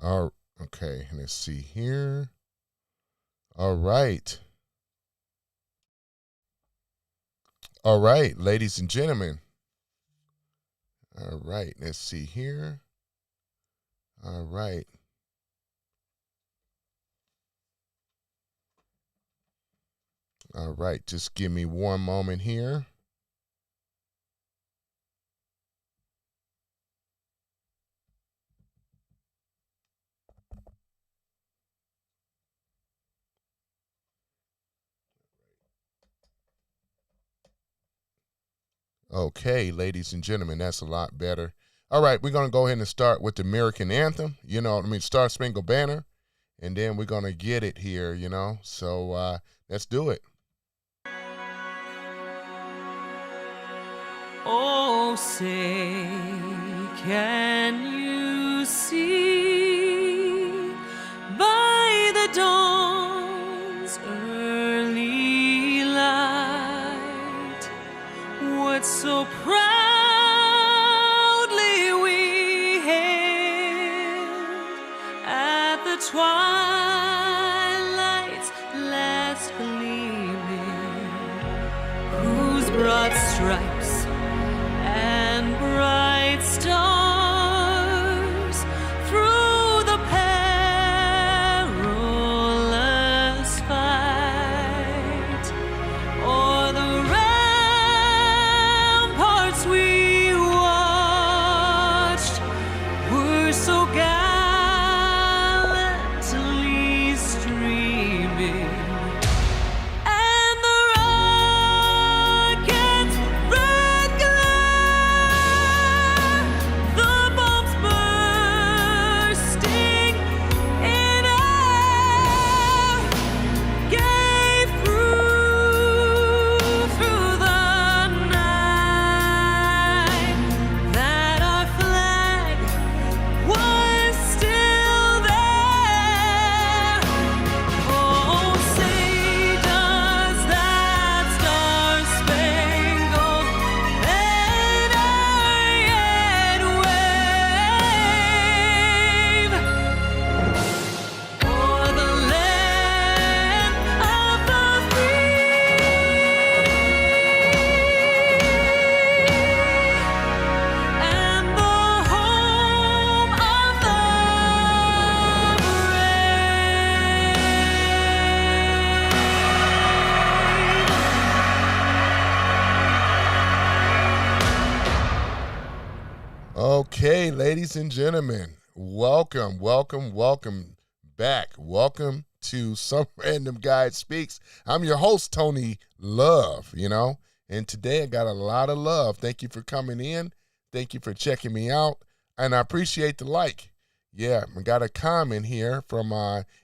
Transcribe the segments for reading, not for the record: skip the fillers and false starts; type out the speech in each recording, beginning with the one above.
Okay, let's see here. All right. All right, ladies and gentlemen. All right, let's see here. All right. All right, just give me one moment here. Okay, ladies and gentlemen, that's a lot better. All right, we're going to go ahead and start with the American anthem, Star Spangled Banner, and then we're going to get it here, So let's do it. Oh, say, can you see by the dawn's early light what so proudly we hailed at the twilight's last gleaming, whose broad stripes and bright stars through the perilous fight o'er the ramparts we watched were so gallantly streaming. Okay, ladies and gentlemen, welcome back. Welcome to Some Random Guy Speaks. I'm your host, Tony Love, and today I got a lot of love. Thank you for coming in. Thank you for checking me out, and I appreciate the like. Yeah, I got a comment here from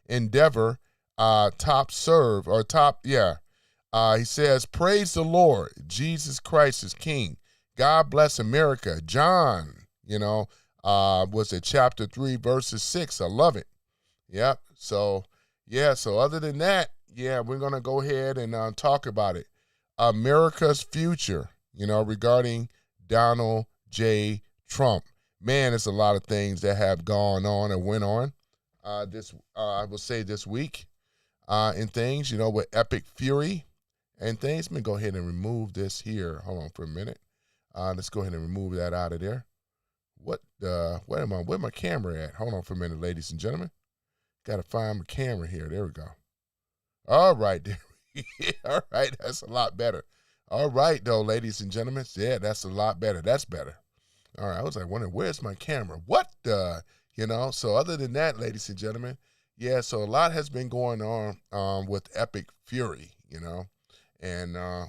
Endeavor, Top Serve, or Top, he says, praise the Lord, Jesus Christ is King. God bless America. John, was it chapter 3, verses 6. I love it. Yep. So other than that, we're going to go ahead and talk about it. America's future, regarding Donald J. Trump. Man, it's a lot of things that have gone on and went on I will say this week and things, with Epic Fury and things. Let me go ahead and remove this here. Hold on for a minute. Let's go ahead and remove that out of there. Where my camera at? Hold on for a minute, ladies and gentlemen. Got to find my camera here. There we go. All right. All right. That's a lot better. All right, though, ladies and gentlemen. Yeah, that's a lot better. That's better. All right. I was like wondering, where's my camera? What the, So other than that, ladies and gentlemen, so a lot has been going on with Epic Fury, and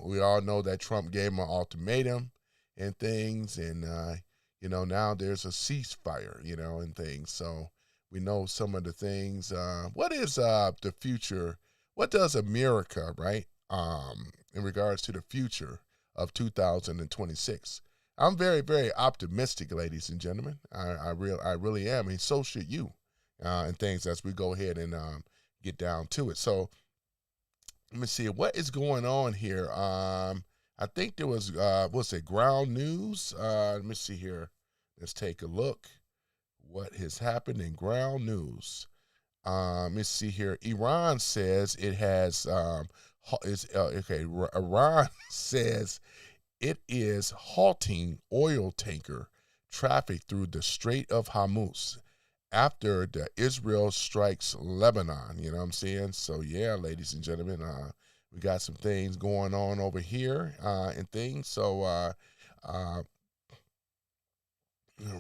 we all know that Trump gave him an ultimatum and things, and now there's a ceasefire, and things. So we know some of the things. What is the future? What does America, right, in regards to the future of 2026? I'm very, very optimistic, ladies and gentlemen. I really am, and so should you, and things as we go ahead and get down to it. So let me see what is going on here. I think there was, ground news? Let me see here. Let's take a look. what has happened in ground news. Let's see here. Iran says it has, Iran says it is halting oil tanker traffic through the Strait of Hormuz after the Israel strikes Lebanon. You know what I'm saying? So yeah, ladies and gentlemen, we got some things going on over here and things. So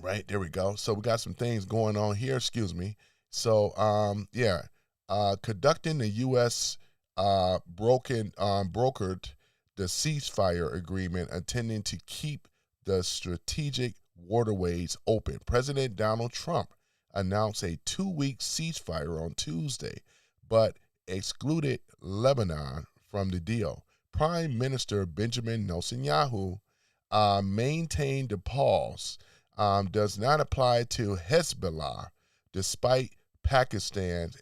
right, there we go. So we got some things going on here. Excuse me. So conducting the U.S. brokered the ceasefire agreement intending to keep the strategic waterways open. President Donald Trump announced a 2-week ceasefire on Tuesday, but excluded Lebanon from the deal. Prime Minister Benjamin Netanyahu maintained the pause does not apply to Hezbollah, despite Pakistan's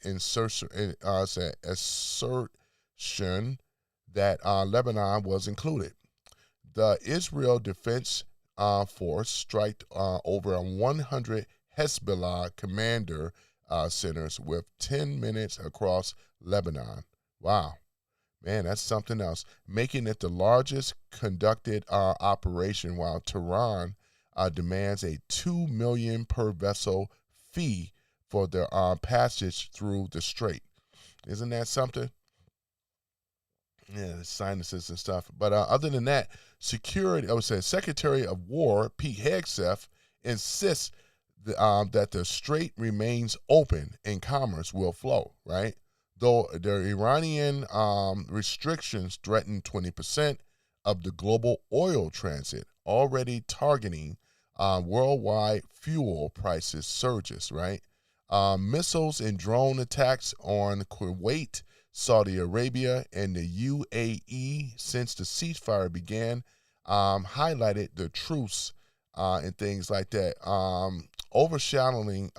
assertion that Lebanon was included. The Israel Defense Force struck over 100 Hezbollah commander centers with 10 minutes across Lebanon. Wow. Man, that's something else. Making it the largest conducted operation, while Tehran demands a $2 million per vessel fee for their passage through the strait. Isn't that something? Yeah, the sinuses and stuff. But other than that, Secretary of War Pete Hegseth insists that the strait remains open and commerce will flow, right? Though the Iranian restrictions threaten 20% of the global oil transit, already targeting worldwide fuel prices surges, right? Missiles and drone attacks on Kuwait, Saudi Arabia, and the UAE since the ceasefire began highlighted the truce and things like that, overshadowing,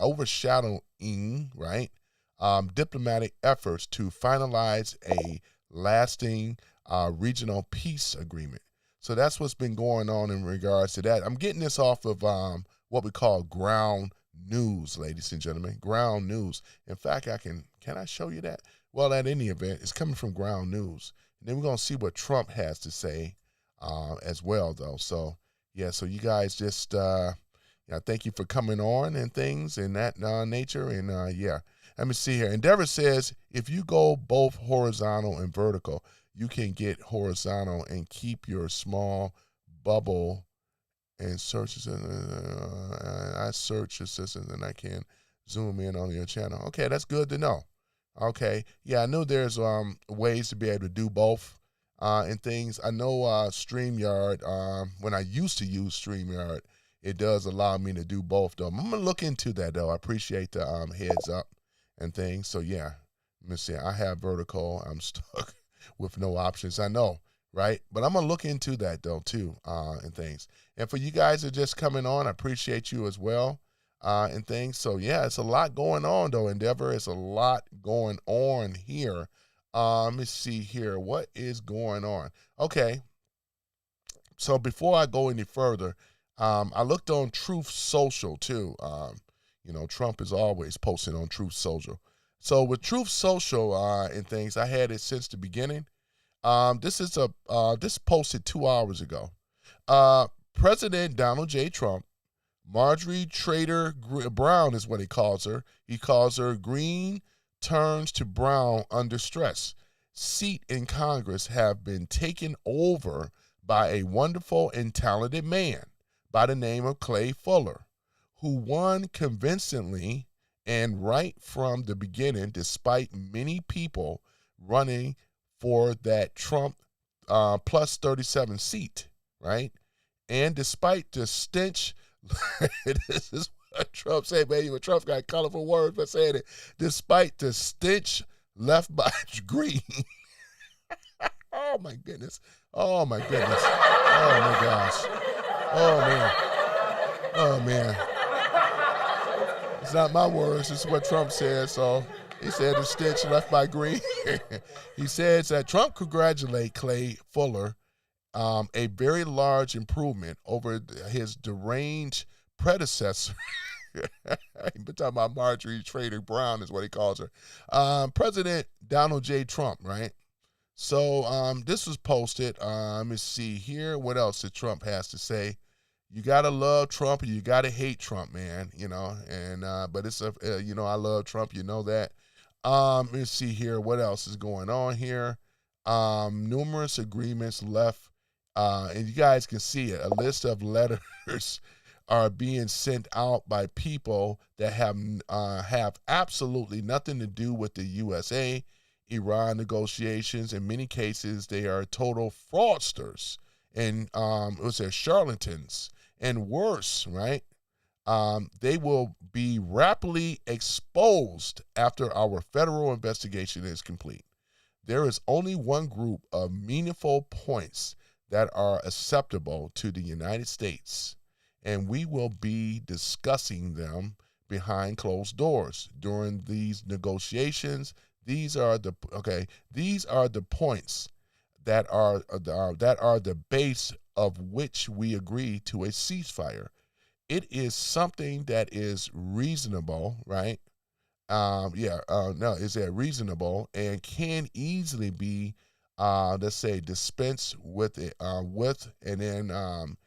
right, diplomatic efforts to finalize a lasting regional peace agreement. So that's what's been going on in regards to that. I'm getting this off of what we call ground news, ladies and gentlemen. Ground news. In fact, can I show you that? Well, at any event, it's coming from ground news. And then we're going to see what Trump has to say as well, though. So, yeah, so you guys just, thank you for coming on and things in that nature. And, let me see here. Endeavor says, if you go both horizontal and vertical, you can get horizontal and keep your small bubble and search. I search assistant and I can zoom in on your channel. Okay, that's good to know. Okay, yeah, I know there's ways to be able to do both and things. I know StreamYard, when I used to use StreamYard, it does allow me to do both, though. I'm going to look into that, though. I appreciate the heads up and things. So, yeah, let me see. I have vertical. I'm stuck with no options. I know, right? But I'm going to look into that, though, too, and things. And for you guys that are just coming on, I appreciate you as well. And things. So, yeah, it's a lot going on, though, Endeavor. It's a lot going on here. Let me see here. What is going on? Okay. So, before I go any further, I looked on Truth Social, too. Trump is always posting on Truth Social. So, with Truth Social and things, I had it since the beginning. This posted 2 hours ago. President Donald J. Trump, Marjorie Taylor Brown is what he calls her. He calls her green turns to brown under stress. Seat in Congress have been taken over by a wonderful and talented man by the name of Clay Fuller, who won convincingly and right from the beginning, despite many people running for that Trump plus 37 seat, right? And despite the stench, this is what Trump said, man. Trump got colorful words for saying it. Despite the stench left by Green. Oh, my goodness. Oh, my goodness. Oh, my gosh. Oh, man. Oh, man. It's not my words. It's what Trump said. So he said the stench left by Green. He says that Trump congratulated Clay Fuller, a very large improvement over his deranged predecessor But talking about Marjorie Trader Brown is what he calls her. President Donald J. Trump, right? So this was posted. Let me see here. What else did Trump has to say? You gotta love Trump, and you gotta hate Trump, man. You know, and but it's a you know, I love Trump. You know that. Let me see here. What else is going on here? Numerous agreements left, and you guys can see it. A list of letters are being sent out by people that have absolutely nothing to do with the USA, Iran negotiations. In many cases, they are total fraudsters and it was their charlatans, and worse, right? They will be rapidly exposed after our federal investigation is complete. There is only one group of meaningful points that are acceptable to the United States, and we will be discussing them behind closed doors during these negotiations. These are the points that are the base of which we agree to a ceasefire. It is something that is reasonable, right? Is that reasonable and can easily be, let's say, dispensed with it, and then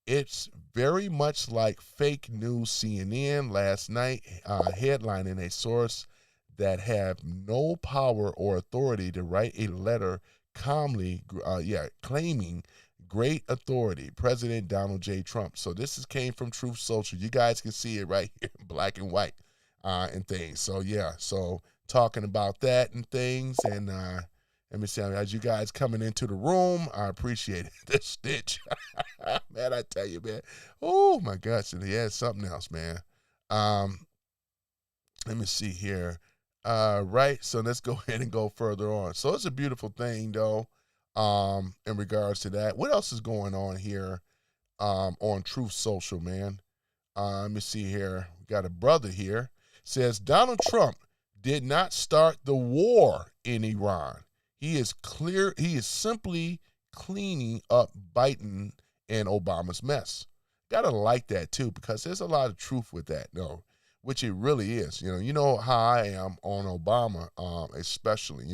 it's very much like fake news. CNN last night headlining a source that have no power or authority to write a letter calmly, claiming great authority, President Donald J. Trump. So this came from Truth Social. You guys can see it right here in black and white and things. So yeah, so talking about that and things, and let me say, as you guys coming into the room, I appreciate it. This stitch, man, I tell you, man. Oh my gosh, and yeah, something else, man. Let me see here. Right, so let's go ahead and go further on. So it's a beautiful thing, though, in regards to that. What else is going on here on Truth Social, man? Let me see here. We got a brother here. Says Donald Trump did not start the war in Iran. He is simply cleaning up Biden and Obama's mess. Gotta like that too, because there's a lot of truth with that, no, which it really is. You know how I am on Obama, especially,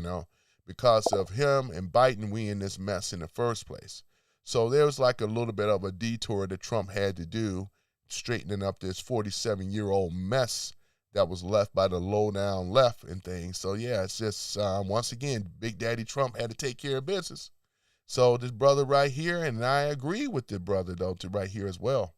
because of him and Biden, we in this mess in the first place. So there was like a little bit of a detour that Trump had to do, straightening up this 47-year-old mess that was left by the low-down left and things. So yeah, it's just, once again, Big Daddy Trump had to take care of business. So this brother right here, and I agree with the brother, though, to right here as well.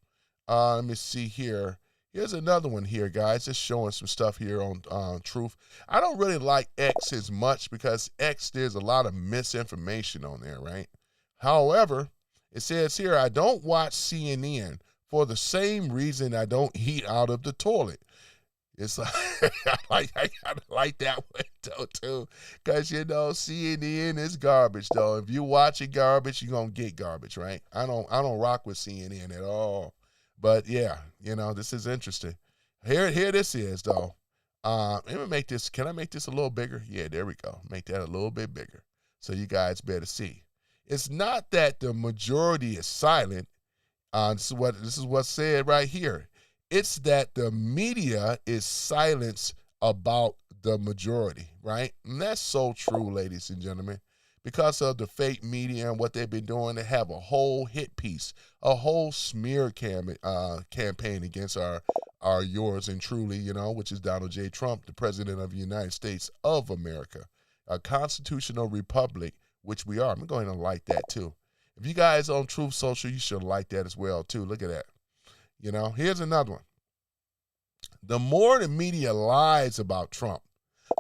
Let me see here. Here's another one here, guys, just showing some stuff here on Truth. I don't really like X as much because X, there's a lot of misinformation on there, right? However, it says here, I don't watch CNN for the same reason I don't eat out of the toilet. It's like, I kind of like that one, though, too, because, CNN is garbage, though. If you're watching garbage, you're going to get garbage, right? I don't rock with CNN at all. But, yeah, this is interesting. Here this is, though. Let me make this, can I make this a little bigger? Yeah, there we go. Make that a little bit bigger so you guys better see. It's not that the majority is silent. This is what's said right here. It's that the media is silenced about the majority, right? And that's so true, ladies and gentlemen. Because of the fake media and what they've been doing, they have a whole hit piece, a whole smear campaign against our yours and truly, which is Donald J. Trump, the President of the United States of America, a constitutional republic, which we are. I'm going to go ahead and like that, too. If you guys on Truth Social, you should like that as well, too. Look at that. Here's another one. The more the media lies about Trump,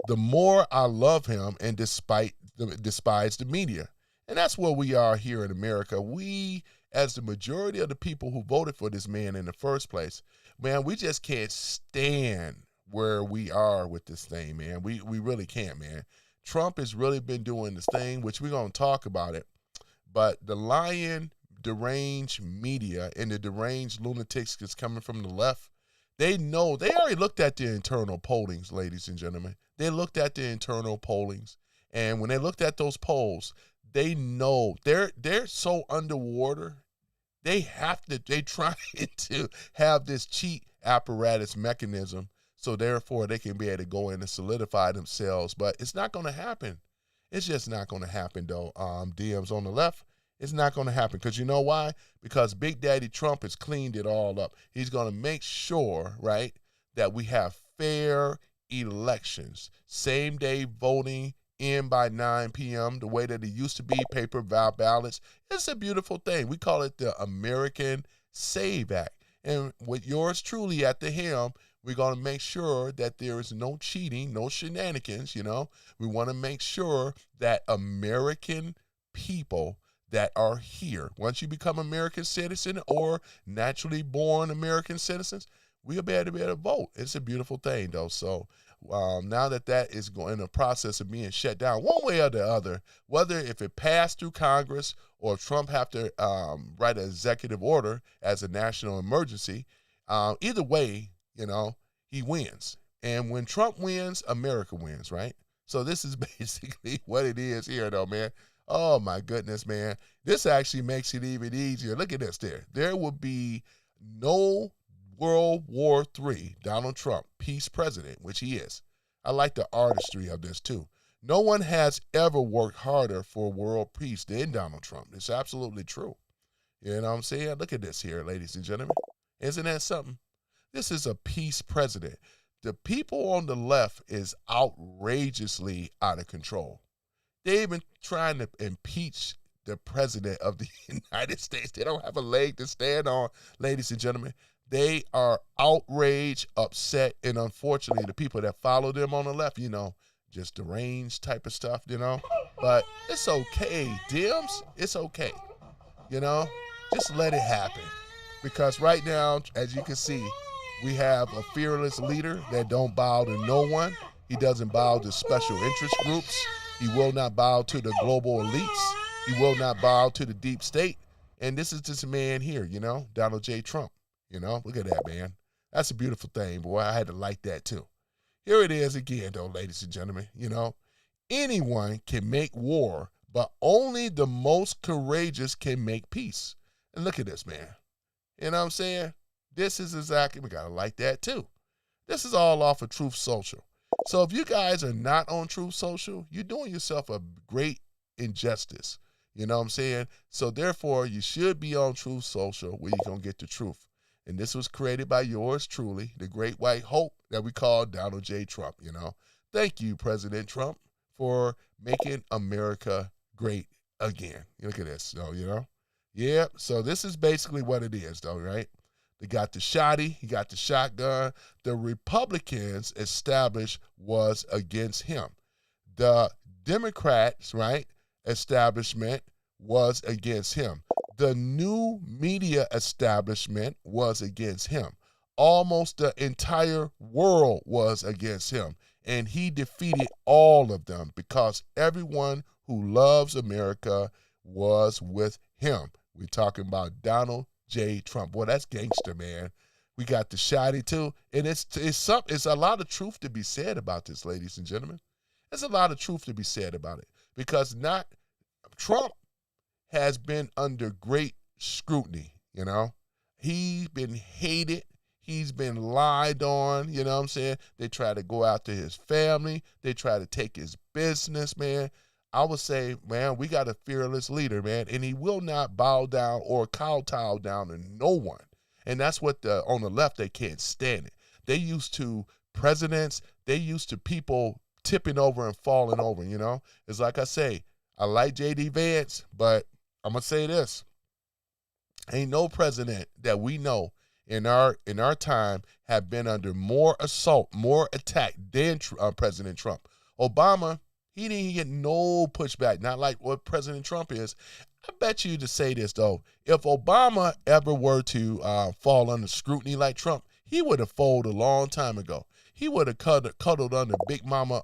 the more I love him and despise the media. And that's where we are here in America. We, as the majority of the people who voted for this man in the first place, man, we just can't stand where we are with this thing, man. We really can't, man. Trump has really been doing this thing, which we're going to talk about it. But the lying, deranged media and the deranged lunatics that's coming from the left, they know, they already looked at the internal pollings, ladies and gentlemen. They looked at the internal pollings, and when they looked at those polls, they know they're so underwater. They trying to have this cheat apparatus mechanism, so therefore they can be able to go in and solidify themselves. But it's not going to happen. It's just not going to happen, though. DMs on the left, it's not going to happen. Because you know why? Because Big Daddy Trump has cleaned it all up. He's going to make sure, right, that we have fair elections, same day voting in by 9 p.m., the way that it used to be, paper ballots. It's a beautiful thing. We call it the American Save Act. And with yours truly at the helm, we're going to make sure that there is no cheating, no shenanigans, you know. We want to make sure that American people that are here, once you become American citizen or naturally born American citizens, we'll be able to vote. It's a beautiful thing, though. So now that is going in the process of being shut down one way or the other, whether if it passed through Congress or Trump have to write an executive order as a national emergency, either way, you know, he wins. And when Trump wins, America wins, right? So this is basically what it is here, though, man. Oh, my goodness, man. This actually makes it even easier. Look at this there. There will be no World War III, Donald Trump, peace president, which he is. I like the artistry of this, too. No one has ever worked harder for world peace than Donald Trump. It's absolutely true. You know what I'm saying? Look at this here, ladies and gentlemen. Isn't that something? This is a peace president. The people on the left is outrageously out of control. They've been trying to impeach the president of the United States. They don't have a leg to stand on, ladies and gentlemen. They are outraged, upset, and unfortunately, the people that follow them on the left, you know, just deranged type of stuff, you know. But it's okay, Dims. It's okay. You know, just let it happen. Because right now, as you can see, we have a fearless leader that don't bow to no one. He doesn't bow to special interest groups. He will not bow to the global elites. He will not bow to the deep state. And this is this man here, you know, Donald J. Trump. You know, look at that, man. That's a beautiful thing, boy. I had to like that, too. Here it is again, though, ladies and gentlemen. You know, anyone can make war, but only the most courageous can make peace. And look at this, man. You know what I'm saying? This is exactly, we got to like that, too. This is all off of Truth Social. So if you guys are not on Truth Social, you're doing yourself a great injustice. You know what I'm saying? So therefore, you should be on Truth Social where you're going to get the truth. And this was created by yours truly, the great white hope that we call Donald J. Trump, you know. Thank you, President Trump, for making America great again. Look at this, though, you know. Yeah, so this is basically what it is, though, right? They got the shotty, he got the shotgun. The Republicans established was against him. The Democrats, right, establishment was against him. The new media establishment was against him. Almost the entire world was against him. And he defeated all of them because everyone who loves America was with him. We're talking about Donald J. Trump. Boy, that's gangster, man. We got the shotty, too. And it's a lot of truth to be said about this, ladies and gentlemen. There's a lot of truth to be said about it. Because Trump has been under great scrutiny, you know. He's been hated. He's been lied on, you know what I'm saying? They try to go after his family. They try to take his business, man. I would say, man, we got a fearless leader, man, and he will not bow down or kowtow down to no one. And that's what on the left, they can't stand it. They used to presidents. They used to people tipping over and falling over, you know. It's like I say, I like J.D. Vance, but I'm going to say this. Ain't no president that we know in our time have been under more assault, more attack than President Trump. Obama, he didn't get no pushback, not like what President Trump is. I bet you to say this, though. If Obama ever were to fall under scrutiny like Trump, he would have folded a long time ago. He would have cuddled under Big Mama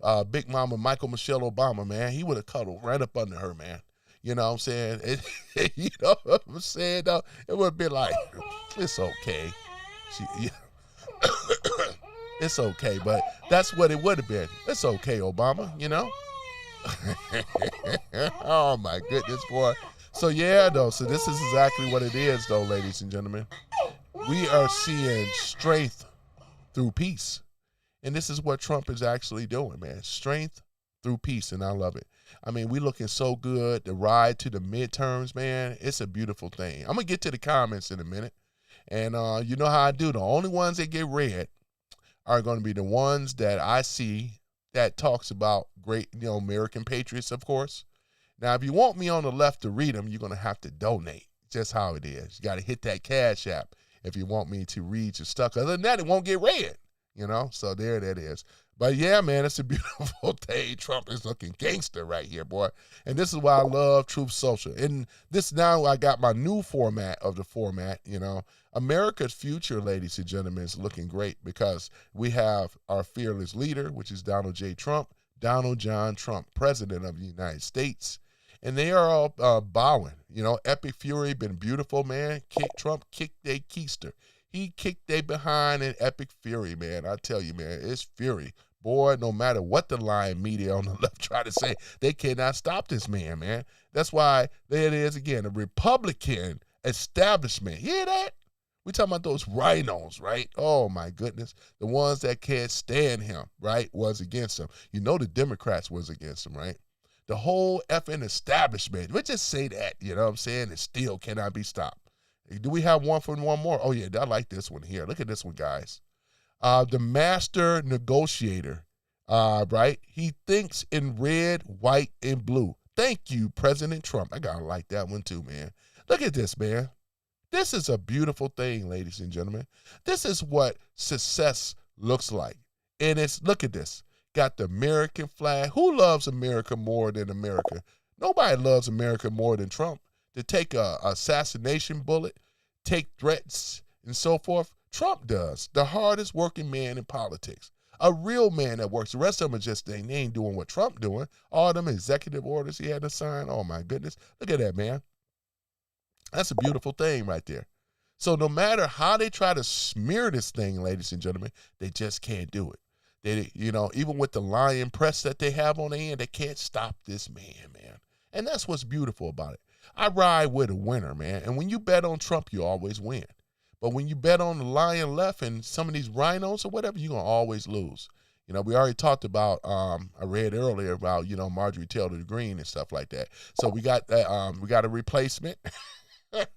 Michael Michelle Obama, man. He would have cuddled right up under her, man. You know what I'm saying? You know what I'm saying, though? It would be like, it's okay. It's okay, but that's what it would have been. It's okay, Obama, you know? Oh, my goodness, boy. So, yeah, though. So this is exactly what it is, though, ladies and gentlemen. we are seeing strength through peace. And this is what Trump is actually doing, man. Strength through peace, and I love it. I mean, we looking so good. The ride to the midterms, man, it's a beautiful thing. I'm going to get to the comments in a minute. And you know how I do. The only ones that get read are going to be the ones that I see that talks about great, American patriots, of course. Now, if you want me on the left to read them, you're going to have to donate. Just how it is. You got to hit that Cash App if you want me to read your stuff. Other than that, it won't get read, So there that is. But yeah, man, it's a beautiful day. Trump is looking gangster right here, boy. And this is why I love Truth Social. And this now I got my new format of the format, America's future, ladies and gentlemen, is looking great because we have our fearless leader, which is Donald J. Trump, Donald John Trump, President of the United States. And they are all bowing. Epic Fury been beautiful, man. Trump kicked their keister. He kicked they behind in Epic Fury, man. I tell you, man, it's fury. Boy, no matter what the lying media on the left try to say, they cannot stop this man. That's why there it is again, the Republican establishment. You hear that? We talking about those rhinos, right? Oh, my goodness. The ones that can't stand him, right, was against him. The Democrats was him, right? The whole effing establishment. We just say that, it still cannot be stopped. Do we have one more? Oh, yeah, I like this one here. Look at this one, guys. The master negotiator, right? He thinks in red, white, and blue. Thank you, President Trump. I got to like that one too, man. Look at this, man. This is a beautiful thing, ladies and gentlemen. This is what success looks like. And look at this. Got the American flag. Who loves America more than America? Nobody loves America more than Trump. To take a assassination bullet, take threats, and so forth. Trump does. The hardest working man in politics. A real man that works. The rest of them are just, they ain't doing what Trump doing. All them executive orders he had to sign. Oh, my goodness. Look at that, man. That's a beautiful thing right there. So no matter how they try to smear this thing, ladies and gentlemen, they just can't do it. They, even with the lying press that they have on their end, they can't stop this man. And that's what's beautiful about it. I ride with a winner, man. And when you bet on Trump, you always win. But when you bet on the lying left and some of these rhinos or whatever, you're going to always lose. We already talked about, I read earlier about, Marjorie Taylor Greene and stuff like that. So we got that, we got a replacement.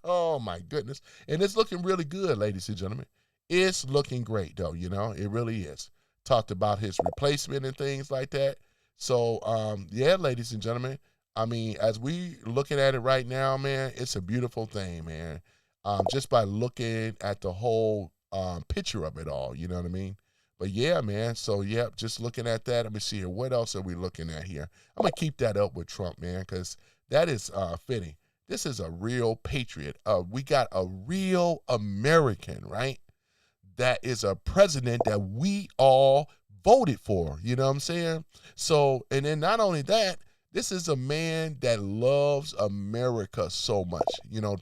Oh, my goodness. And it's looking really good, ladies and gentlemen. It's looking great, though, It really is. Talked about his replacement and things like that. So, yeah, ladies and gentlemen, I mean, as we looking at it right now, man, it's a beautiful thing, man. Just by looking at the whole picture of it all, you know what I mean? But yeah, man, so yeah, just looking at that. Let me see here. What else are we looking at here? I'm going to keep that up with Trump, man, because that is fitting. This is a real patriot. We got a real American, right? That is a president that we all voted for, you know what I'm saying? So, and then not only that, this is a man that loves America so much.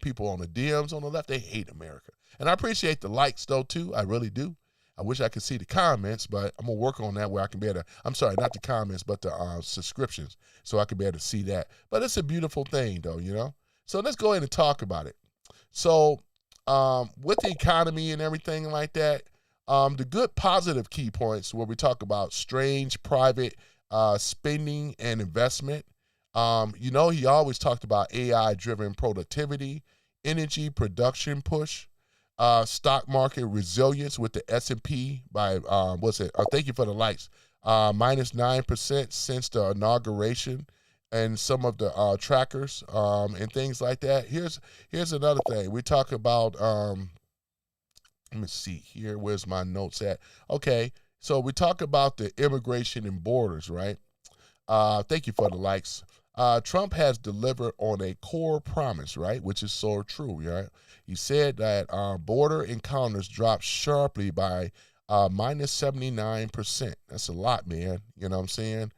People on the DMs on the left, they hate America. And I appreciate the likes, though, too. I really do. I wish I could see the comments, but I'm going to work on that where I can be able to, I'm sorry, not the comments, but the subscriptions, so I can be able to see that. But it's a beautiful thing, though, So let's go ahead and talk about it. So with the economy and everything like that, the good positive key points where we talk about strange private spending and investment. He always talked about AI-driven productivity, energy production push, stock market resilience with the S&P by, thank you for the likes, minus 9% since the inauguration, and some of the trackers and things like that. Here's another thing. We talk about, let me see here. Where's my notes at? Okay. So we talk about the immigration and borders, right? Thank you for the likes. Trump has delivered on a core promise, right? Which is so true, right? He said that border encounters dropped sharply by minus 79%. That's a lot, man. You know what I'm saying?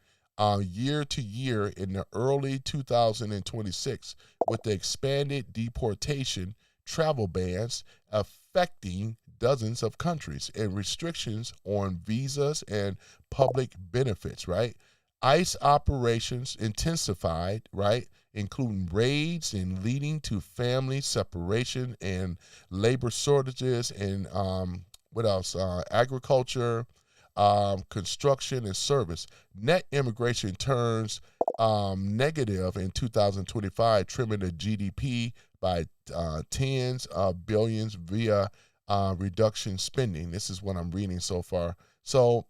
Year to year in the early 2026 with the expanded deportation travel bans affecting dozens of countries and restrictions on visas and public benefits, right? ICE operations intensified, right? including raids and leading to family separation and labor shortages and what else? Agriculture, construction, and service. Net immigration turns negative in 2025, trimming the GDP by tens of billions via reduction spending. This is what I'm reading so far. So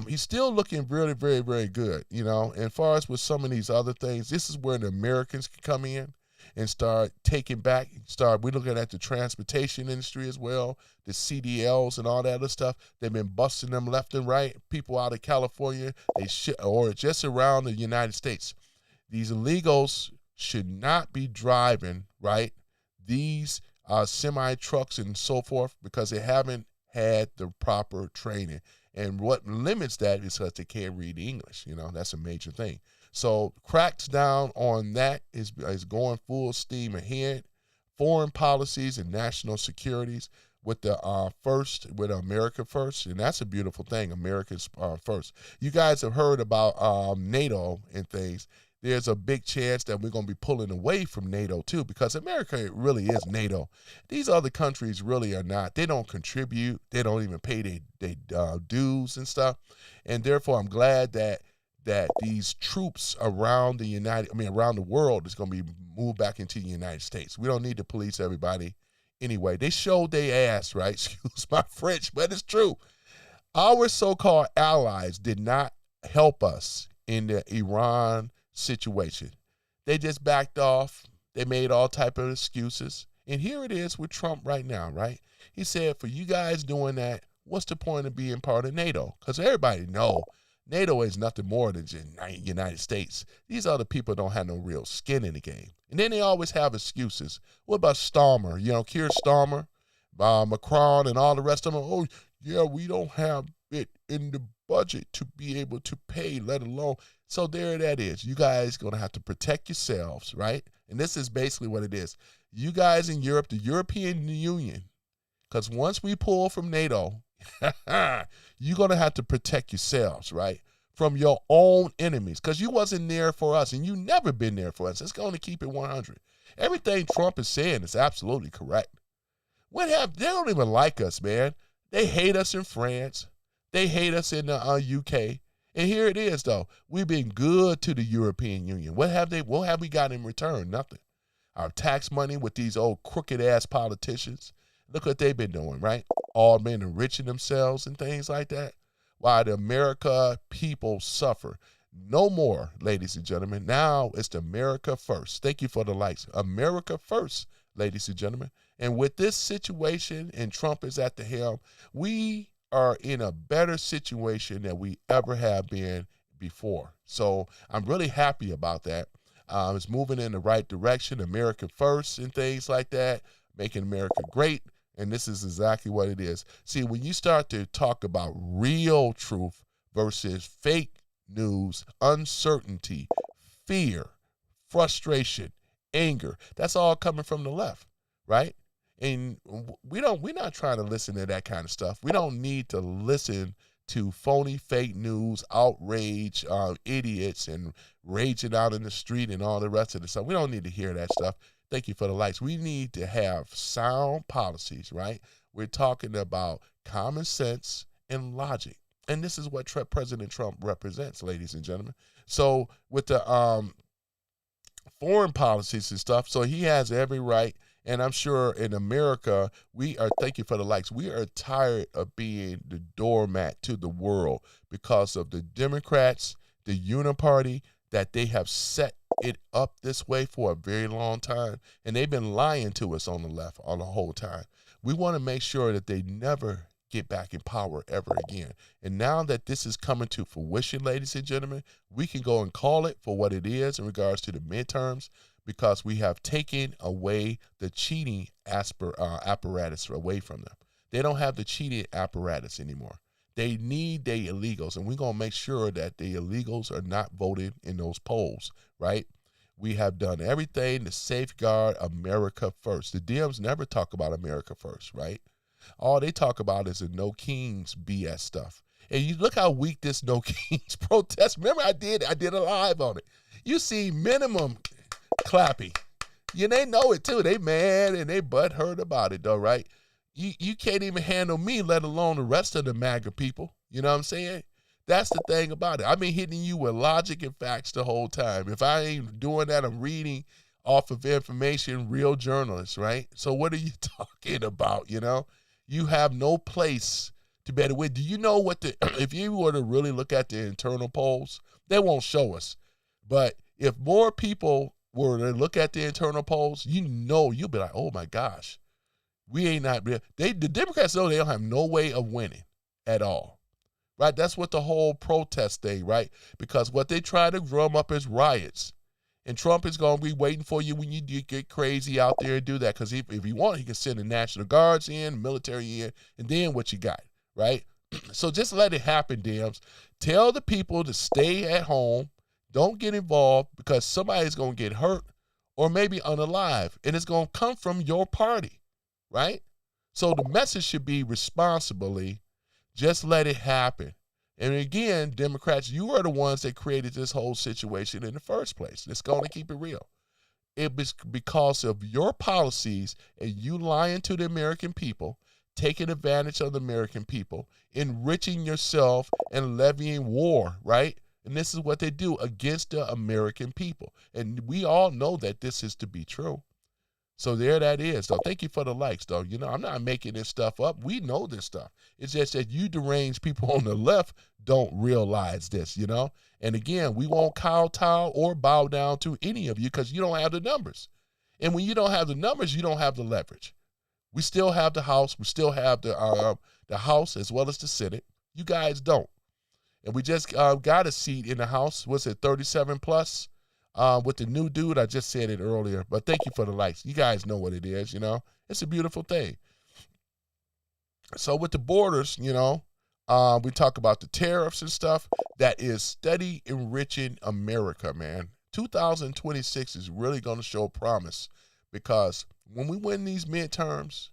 he's still looking really, very, very good, you know. And as far as with some of these other things, this is where the Americans can come in and start taking back. We're looking at the transportation industry as well, the CDLs and all that other stuff. They've been busting them left and right. People out of California, or just around the United States. These illegals should not be driving, right, these semi-trucks and so forth, because they haven't had the proper training. And what limits that is because they can't read English. You know, that's a major thing. So cracks down on that is going full steam ahead. Foreign policies and national securities with the with America First, and that's a beautiful thing. America's first. You guys have heard about NATO and things. There's a big chance that we're going to be pulling away from NATO too, because America really is NATO. These other countries really are not. They don't contribute. They don't even pay their dues and stuff. And therefore, I'm glad that these troops around the world is going to be moved back into the United States. We don't need to police everybody anyway. They showed their ass, right? Excuse my French, but it's true. Our so-called allies did not help us in the Iran situation. They just backed off. They made all type of excuses. And here it is with Trump right now, right? He said, for you guys doing that, what's the point of being part of NATO? Because everybody know NATO is nothing more than just United States. These other people don't have no real skin in the game. And then they always have excuses. What about Starmer? You know, Keir Starmer, Macron, and all the rest of them. Oh, yeah, we don't have it in the budget to be able to pay, let alone. So there that is. You guys going to have to protect yourselves, right? And this is basically what it is. You guys in Europe, the European Union, because once we pull from NATO, you're going to have to protect yourselves, right, from your own enemies, because you wasn't there for us, and you never been there for us. It's going to keep it 100. Everything Trump is saying is absolutely correct. They don't even like us, man. They hate us in France. They hate us in the UK. And here it is, though. We've been good to the European Union. What have we got in return? Nothing. Our tax money with these old crooked-ass politicians. Look what they've been doing, right? All men enriching themselves and things like that. While the America people suffer. No more, ladies and gentlemen. Now it's the America first. Thank you for the likes. America first, ladies and gentlemen. And with this situation, and Trump is at the helm, we are in a better situation than we ever have been before. So I'm really happy about that. It's moving in the right direction, America first and things like that, making America great. And this is exactly what it is. See, when you start to talk about real truth versus fake news, uncertainty, fear, frustration, anger, that's all coming from the left, right? And we're not trying to listen to that kind of stuff. We don't need to listen to phony fake news, outrage, idiots, and raging out in the street and all the rest of the stuff. We don't need to hear that stuff. Thank you for the likes. We need to have sound policies, right? We're talking about common sense and logic. And this is what President Trump represents, ladies and gentlemen. So with the foreign policies and stuff, so he has every right. And I'm sure in America, thank you for the likes, we are tired of being the doormat to the world because of the Democrats, the Uniparty, that they have set it up this way for a very long time. And they've been lying to us on the left all the whole time. We want to make sure that they never get back in power ever again. And now that this is coming to fruition, ladies and gentlemen, we can go and call it for what it is in regards to the midterms, because we have taken away the cheating apparatus away from them. They don't have the cheating apparatus anymore. They need their illegals, and we're going to make sure that the illegals are not voted in those polls, right? We have done everything to safeguard America first. The Dems never talk about America first, right? All they talk about is the No Kings BS stuff. And you look how weak this No Kings protest. Remember, I did a live on it. You see minimum Clappy. Yeah, they know it too. They mad and they butthurt about it though, right? You can't even handle me, let alone the rest of the MAGA people. You know what I'm saying? That's the thing about it. I've been hitting you with logic and facts the whole time. If I ain't doing that, I'm reading off of information, real journalists, right? So what are you talking about, you know? You have no place to better with. Do you know what if you were to really look at the internal polls, they won't show us. But if more people were to look at the internal polls, you'll be like, oh my gosh, we ain't not real. The Democrats know they don't have no way of winning at all, right? That's what the whole protest thing, right? Because what they try to drum up is riots. And Trump is going to be waiting for you when you get crazy out there and do that. Because if he wants, he can send the National Guards in, military in, and then what you got, right? So just let it happen, Dems. Tell the people to stay at home. Don't get involved because somebody's going to get hurt or maybe unalive. And it's going to come from your party, right? So the message should be responsibly, just let it happen. And again, Democrats, you are the ones that created this whole situation in the first place. Let's go and keep it real. It was because of your policies and you lying to the American people, taking advantage of the American people, enriching yourself and levying war, right? And this is what they do against the American people. And we all know that this is to be true. So there that is, though. Thank you for the likes, though. You know, I'm not making this stuff up. We know this stuff. It's just that you deranged people on the left don't realize this, you know? And again, we won't kowtow or bow down to any of you because you don't have the numbers. And when you don't have the numbers, you don't have the leverage. We still have the House. We still have the House as well as the Senate. You guys don't. And we just got a seat in the House. Was it 37 plus? With the new dude, I just said it earlier, but thank you for the likes. You guys know what it is, you know. It's a beautiful thing. So with the borders, you know, we talk about the tariffs and stuff. That is steady enriching America, man. 2026 is really going to show promise because when we win these midterms,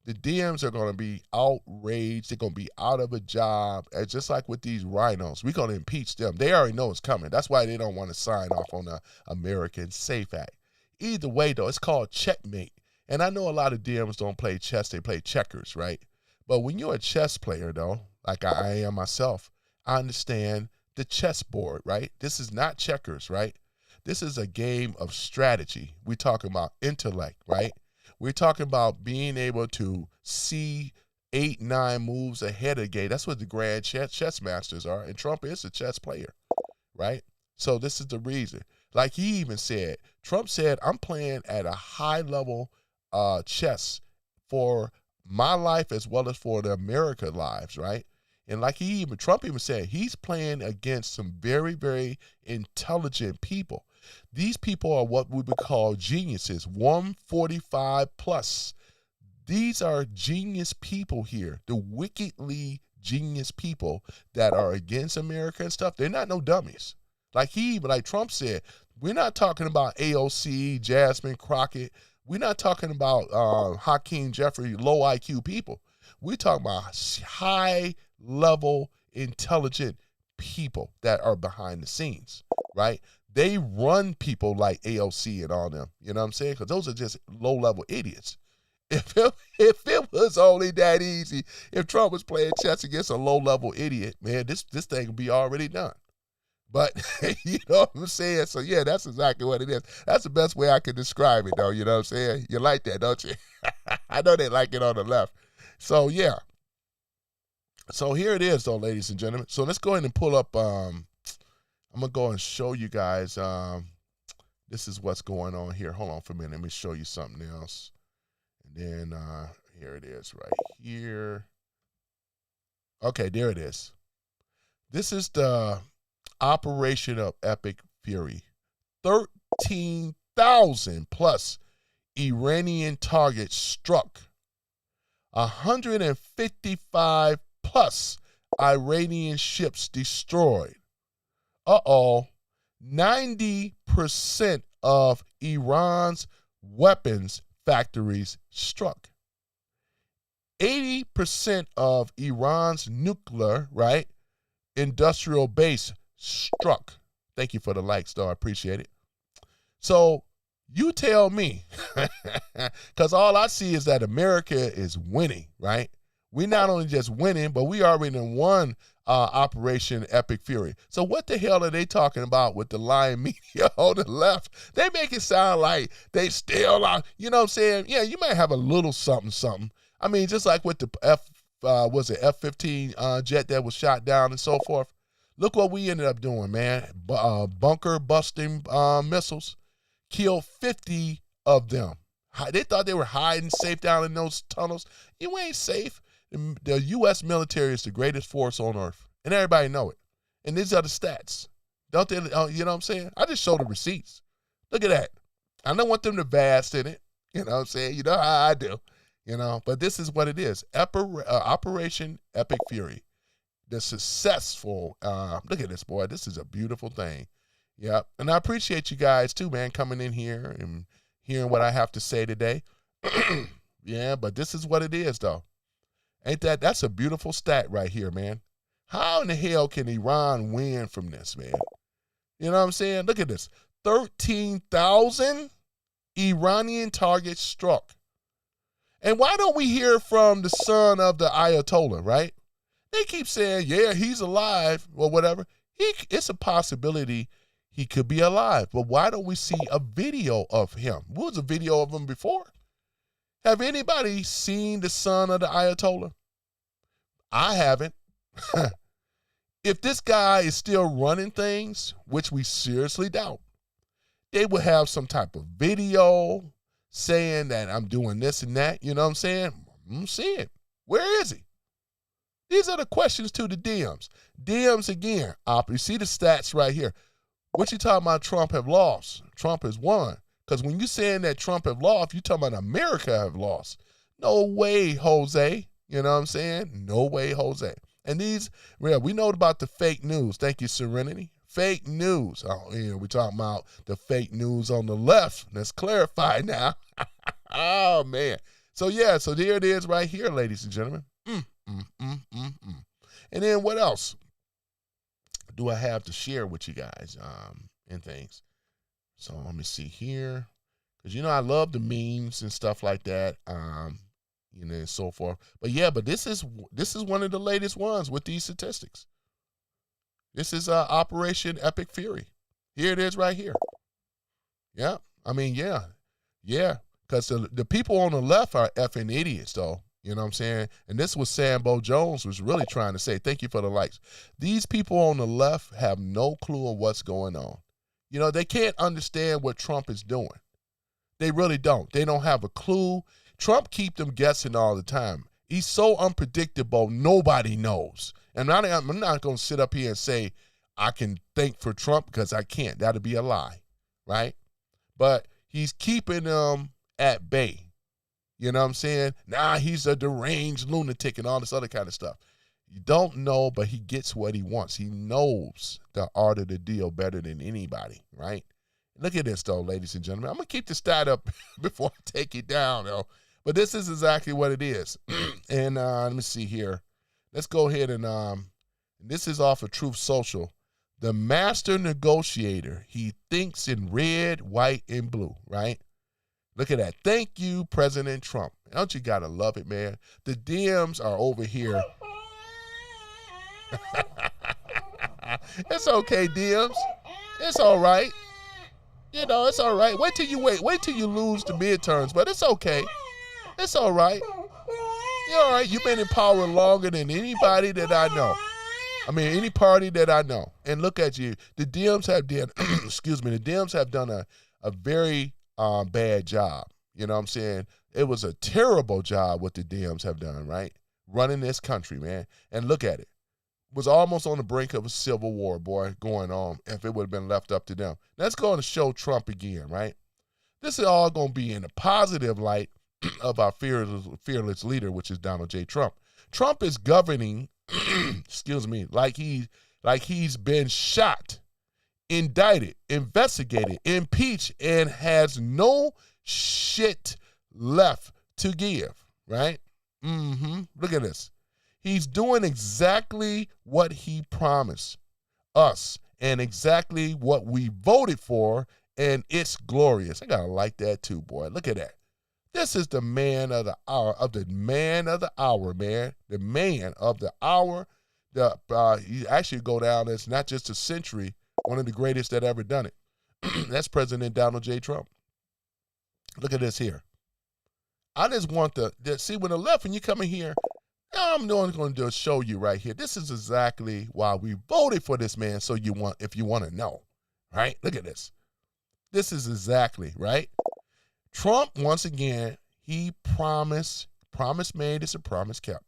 the Dems are going to be outraged. They're going to be out of a job. And just like with these rhinos, we're going to impeach them. They already know it's coming. That's why they don't want to sign off on the American Safe Act. Either way, though, it's called checkmate. And I know a lot of Dems don't play chess. They play checkers, right? But when you're a chess player, though, like I am myself, I understand the chessboard, right? This is not checkers, right? This is a game of strategy. We're talking about intellect, right? We're talking about being able to see 8, 9 moves ahead of the game. That's what the grand chess masters are. And Trump is a chess player, right? So this is the reason. Like he even said, Trump said, I'm playing at a high level chess for my life as well as for the America lives, right? And like Trump even said, he's playing against some very, very intelligent people. These people are what we would call geniuses, 145 plus. These are genius people here, the wickedly genius people that are against America and stuff. They're not no dummies. Like Trump said, we're not talking about AOC, Jasmine Crockett. We're not talking about Hakeem Jeffrey, low IQ people. We're talking about high-level, intelligent people that are behind the scenes, right? They run people like AOC and all them, you know what I'm saying? Because those are just low-level idiots. If it was only that easy, if Trump was playing chess against a low-level idiot, man, this thing would be already done. But you know what I'm saying? So, yeah, that's exactly what it is. That's the best way I can describe it, though, you know what I'm saying? You like that, don't you? I know they like it on the left. So, yeah. So here it is, though, ladies and gentlemen. So let's go ahead and pull up I'm going to go and show you guys, this is what's going on here. Hold on for a minute. Let me show you something else. And then here it is right here. Okay, there it is. This is the operation of Epic Fury. 13,000 plus Iranian targets struck. 155 plus Iranian ships destroyed. 90% of Iran's weapons factories struck. 80% of Iran's nuclear, right, industrial base struck. Thank you for the likes, though. I appreciate it. So You tell me, because all I see is that America is winning, right? We not only just winning, but we already won Operation Epic Fury. So what the hell are they talking about with the lying media on the left? They make it sound like they still are, you know what I'm saying? Yeah, you might have a little something. I mean, just like with the F-15 jet that was shot down and so forth. Look what we ended up doing, man. Bunker busting missiles. Killed 50 of them. They thought they were hiding safe down in those tunnels. You ain't safe. The U.S. military is the greatest force on earth, and everybody know it. And these are the stats. Don't they? You know what I'm saying? I just show the receipts. Look at that. I don't want them to vast in it. You know what I'm saying? You know how I do. You know, but this is what it is. Operation Epic Fury. The successful, look at this, boy. This is a beautiful thing. Yeah, and I appreciate you guys too, man, coming in here and hearing what I have to say today. Yeah, but this is what it is, though. That's a beautiful stat right here, man. How in the hell can Iran win from this, man? You know what I'm saying? Look at this. 13,000 Iranian targets struck. And why don't we hear from the son of the Ayatollah, right? They keep saying, yeah, he's alive or whatever. It's a possibility he could be alive. But why don't we see a video of him? What was a video of him before? Have anybody seen the son of the Ayatollah? I haven't. If this guy is still running things, which we seriously doubt, they would have some type of video saying that I'm doing this and that. You know what I'm saying? I'm seeing it. Where is he? These are the questions to the DMs. DMs again. You see the stats right here. What you talking about Trump have lost? Trump has won. Because when you're saying that Trump have lost, you talking about America have lost. No way, Jose. You know what I'm saying? No way, Jose. And these, we know about the fake news. Thank you, Serenity. Fake news. Oh, we're talking about the fake news on the left. Let's clarify now. Oh, man. So, yeah, so there it is right here, ladies and gentlemen. And then what else do I have to share with you guys and things? So let me see here. Because, I love the memes and stuff like that, and so forth. But, yeah, this is one of the latest ones with these statistics. This is Operation Epic Fury. Here it is right here. Yeah. I mean, yeah. Because the people on the left are effing idiots, though. You know what I'm saying? And this was Sambo Jones was really trying to say. Thank you for the likes. These people on the left have no clue of what's going on. They can't understand what Trump is doing. They really don't. They don't have a clue. Trump keep them guessing all the time. He's so unpredictable, nobody knows. And I'm not going to sit up here and say I can think for Trump because I can't. That'd be a lie, right? But he's keeping them at bay. You know what I'm saying? He's a deranged lunatic and all this other kind of stuff. You don't know, but he gets what he wants. He knows the art of the deal better than anybody, right? Look at this, though, ladies and gentlemen. I'm going to keep the stat up before I take it down, though. But this is exactly what it is. And let me see here. Let's go ahead and this is off of Truth Social. The master negotiator, he thinks in red, white, and blue, right? Look at that. Thank you, President Trump. Don't you got to love it, man? The DMs are over here. It's okay, DMs. It's all right. It's all right. Wait till you lose the midterms, but it's okay. It's all right. You're all right. You've been in power longer than anybody that I know. I mean, any party that I know. And look at you. The DMs have done, the DMs have done a very bad job. You know what I'm saying? It was a terrible job what the DMs have done, right? Running this country, man. And look at it. Was almost on the brink of a civil war, boy, going on if it would have been left up to them. Let's go and show Trump again, right? This is all going to be in the positive light of our fearless leader, which is Donald J. Trump. Trump is governing, like he's been shot, indicted, investigated, impeached, and has no shit left to give, right? Look at this. He's doing exactly what he promised us and exactly what we voted for And it's glorious. I gotta like that too, boy. Look at that. This is the man of the hour, man. The man of the hour. You actually go down as not just a century, one of the greatest that ever done it. That's President Donald J. Trump. Look at this here. I just want to see when the left, when you come in here, I'm going to show you right here. This is exactly why we voted for this man. So if you want to know, right? Look at this. This is exactly right. Trump, once again, he promise made is a promise kept.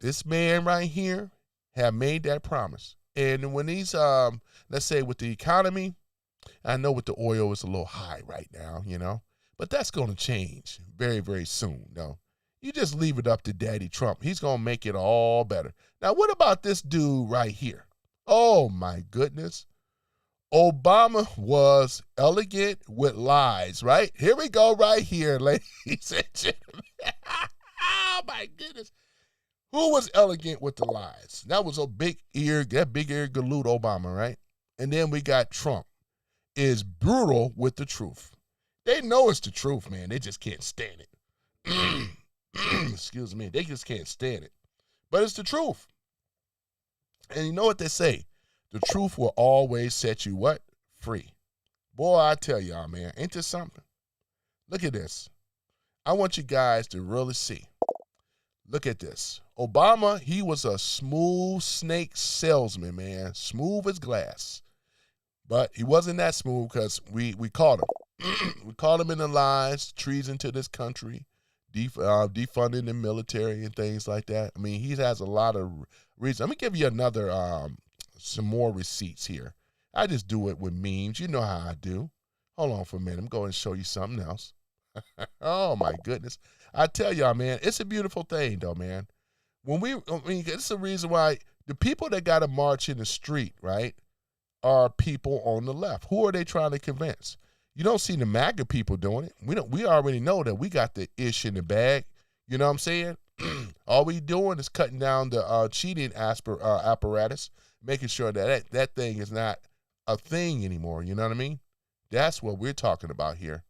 This man right here have made that promise. And when he's, let's say with the economy, I know with the oil it's a little high right now, but that's going to change very, very soon, though. You just leave it up to Daddy Trump. He's going to make it all better. Now, what about this dude right here? Oh, my goodness. Obama was elegant with lies, right? Here we go right here, ladies and gentlemen. Oh, my goodness. Who was elegant with the lies? That was that big-eared galoot Obama, right? And then we got Trump is brutal with the truth. They know it's the truth, man. They just can't stand it. Excuse me. They just can't stand it. But it's the truth. And you know what they say? The truth will always set you what? Free. Boy, I tell y'all, man, ain't this something? Look at this. I want you guys to really see. Look at this. Obama, he was a smooth snake salesman, man. Smooth as glass. But he wasn't that smooth because we caught him. We caught him in the lies, treason to this country, defunding the military and things like that. I mean, he has a lot of reasons. Let me give you another, some more receipts here. I just do it with memes. You know how I do. Hold on for a minute. I'm going to show you something else. Oh, my goodness. I tell y'all, man, it's a beautiful thing, though, man. It's the reason why the people that got to march in the street, right, are people on the left. Who are they trying to convince? You don't see the MAGA people doing it. We already know that we got the ish in the bag. You know what I'm saying? All we doing is cutting down the cheating apparatus, making sure that thing is not a thing anymore. You know what I mean? That's what we're talking about here.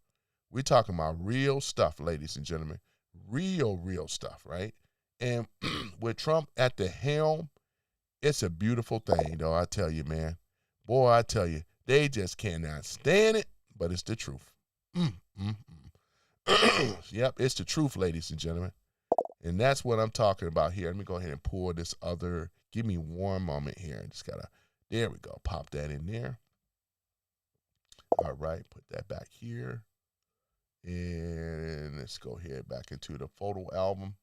We're talking about real stuff, ladies and gentlemen. Real stuff, right? And with Trump at the helm, it's a beautiful thing, though, I tell you, man. Boy, I tell you, they just cannot stand it, but it's the truth. Yep, it's the truth, ladies and gentlemen. And that's what I'm talking about here. Let me go ahead and pull this other. Give me one moment here. Just there we go. Pop that in there. All right, put that back here. And let's go ahead back into the photo album.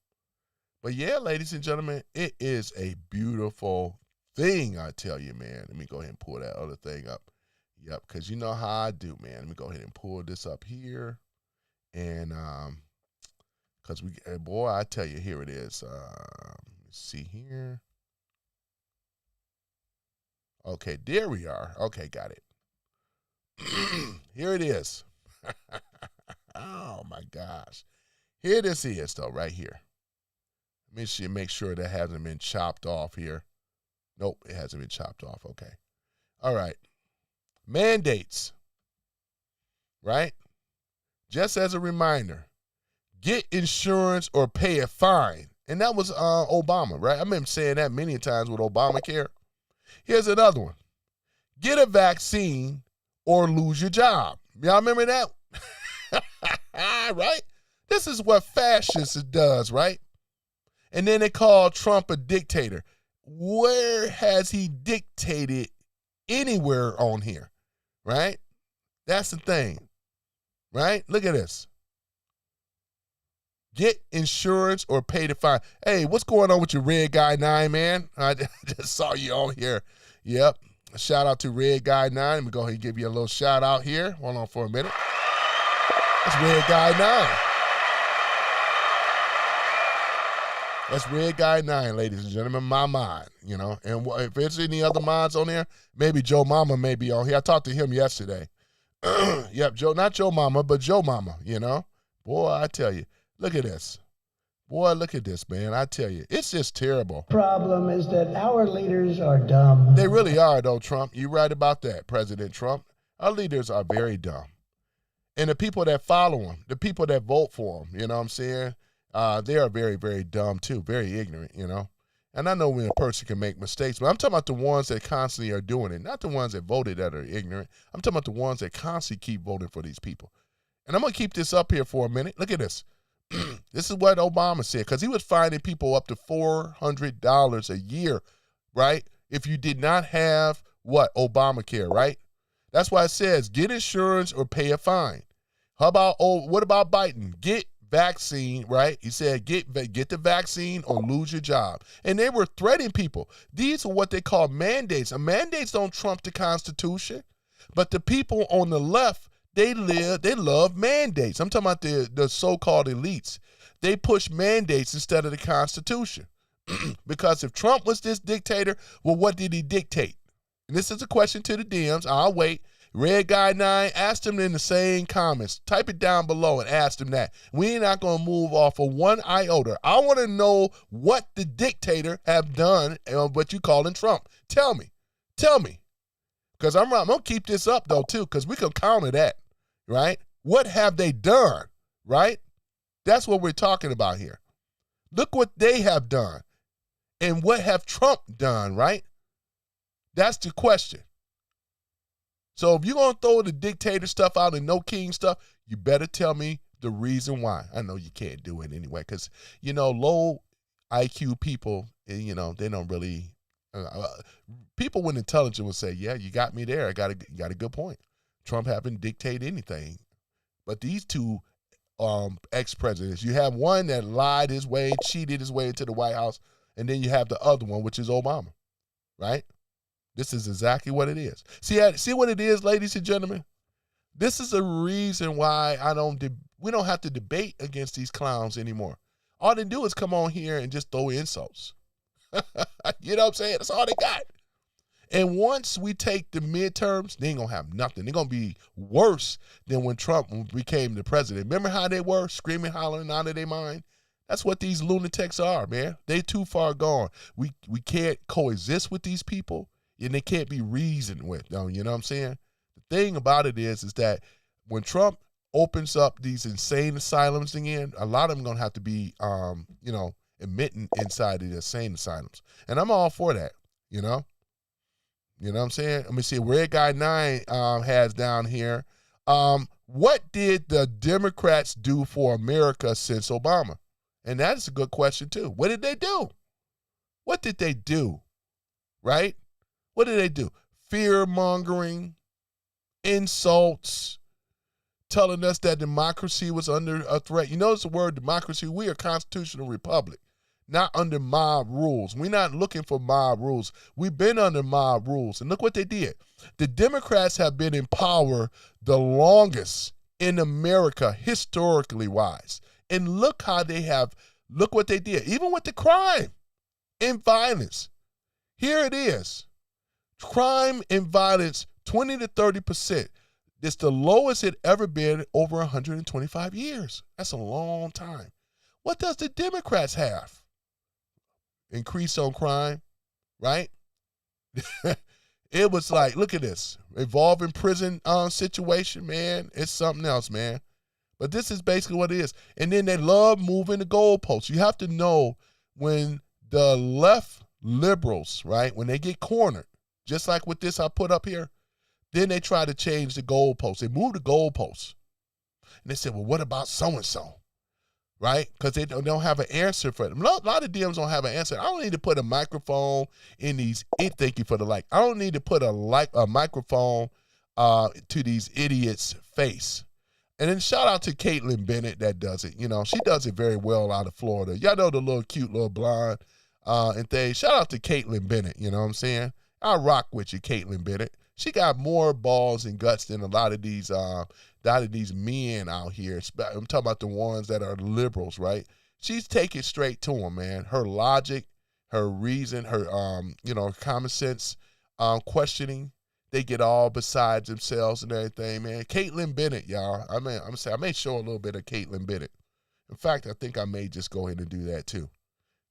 But yeah, ladies and gentlemen, it is a beautiful thing, I tell you, man. Let me go ahead and pull that other thing up. Yep, because you know how I do, man. Let me go ahead and pull this up here. And because boy, I tell you, here it is. Let's see here. Okay, there we are. Okay, got it. Here it is. Oh, my gosh. Here this is, though, right here. Let me make sure that hasn't been chopped off here. Nope, it hasn't been chopped off. Okay. All right. Mandates, right? Just as a reminder, get insurance or pay a fine. And that was Obama, right? I remember saying that many times with Obamacare. Here's another one. Get a vaccine or lose your job. Y'all remember that? Right? This is what fascists does, right? And then they call Trump a dictator. Where has he dictated anywhere on here, right? That's the thing, right? Look at this. Get insurance or pay the fine. Hey, what's going on with your Red Guy 9, man? I just saw you on here. Yep. Shout out to Red Guy 9. Let me go ahead and give you a little shout out here. Hold on for a minute. That's Red Guy 9. That's Red Guy 9, ladies and gentlemen, my mind, you know. And if there's any other minds on there, maybe Joe Mama may be on here. I talked to him yesterday. Yep, not Joe Mama, but Joe Mama, you know. Boy, I tell you, look at this. Boy, look at this, man. I tell you, it's just terrible. Problem is that our leaders are dumb. They really are, though, Trump. You're right about that, President Trump. Our leaders are very dumb. And the people that follow them, the people that vote for them, you know what I'm saying? They are very, very dumb too, very ignorant, you know? And I know when a person can make mistakes, but I'm talking about the ones that constantly are doing it, not the ones that voted that are ignorant. I'm talking about the ones that constantly keep voting for these people. And I'm going to keep this up here for a minute. Look at this. This is what Obama said, because he was finding people up to $400 a year, right? If you did not have what? Obamacare, right? That's why it says get insurance or pay a fine. How about, what about Biden? Get vaccine, right? He said get the vaccine or lose your job. And they were threatening people. These are what they call mandates. And mandates don't trump the Constitution, but the people on the left, they love mandates. I'm talking about the so-called elites. They push mandates instead of the Constitution. Because if Trump was this dictator, well, what did he dictate? And this is a question to the DMs. I'll wait. Red Guy 9, ask him in the same comments. Type it down below and ask him that. We ain't not going to move off of one iota. I want to know what the dictator have done, what you calling Trump. Tell me. Because I'm going to keep this up, though, too, because we can counter that, right? What have they done, right? That's what we're talking about here. Look what they have done. And what have Trump done, right? That's the question. So if you're going to throw the dictator stuff out and no king stuff, you better tell me the reason why. I know you can't do it anyway because, you know, low IQ people, you know, they don't really, people with intelligence will say, yeah, you got me there. You got a good point. Trump haven't dictated anything. But these two ex-presidents, you have one that lied his way, cheated his way into the White House, and then you have the other one, which is Obama, right? This is exactly what it is. See what it is, ladies and gentlemen? This is a reason why we don't have to debate against these clowns anymore. All they do is come on here and just throw insults. You know what I'm saying? That's all they got. And once we take the midterms, they ain't going to have nothing. They're going to be worse than when Trump became the president. Remember how they were screaming, hollering out of their mind? That's what these lunatics are, man. They too far gone. We can't coexist with these people. And they can't be reasoned with, though. You know what I'm saying? The thing about it is that when Trump opens up these insane asylums again, a lot of them going to have to be, admitting inside of the insane asylums. And I'm all for that, you know? You know what I'm saying? Let me see. Red Guy 9 has down here. What did the Democrats do for America since Obama? And that is a good question, too. What did they do? What did they do? Right? What did they do? Fear-mongering, insults, telling us that democracy was under a threat. You notice the word democracy? We are a constitutional republic, not under mob rules. We're not looking for mob rules. We've been under mob rules. And look what they did. The Democrats have been in power the longest in America, historically wise. And look what they did, even with the crime and violence. Here it is. Crime and violence, 20 to 30%. It's the lowest it ever been over 125 years. That's a long time. What does the Democrats have? Increase on crime, right? It was like, look at this. Evolving prison situation, man. It's something else, man. But this is basically what it is. And then they love moving the goalposts. You have to know when the left liberals, right, when they get cornered, just like with this I put up here, then they try to change the goalposts. They move the goalposts. And they said, well, what about so-and-so? Right? Because they don't have an answer for them. A lot of DMs don't have an answer. I don't need to put a microphone in these, thank you for the like. I don't need to put a microphone to these idiots' face. And then shout out to Caitlin Bennett that does it. You know, she does it very well out of Florida. Y'all know the little cute little blonde and thing. Shout out to Caitlin Bennett, you know what I'm saying? I rock with you, Caitlin Bennett. She got more balls and guts than a lot of these men out here. I'm talking about the ones that are liberals, right? She's taking straight to them, man. Her logic, her reason, her common sense questioning, they get all besides themselves and everything, man. Caitlin Bennett, y'all. I may show a little bit of Caitlin Bennett. In fact, I think I may just go ahead and do that too,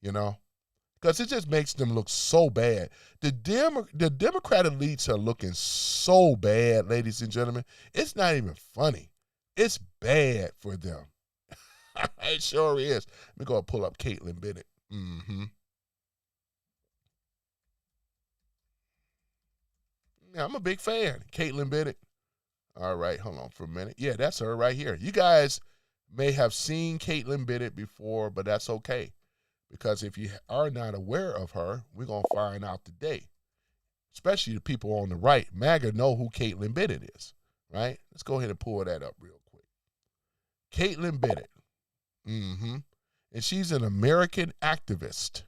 you know? because it just makes them look so bad. The Democrat elites are looking so bad, ladies and gentlemen. It's not even funny. It's bad for them. It sure is. Let me go and pull up Caitlin Bennett. Yeah, I'm a big fan. Caitlin Bennett. All right, hold on for a minute. Yeah, that's her right here. You guys may have seen Caitlin Bennett before, but that's okay. Because if you are not aware of her, we're going to find out today. Especially the people on the right. MAGA know who Caitlin Bennett is, right? Let's go ahead and pull that up real quick. Caitlin Bennett. And she's an American activist.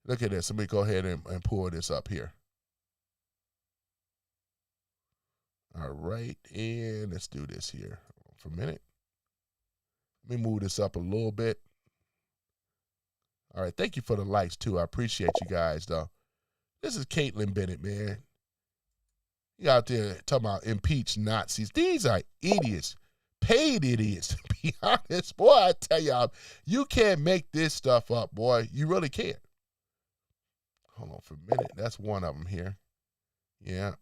Look at this. Let me go ahead and pull this up here. All right, and let's do this here for a minute. Let me move this up a little bit. All right, thank you for the likes, too. I appreciate you guys, though. This is Caitlin Bennett, man. You out there talking about impeach Nazis. These are idiots, paid idiots, to be honest. Boy, I tell y'all, you can't make this stuff up, boy. You really can't. Hold on for a minute. That's one of them here. Yeah.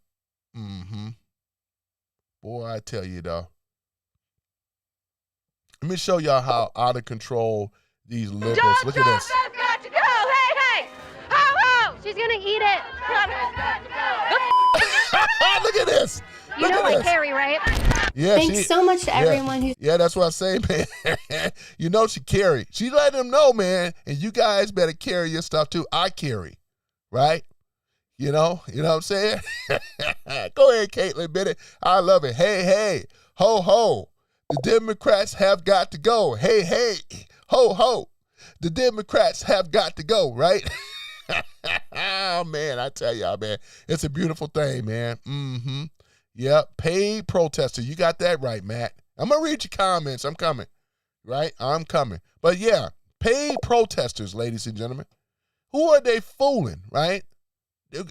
Boy, I tell you, though. Let me show y'all how out of control these liberals. Look at this. Got to go. Hey, hey. Ho, ho. She's going to eat it. Look at this. You know like Carrie, right? Yeah, Thanks so much to everyone who... Yeah, that's what I say, man. You know she carry. She let them know, man, and you guys better carry your stuff, too. I carry, right? You know what I'm saying? Go ahead, Caitlin Bennett. I love it. Hey, hey, ho, ho. The Democrats have got to go. Hey, hey, ho, ho. The Democrats have got to go, right? Oh, man, I tell y'all, man, it's a beautiful thing, man. Yep, paid protester. You got that right, Matt. I'm going to read your comments. I'm coming, right? I'm coming. But, yeah, paid protesters, ladies and gentlemen. Who are they fooling, right?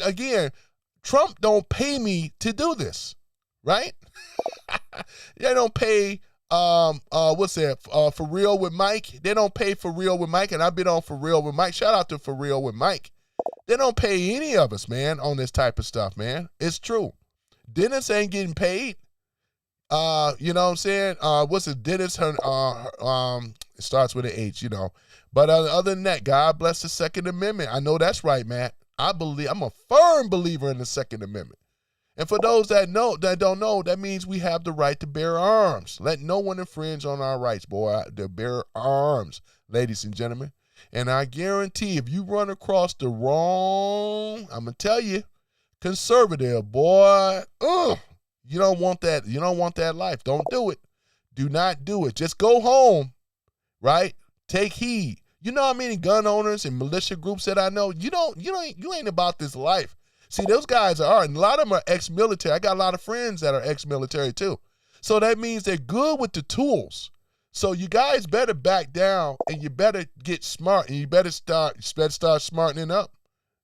Again, Trump don't pay me to do this, right? They don't pay, what's that, For Real with Mike? They don't pay For Real with Mike, and I've been on For Real with Mike. Shout out to For Real with Mike. They don't pay any of us, man, on this type of stuff, man. It's true. Dennis ain't getting paid. You know what I'm saying? What's it, Dennis? It starts with an H, you know. But other than that, God bless the Second Amendment. I know that's right, Matt. I'm a firm believer in the Second Amendment. And for those that don't know, that means we have the right to bear arms. Let no one infringe on our rights, boy, to bear arms, ladies and gentlemen. And I guarantee if you run across the wrong, I'm going to tell you, conservative, boy, you don't want that. You don't want that life. Don't do it. Do not do it. Just go home, right? Take heed. You know how many gun owners and militia groups that I know? You ain't about this life. See, those guys are, and a lot of them are ex-military. I got a lot of friends that are ex-military too. So that means they're good with the tools. So you guys better back down, and you better get smart, and you better start smartening up.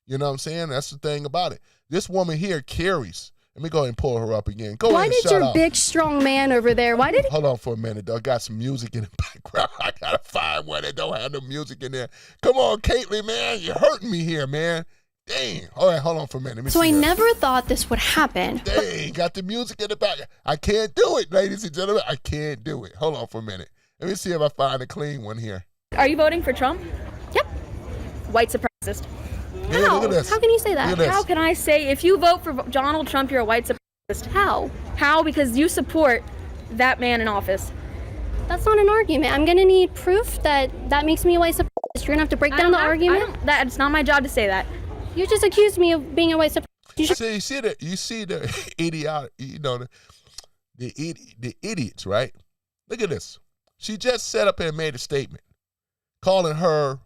You know what I'm saying? That's the thing about it. This woman here carries. Let me go ahead and pull her up again. Go Why ahead and did your big, strong man over there, why did he... Hold on for a minute, though. I got some music in the background. I got to find one that don't have no music in there. Come on, Caitlin, man. You're hurting me here, man. Dang. All right, hold on for a minute. Let me So see I her. never thought this would happen. Dang, got the music in the back. I can't do it, ladies and gentlemen. I can't do it. Hold on for a minute. Let me see if I find a clean one here. Are you voting for Trump? Yep. White supremacist. Yeah, look at this. How can you say Look at that? this. How can I say if you vote for Donald Trump, you're a white supremacist? How? How? Because you support that man in office. That's not an argument. I'm going to need proof that makes me a white supremacist. You're going to have to break down the argument. It's not my job to say that. You just accused me of being a white supremacist. You see the idiotic, you know, the idiots, right? Look at this. She just set up and made a statement calling her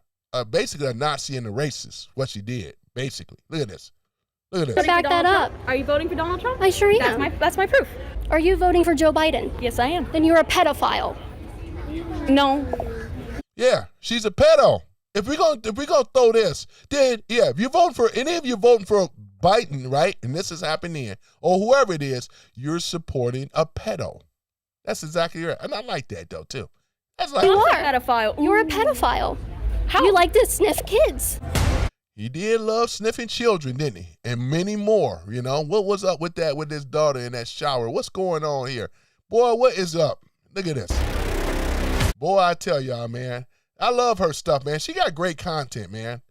basically a Nazi and a racist, what she did, basically. Look at this. Look at this. Back that up. Are you voting for Donald Trump? I sure am. That's my proof. Are you voting for Joe Biden? Yes, I am. Then you're a pedophile. No. Yeah, she's a pedo. If we're gonna throw this, then yeah, if you vote for any of you voting for Biden, right, and this is happening, or whoever it is, you're supporting a pedo. That's exactly right. And I like that though too. That's like You are. Pedophile. You're a pedophile. How? You like to sniff kids. He did love sniffing children, didn't he? And many more, you know. What was up with that with his daughter in that shower? What's going on here? Boy, what is up? Look at this. Boy, I tell y'all, man, I love her stuff, man. She got great content, man.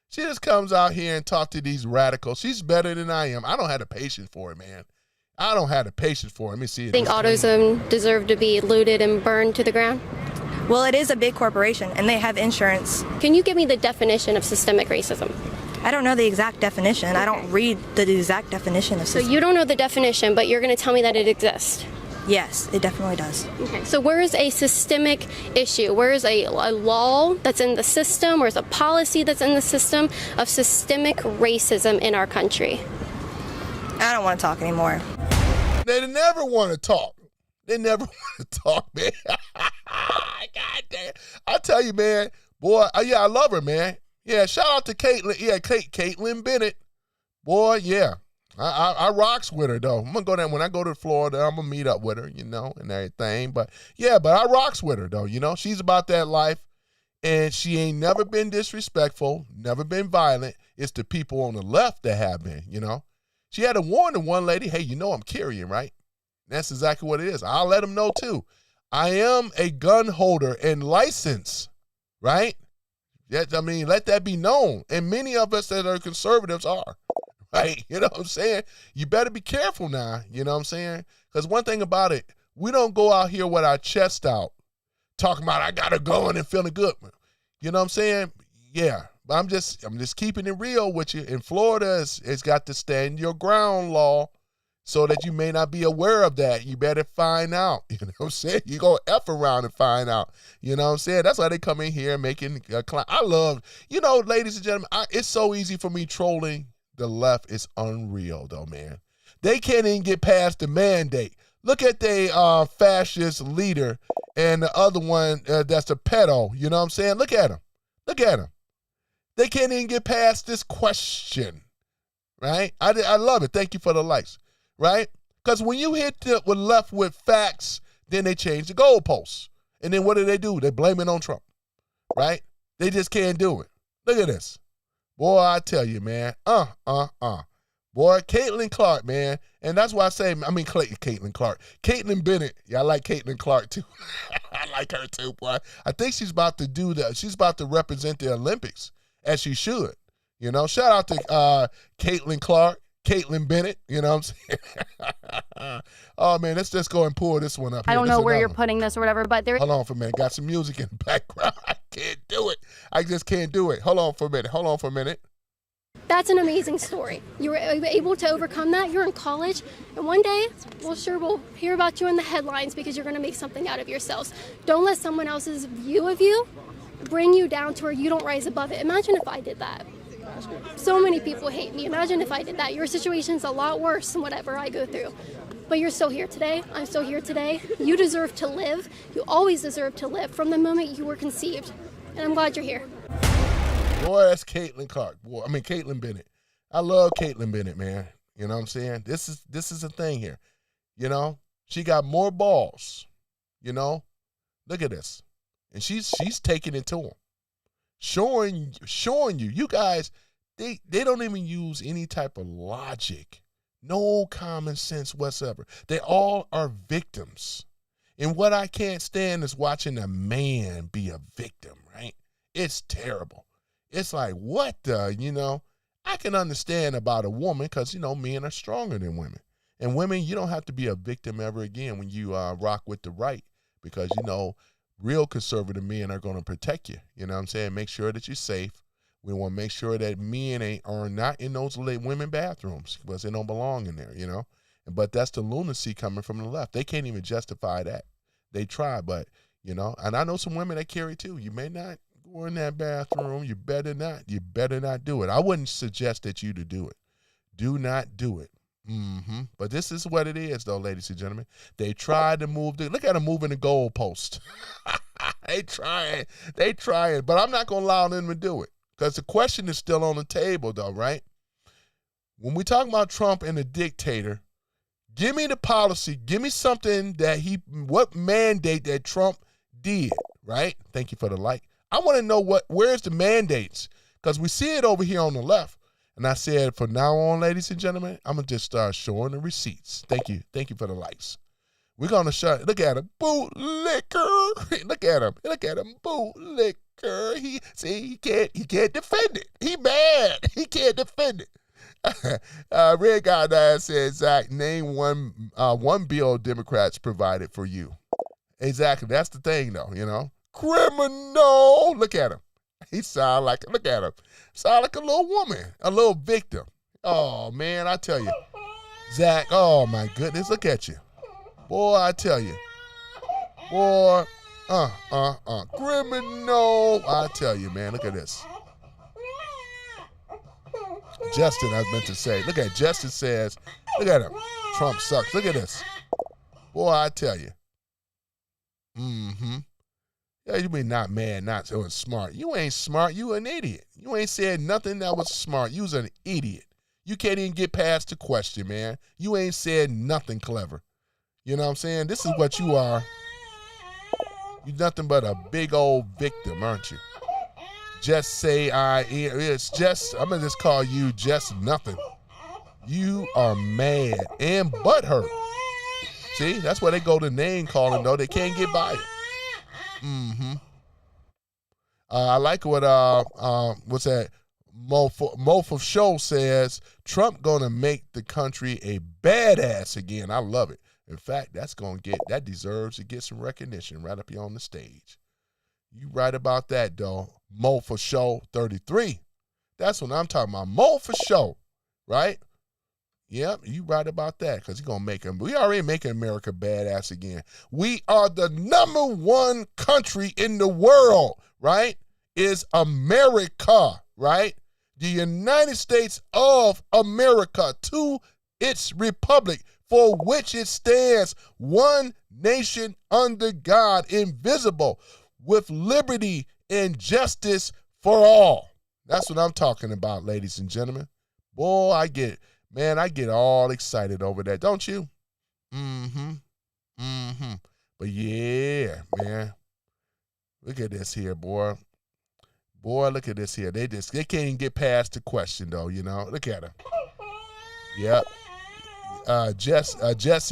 She just comes out here and talk to these radicals. She's better than I am. I don't have the patience for it, man. I don't have the patience for it. Let me see it. Think AutoZone deserve to be looted and burned to the ground? Well, it is a big corporation, and they have insurance. Can you give me the definition of systemic racism? I don't know the exact definition. I don't read the exact definition of So system. you don't know the definition, but you're going to tell me that it exists. Yes, it definitely does. Okay. So where is a systemic issue? Where is a law that's in the system? Where's a policy that's in the system of systemic racism in our country? I don't want to talk anymore. They never want to talk. They never want to talk, man. God damn. I tell you, man, boy, yeah, I love her, man. Yeah, shout out to Caitlyn. Yeah, Caitlyn Bennett. Boy, yeah. I rocks with her, though. I'm going to go there. When I go to Florida, I'm going to meet up with her, you know, and everything. But, yeah, I rocks with her, though, you know. She's about that life, and she ain't never been disrespectful, never been violent. It's the people on the left that have been, you know. She had to warn the one lady, hey, you know I'm carrying, right? That's exactly what it is. I'll let them know, too. I am a gun holder and license, right? Yes, I mean, let that be known. And many of us that are conservatives are. Right? You know what I'm saying? You better be careful now. You know what I'm saying? Because one thing about it, we don't go out here with our chest out talking about I got a gun and feeling good. You know what I'm saying? Yeah. But I'm just keeping it real with you. In Florida, it's got the stand your ground law so that you may not be aware of that. You better find out. You know what I'm saying? You go F around and find out. You know what I'm saying? That's why they come in here making a I love, you know, ladies and gentlemen, it's so easy for me trolling. The left is unreal, though, man. They can't even get past the mandate. Look at the fascist leader and the other one that's a pedo. You know what I'm saying? Look at him. Look at him. They can't even get past this question, right? I love it. Thank you for the likes, right? Because when you hit with left with facts, then they change the goalposts. And then what do? They blame it on Trump, right? They just can't do it. Look at this. Boy, I tell you, man. Boy, Caitlin Clark, man. And that's why I say, Caitlin Clark. Caitlin Bennett. Yeah, I like Caitlin Clark, too. I like her, too, boy. I think she's about to do that. She's about to represent the Olympics, as she should. You know, shout out to Caitlin Clark, Caitlin Bennett. You know what I'm saying? Oh, man, let's just go and pull this one up here. I don't know where you're putting this or whatever, but there. Hold on for a minute. Got some music in the background. I can't do it. I just can't do it. Hold on for a minute. That's an amazing story. You were able to overcome that. You're in college, and one day, we'll hear about you in the headlines because you're going to make something out of yourselves. Don't let someone else's view of you bring you down to where you don't rise above it. Imagine if I did that. So many people hate me. Imagine if I did that. Your situation's a lot worse than whatever I go through. But you're still here today. I'm still here today. You deserve to live. You always deserve to live from the moment you were conceived. And I'm glad you're here. Boy, that's Caitlin Clark. Caitlin Bennett. I love Caitlin Bennett, man. You know what I'm saying? This is a thing here. You know, she got more balls. You know, look at this, and she's taking it to him, showing you. You guys, they don't even use any type of logic, no common sense whatsoever. They all are victims, and what I can't stand is watching a man be a victim. Right? It's terrible. It's like, what the, you know, I can understand about a woman because, you know, men are stronger than women. And women, you don't have to be a victim ever again when you rock with the right because, you know, real conservative men are going to protect you. You know what I'm saying? Make sure that you're safe. We want to make sure that men are not in those women bathrooms because they don't belong in there, you know. But that's the lunacy coming from the left. They can't even justify that. They try, but, you know, and I know some women that carry too. You may not go in that bathroom. You better not. You better not do it. I wouldn't suggest that you to do it. Do not do it. But this is what it is, though, ladies and gentlemen. They tried to move. Look at them moving the goalpost. They trying. But I'm not going to allow them to do it because the question is still on the table, though, right? When we talk about Trump and a dictator, give me the policy. Give me something that what mandate that Trump did, right? Thank you for the like. I want to know where's the mandates, because we see it over here on the left. And I said, from now on, ladies and gentlemen, I'm going to just start showing the receipts. Thank you. Thank you for the likes. We're going to show, look at him, bootlicker. Look at him, bootlicker. He can't defend it. He mad. He can't defend it. Red Guy 9 says, Zach, name one bill Democrats provided for you. Exactly. That's the thing, though, you know. Criminal. Look at him. He sound like a little woman, a little victim. Oh, man, I tell you. Zach, oh, my goodness, look at you. Boy, I tell you. Boy, criminal. I tell you, man, look at this. Justin, I meant to say. Look at Justin says, look at him. Trump sucks. Look at this. Boy, I tell you. Mm-hmm. Yeah, you mean not mad, not so smart. You ain't smart. You an idiot. You ain't said nothing that was smart. You was an idiot. You can't even get past the question, man. You ain't said nothing clever. You know what I'm saying? This is what you are. You nothing but a big old victim, aren't you? Just say I'm gonna just call you just nothing. You are mad and butthurt. See, that's why they go to name calling, though. They can't get by it. Mm-hmm. I like what what's that? Mofa Show says, Trump gonna make the country a badass again. I love it. In fact, that deserves to get some recognition right up here on the stage. You right about that, though. Mofa Show 33. That's what I'm talking about. Mofa Show, right? Yep, you right about that, because he's going to make him. We already making America badass again. We are the #1 country in the world, right? Is America, right? The United States of America, to its republic, for which it stands, one nation under God, invisible, with liberty and justice for all. That's what I'm talking about, ladies and gentlemen. Boy, I get all excited over that, don't you? Mm-hmm. Mm-hmm. But yeah, man. Look at this here, boy. Boy, look at this here. They can't even get past the question, though, you know. Look at him. Yep. Jesse,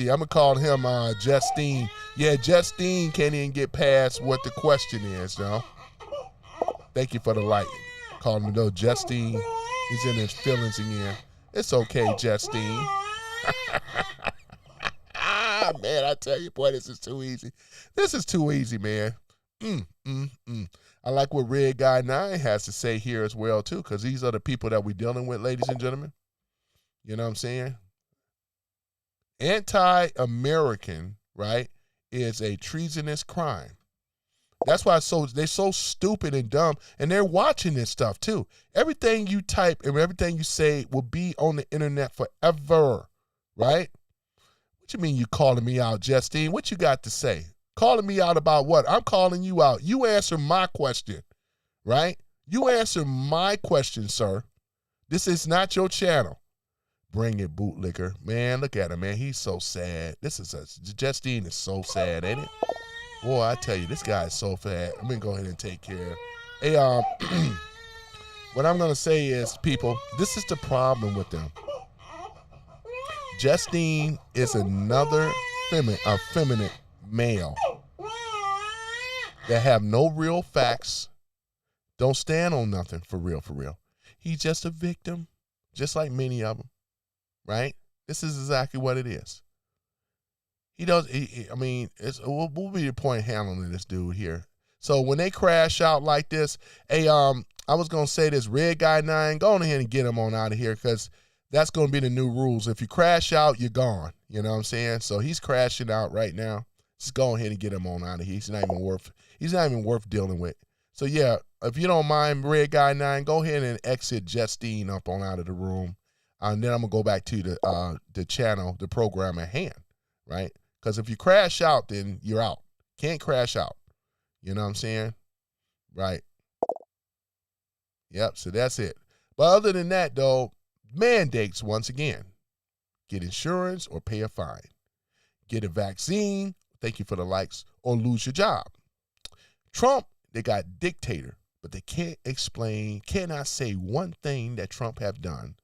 I'm going to call him Justine. Yeah, Justine can't even get past what the question is, though. Thank you for the light. Calling him, though, Justine. He's in his feelings again. It's okay, Justine. Man, I tell you, boy, this is too easy. This is too easy, man. I like what Red Guy 9 has to say here as well, too, because these are the people that we're dealing with, ladies and gentlemen. You know what I'm saying? Anti-American, right, is a treasonous crime. That's why they're so stupid and dumb, and they're watching this stuff too. Everything you type and everything you say will be on the internet forever, right? What you mean you calling me out, Justine? What you got to say? Calling me out about what? I'm calling you out. You answer my question, right? You answer my question, sir. This is not your channel. Bring it, bootlicker. Man, look at him, man. He's so sad. Justine is so sad, ain't it? Boy, I tell you, this guy is so fat. I'm going to go ahead and take care. Hey, what I'm going to say is, people, this is the problem with them. Justine is another effeminate male that have no real facts, don't stand on nothing for real. He's just a victim, just like many of them, right? This is exactly what it is. What will be the point handling this dude here? So when they crash out like this, hey, I was going to say this, Red Guy 9, go on ahead and get him on out of here, because that's going to be the new rules. If you crash out, you're gone. You know what I'm saying? So he's crashing out right now. Just go ahead and get him on out of here. He's not even worth dealing with. So yeah, if you don't mind, Red Guy 9, go ahead and exit Justine up on out of the room. And then I'm going to go back to the channel, the program at hand, right? Because if you crash out, then you're out. Can't crash out. You know what I'm saying? Right. Yep, so that's it. But other than that, though, mandates, once again. Get insurance or pay a fine. Get a vaccine, thank you for the likes, or lose your job. Trump They got dictator, but they cannot say one thing that Trump have done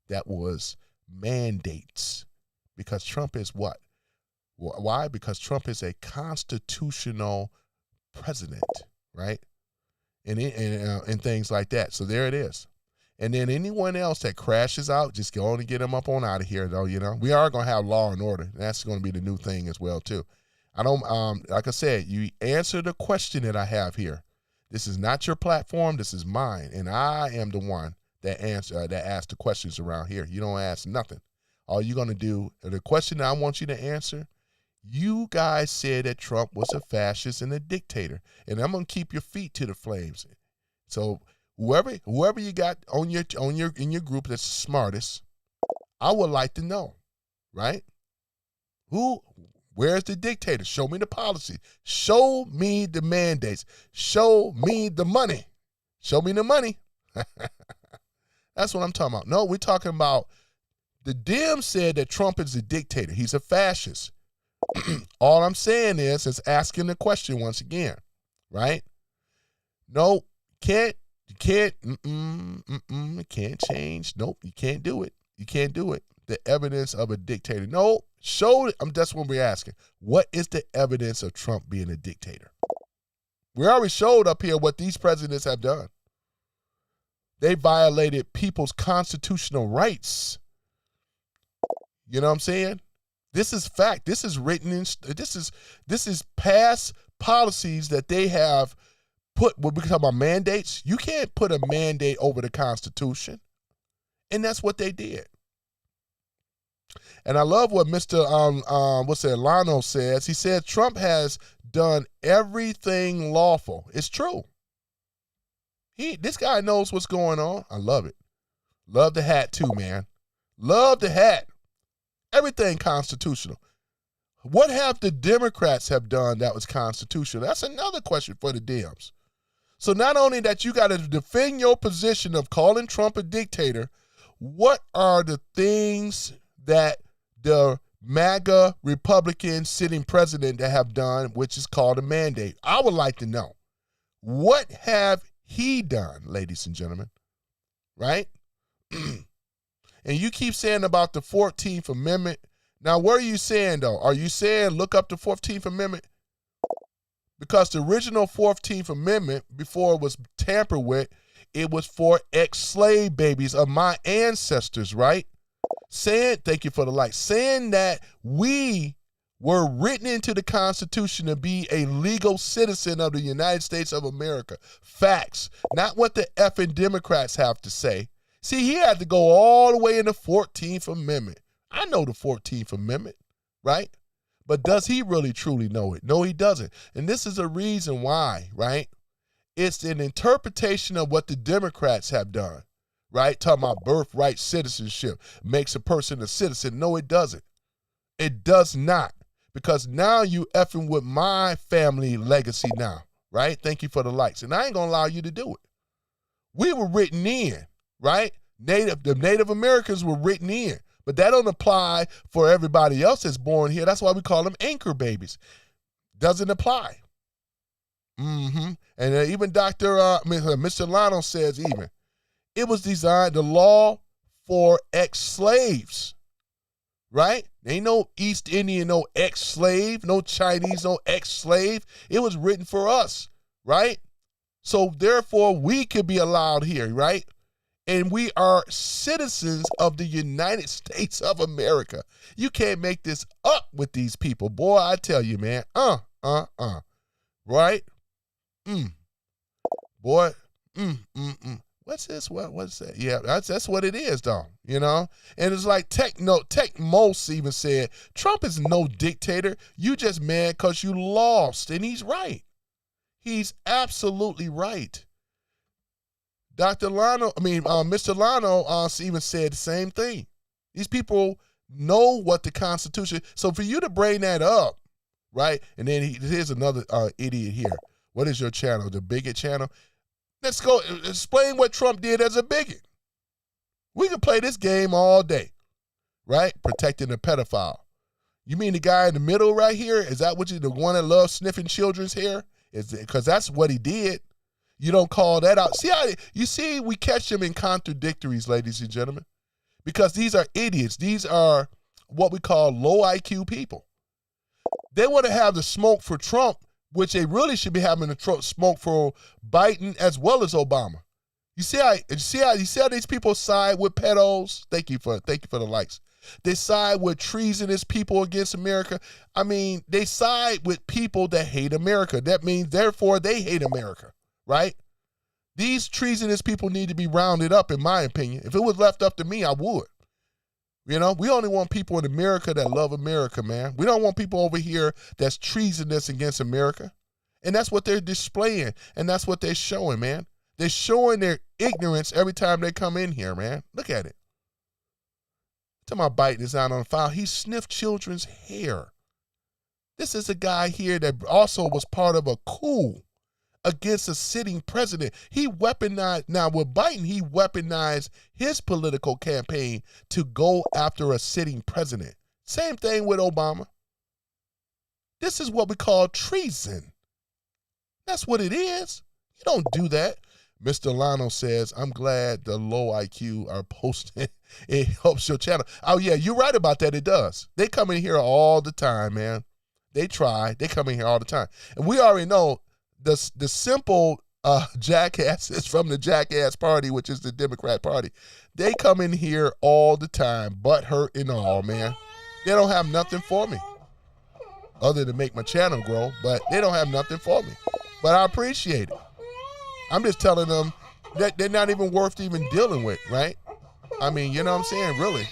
that was mandates. Because Trump is what? Why? Because Trump is a constitutional president, right? And things like that. So there it is. And then anyone else that crashes out, just go on and get them up on out of here, though. We are going to have law and order. That's going to be the new thing as well, too. I don't, like I said, you answer the question that I have here. This is not your platform. This is mine. And I am the one that asks the questions around here. You don't ask nothing. All you're going to do, the question that I want you to answer, you guys said that Trump was a fascist and a dictator. And I'm going to keep your feet to the flames. So whoever you got in your group that's the smartest, I would like to know, right? Where's the dictator? Show me the policy. Show me the mandates. Show me the money. Show me the money. That's what I'm talking about. No, we're talking about the Dems said that Trump is a dictator. He's a fascist. All I'm saying is asking the question once again, right? No, you can't change. Nope, you can't do it. You can't do it. The evidence of a dictator. No, show it. That's what we're asking. What is the evidence of Trump being a dictator? We already showed up here what these presidents have done. They violated people's constitutional rights. You know what I'm saying? This is fact. This is written in. This is past policies that they have put. What we talk about mandates. You can't put a mandate over the Constitution, and that's what they did. And I love what Mr. Lano says. He said Trump has done everything lawful. It's true. This guy knows what's going on. I love it. Love the hat too, man. Love the hat. Everything constitutional. What have the Democrats have done that was constitutional? That's another question for the Dems. So not only that you got to defend your position of calling Trump a dictator, what are the things that the MAGA Republican sitting president that have done, which is called a mandate? I would like to know. What have he done, ladies and gentlemen? Right? And you keep saying about the 14th Amendment. Now, what are you saying, though? Are you saying look up the 14th Amendment? Because the original 14th Amendment, before it was tampered with, it was for ex-slave babies of my ancestors, right? Thank you for the like, saying that we were written into the Constitution to be a legal citizen of the United States of America. Facts, not what the effing Democrats have to say. See, he had to go all the way in the 14th Amendment. I know the 14th Amendment, right? But does he really truly know it? No, he doesn't. And this is a reason why, right? It's an interpretation of what the Democrats have done, right? Talking about birthright citizenship makes a person a citizen. No, it doesn't. It does not. Because now you effing with my family legacy now, right? Thank you for the likes. And I ain't going to allow you to do it. We were written in, right? The Native Americans were written in. But that don't apply for everybody else that's born here. That's why we call them anchor babies. Doesn't apply. And even Mr. Lano says even, it was designed, the law for ex-slaves, right? Ain't no East Indian, no ex-slave, no Chinese, no ex-slave. It was written for us, right? So therefore, we could be allowed here, right? And we are citizens of the United States of America. You can't make this up with these people. Boy, I tell you, man. Right? Boy, what's this? What's that? Yeah, that's what it is, though, you know? And it's like Tech Most even said, Trump is no dictator. You just mad because you lost. And he's right. He's absolutely right. Mr. Lano even said the same thing. These people know what the Constitution. So for you to bring that up, right? And then here's another idiot here. What is your channel? The bigot channel? Let's go explain what Trump did as a bigot. We can play this game all day, right? Protecting the pedophile. You mean the guy in the middle right here? Is that what you, the one that loves sniffing children's hair? Is it, because that's what he did. You don't call that out. See, we catch them in contradictories, ladies and gentlemen, because these are idiots. These are what we call low IQ people. They want to have the smoke for Trump, which they really should be having the smoke for Biden as well as Obama. You see how these people side with pedos? Thank you for the likes. They side with treasonous people against America. I mean, they side with people that hate America. That means, therefore, they hate America, right? These treasonous people need to be rounded up, in my opinion. If it was left up to me, I would. You know, we only want people in America that love America, man. We don't want people over here that's treasonous against America. And that's what they're displaying, and that's what they're showing, man. They're showing their ignorance every time they come in here, man. Look at it. Tell my Biden is not on the file. He sniffed children's hair. This is a guy here that also was part of a coup against a sitting president. He weaponized, now with Biden, he weaponized his political campaign to go after a sitting president. Same thing with Obama. This is what we call treason. That's what it is. You don't do that. Mr. Lano says, I'm glad the low IQ are posting. It helps your channel. Oh, yeah, you're right about that. It does. They come in here all the time, man. They try. They come in here all the time. And we already know the simple jackasses from the Jackass Party, which is the Democrat Party. They come in here all the time, butt hurt and all, man. They don't have nothing for me other than make my channel grow, but they don't have nothing for me. But I appreciate it. I'm just telling them that they're not even worth even dealing with, right? I mean, you know what I'm saying? Really.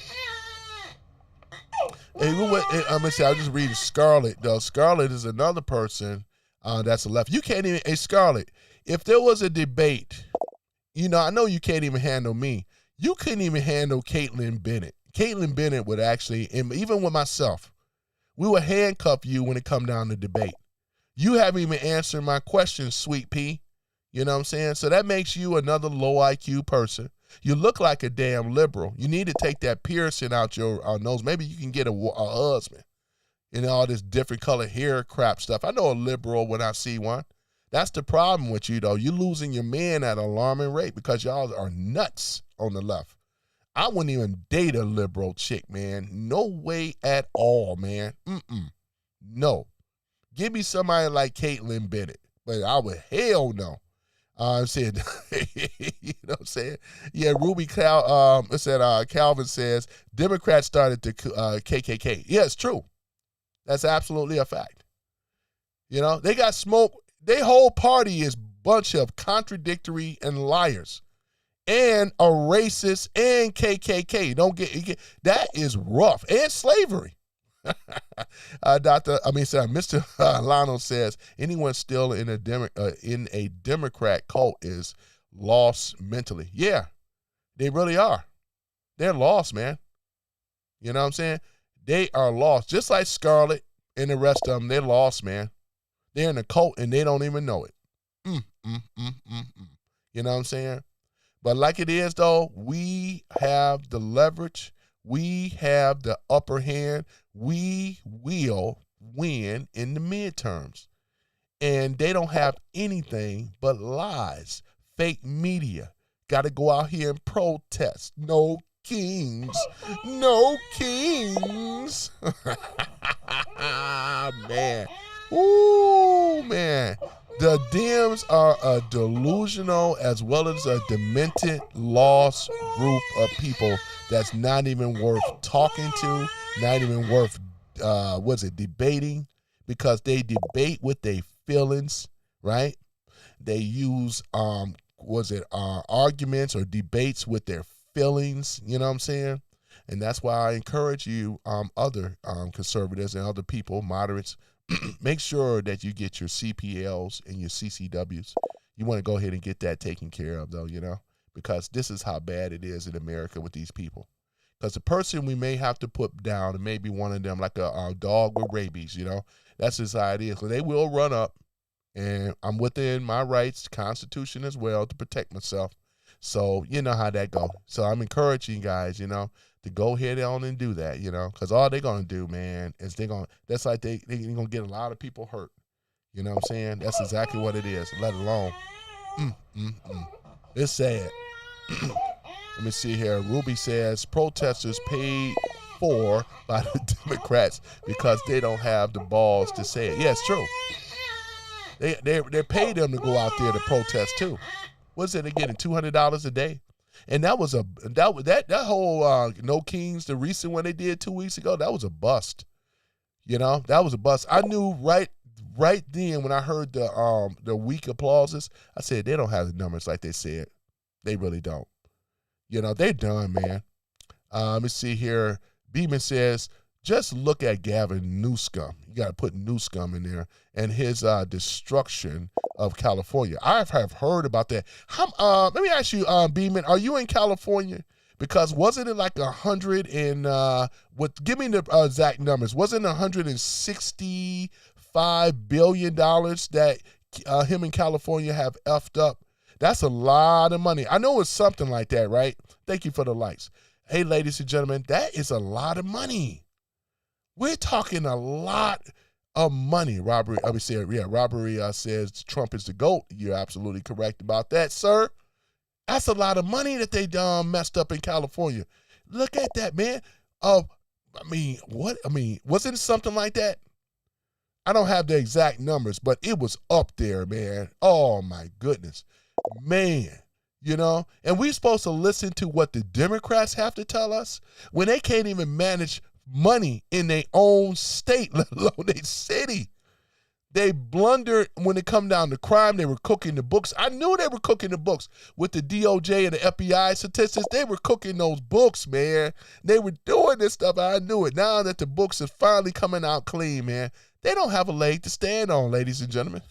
I'm going to say, I'll just read Scarlett, though. Scarlett is another person that's a left. You can't even, hey, Scarlett, if there was a debate, you know, I know you can't even handle me. You couldn't even handle Caitlin Bennett. Caitlin Bennett would actually, and even with myself, we would handcuff you when it come down to debate. You haven't even answered my questions, Sweet Pea. You know what I'm saying? So that makes you another low IQ person. You look like a damn liberal. You need to take that piercing out your nose. Maybe you can get a husband. And all this different color hair crap stuff. I know a liberal when I see one. That's the problem with you, though. You're losing your man at an alarming rate because y'all are nuts on the left. I wouldn't even date a liberal chick, man. No way at all, man. No. Give me somebody like Caitlin Bennett. But I would hell no. I'm saying, you know what I'm saying? Yeah, Ruby Calvin says, Democrats started the KKK. Yeah, it's true. That's absolutely a fact. You know, they got smoke. Their whole party is a bunch of contradictory and liars and a racist and KKK. That is rough. And slavery. Mr. Lano says anyone still in a Democrat cult is lost mentally. Yeah, they really are. They're lost, man. You know what I'm saying? They are lost. Just like Scarlett and the rest of them, they're lost, man. They're in a cult and they don't even know it. You know what I'm saying? But like it is, though, we have the leverage. We have the upper hand. We will win in the midterms. And they don't have anything but lies, fake media. Got to go out here and protest. No kings. No kings. Man. Ooh, man. The Dems are a delusional as well as a demented, lost group of people that's not even worth talking to, not even worth, debating, because they debate with their feelings, right? They use, arguments or debates with their feelings, you know what I'm saying? And that's why I encourage you, other conservatives and other people, moderates, make sure that you get your CPLs and your CCWs. You want to go ahead and get that taken care of, though, you know, because this is how bad it is in America with these people. Because the person we may have to put down, and maybe one of them like a dog with rabies, you know, that's just how it is. So they will run up, and I'm within my rights, Constitution as well, to protect myself. So you know how that goes. So I'm encouraging you guys, you know, to go ahead on and do that, you know, because all they're going to do, man, is that's like they're going to get a lot of people hurt. You know what I'm saying? That's exactly what it is, let alone It's sad. Let me see here. Ruby says protesters paid for by the Democrats because they don't have the balls to say it. Yeah, it's true. They paid them to go out there to protest too. What's it? They're getting $200 a day, and that whole No Kings, the recent one they did 2 weeks ago, that was a bust. You know, that was a bust. I knew right then when I heard the weak applauses, I said they don't have the numbers like they said. They really don't. You know, they're done, man. Let me see here. Beeman says, just look at Gavin Newsom. You got to put Newsom in there and his destruction of California. I have heard about that. Let me ask you, Beeman, are you in California? Because wasn't it like 100 and give me the exact numbers. Wasn't $165 billion that him and California have effed up? That's a lot of money. I know it's something like that, right? Thank you for the likes. Hey, ladies and gentlemen, that is a lot of money. We're talking a lot of money. Robbery says Trump is the GOAT. You're absolutely correct about that, sir. That's a lot of money that they done messed up in California. Look at that, man. Wasn't it something like that? I don't have the exact numbers, but it was up there, man. Oh, my goodness. Man, you know, and we're supposed to listen to what the Democrats have to tell us when they can't even manage money in their own state, let alone their city. They blundered when it come down to crime. They were cooking the books. I knew they were cooking the books with the DOJ and the FBI statistics. They were cooking those books, man. They were doing this stuff. I knew it. Now that the books are finally coming out clean, man, they don't have a leg to stand on, ladies and gentlemen.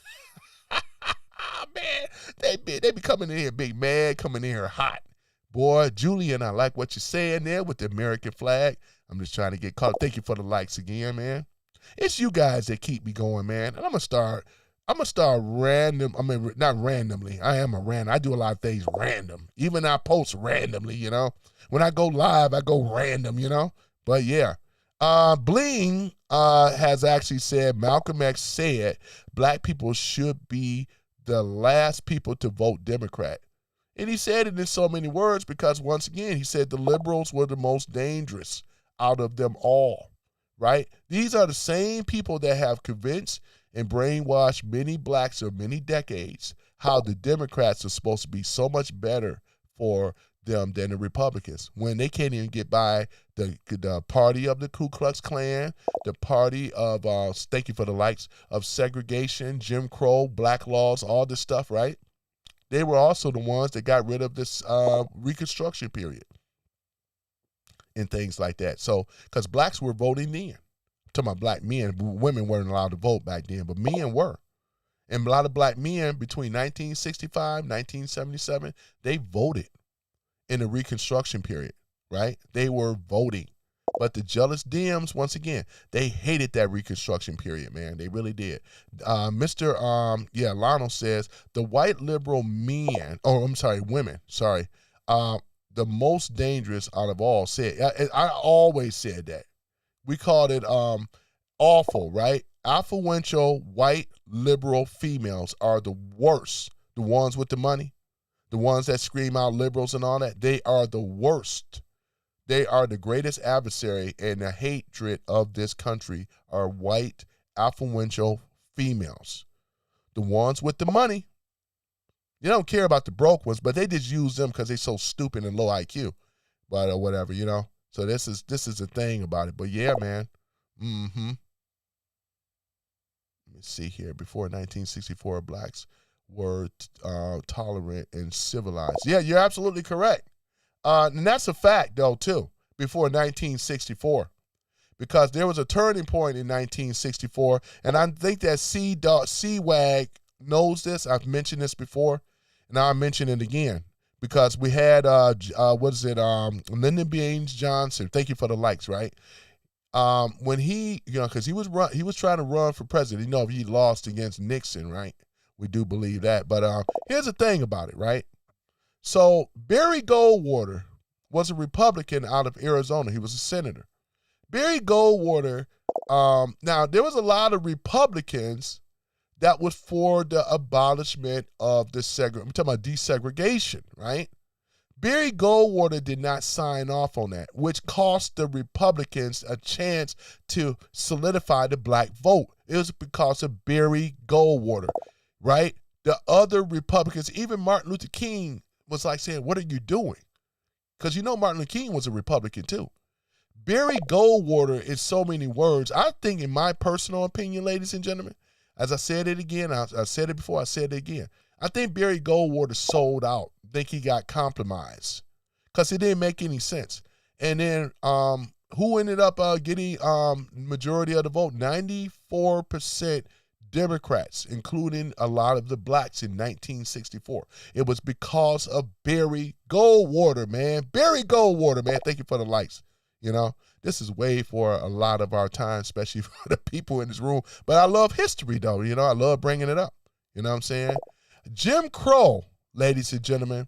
Man, they be coming in here big mad, coming in here hot. Boy, Julian, I like what you're saying there with the American flag. I'm just trying to get caught. Thank you for the likes again, man. It's you guys that keep me going, man. And I'm gonna start random. I mean, not randomly. I am a random. I do a lot of things random. Even I post randomly, you know. When I go live, I go random, you know. But yeah. Bling has actually said, Malcolm X said black people should be the last people to vote Democrat. And he said it in so many words because, once again, he said the liberals were the most dangerous out of them all, right? These are the same people that have convinced and brainwashed many blacks for many decades how the Democrats are supposed to be so much better for them than the Republicans when they can't even get by the party of the Ku Klux Klan, the party of, thank you for the likes, of segregation, Jim Crow, black laws, all this stuff, right? They were also the ones that got rid of this Reconstruction period and things like that. So, because blacks were voting then. I'm talking about black men. Women weren't allowed to vote back then, but men were. And a lot of black men between 1965, 1977, they voted in the Reconstruction period, right? They were voting. But the jealous Dems, once again, they hated that Reconstruction period, man. They really did. Lionel says, the white liberal women, the most dangerous out of all said. I always said that. We called it awful, right? Affluential white liberal females are the worst. The ones with the money, the ones that scream out liberals and all that, they are the worst. They are the greatest adversary, and the hatred of this country are white, affluential females. The ones with the money, you don't care about the broke ones, but they just use them because they're so stupid and low IQ, but or whatever, you know. So this is the thing about it. But yeah, man. Let me see here. Before 1964, blacks were tolerant and civilized. Yeah, you're absolutely correct. And that's a fact, though, too, before 1964. Because there was a turning point in 1964, and I think that C-Wag knows this. I've mentioned this before, and I'll mention it again. Because we had, Lyndon Baines Johnson. Thank you for the likes, right? When he, because he was trying to run for president. You know, he lost against Nixon, right? We do believe that. But here's the thing about it, right? So Barry Goldwater was a Republican out of Arizona. He was a senator. Barry Goldwater, now there was a lot of Republicans that was for the abolishment of the I'm talking about desegregation, right? Barry Goldwater did not sign off on that, which cost the Republicans a chance to solidify the black vote. It was because of Barry Goldwater, right? The other Republicans, even Martin Luther King, was like saying, what are you doing? Because you know Martin Luther King was a Republican too. Barry Goldwater, in so many words, I think in my personal opinion, ladies and gentlemen, as I said it again, I said it before, I said it again, I think Barry Goldwater sold out. I think he got compromised because it didn't make any sense. And then who ended up getting majority of the vote? 94% Democrats, including a lot of the blacks in 1964. It was because of Barry Goldwater, man. Barry Goldwater, man. Thank you for the likes. You know, this is way for a lot of our time, especially for the people in this room. But I love history, though. You know, I love bringing it up. You know what I'm saying? Jim Crow, ladies and gentlemen,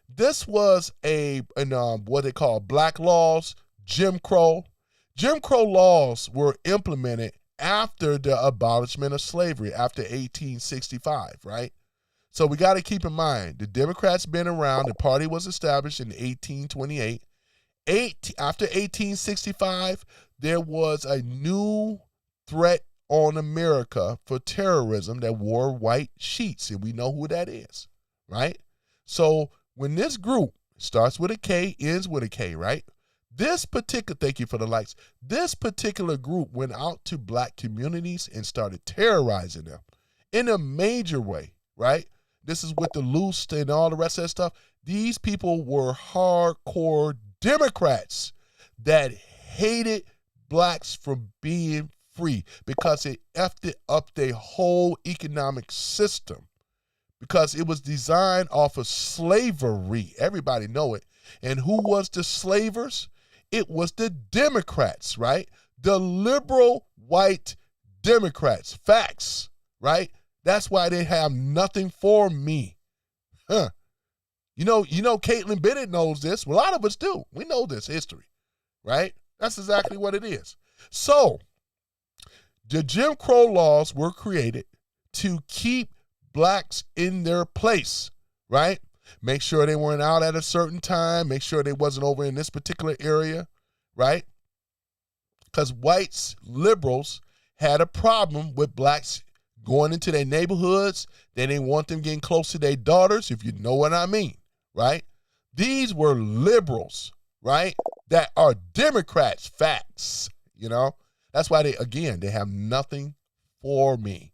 this was what they call black laws, Jim Crow. Jim Crow laws were implemented after the abolishment of slavery, after 1865, right? So we got to keep in mind, the Democrats been around, the party was established in 1828. After 1865, there was a new threat on America for terrorism that wore white sheets, and we know who that is, right? So when this group starts with a K, ends with a K, right? Thank you for the likes. This particular group went out to black communities and started terrorizing them in a major way, right? This is with the loose and all the rest of that stuff. These people were hardcore Democrats that hated blacks from being free because it effed up their whole economic system because it was designed off of slavery. Everybody know it. And who was the slavers? It was the Democrats, right? The liberal white Democrats. Facts, right? That's why they have nothing for me. Huh. You know, Caitlin Bennett knows this. Well, a lot of us do. We know this history, right? That's exactly what it is. So, the Jim Crow laws were created to keep blacks in their place, right? Make sure they weren't out at a certain time. Make sure they wasn't over in this particular area, right? Because whites, liberals, had a problem with blacks going into their neighborhoods. They didn't want them getting close to their daughters, if you know what I mean, right? These were liberals, right, that are Democrats, facts, you know? That's why they have nothing for me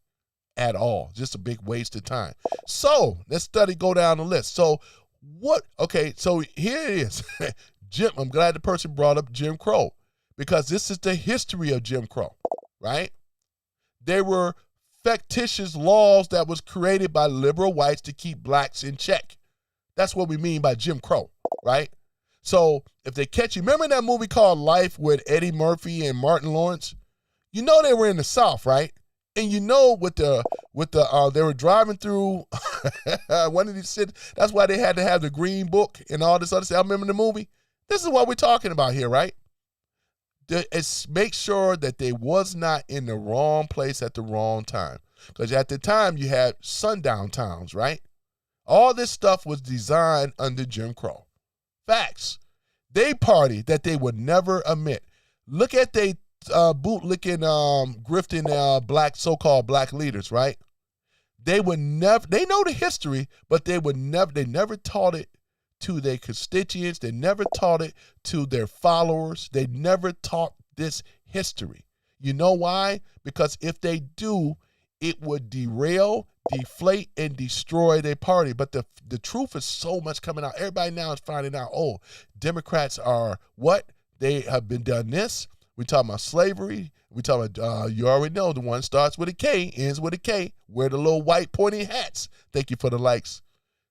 at all. Just a big waste of time. So let's go down the list. So so here it is. I'm glad the person brought up Jim Crow because this is the history of Jim Crow, right? They were fictitious laws that was created by liberal whites to keep blacks in check. That's what we mean by Jim Crow, right? So if they catch you, remember that movie called Life with Eddie Murphy and Martin Lawrence? You know they were in the South, right? And you know they were driving through one of these cities. That's why they had to have the Green Book and all this other stuff. I remember the movie. This is what we're talking about here, right? It's make sure that they was not in the wrong place at the wrong time. Because at the time you had sundown towns, right? All this stuff was designed under Jim Crow. Facts. They party that they would never admit. Look at they bootlicking, grifting black, so-called black leaders, right? They would never, they know the history, but they never taught it to their constituents. They never taught it to their followers. They never taught this history. You know why? Because if they do, it would derail, deflate, and destroy their party. But the truth is so much coming out. Everybody now is finding out, oh, Democrats are what? They have been done this. We talking about slavery. We talking about, you already know, the one starts with a K, ends with a K. Wear the little white pointy hats. Thank you for the likes.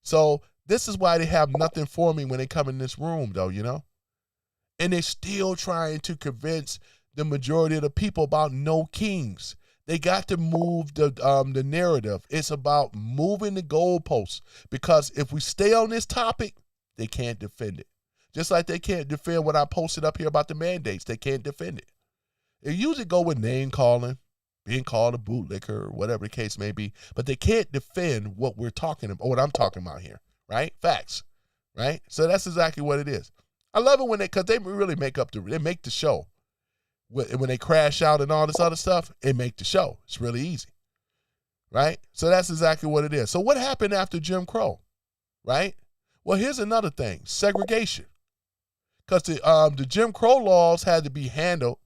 So this is why they have nothing for me when they come in this room, though, you know? And they're still trying to convince the majority of the people about no kings. They got to move the narrative. It's about moving the goalposts, because if we stay on this topic, they can't defend it. Just like they can't defend what I posted up here about the mandates. They can't defend it. They usually go with name calling, being called a bootlicker or whatever the case may be, but they can't defend what we're talking about, what I'm talking about here, right? Facts, right? So that's exactly what it is. I love it when because they really make the show. When they crash out and all this other stuff, it make the show. It's really easy, right? So that's exactly what it is. So what happened after Jim Crow, right? Well, here's another thing, segregation. Because the Jim Crow laws had to be handled,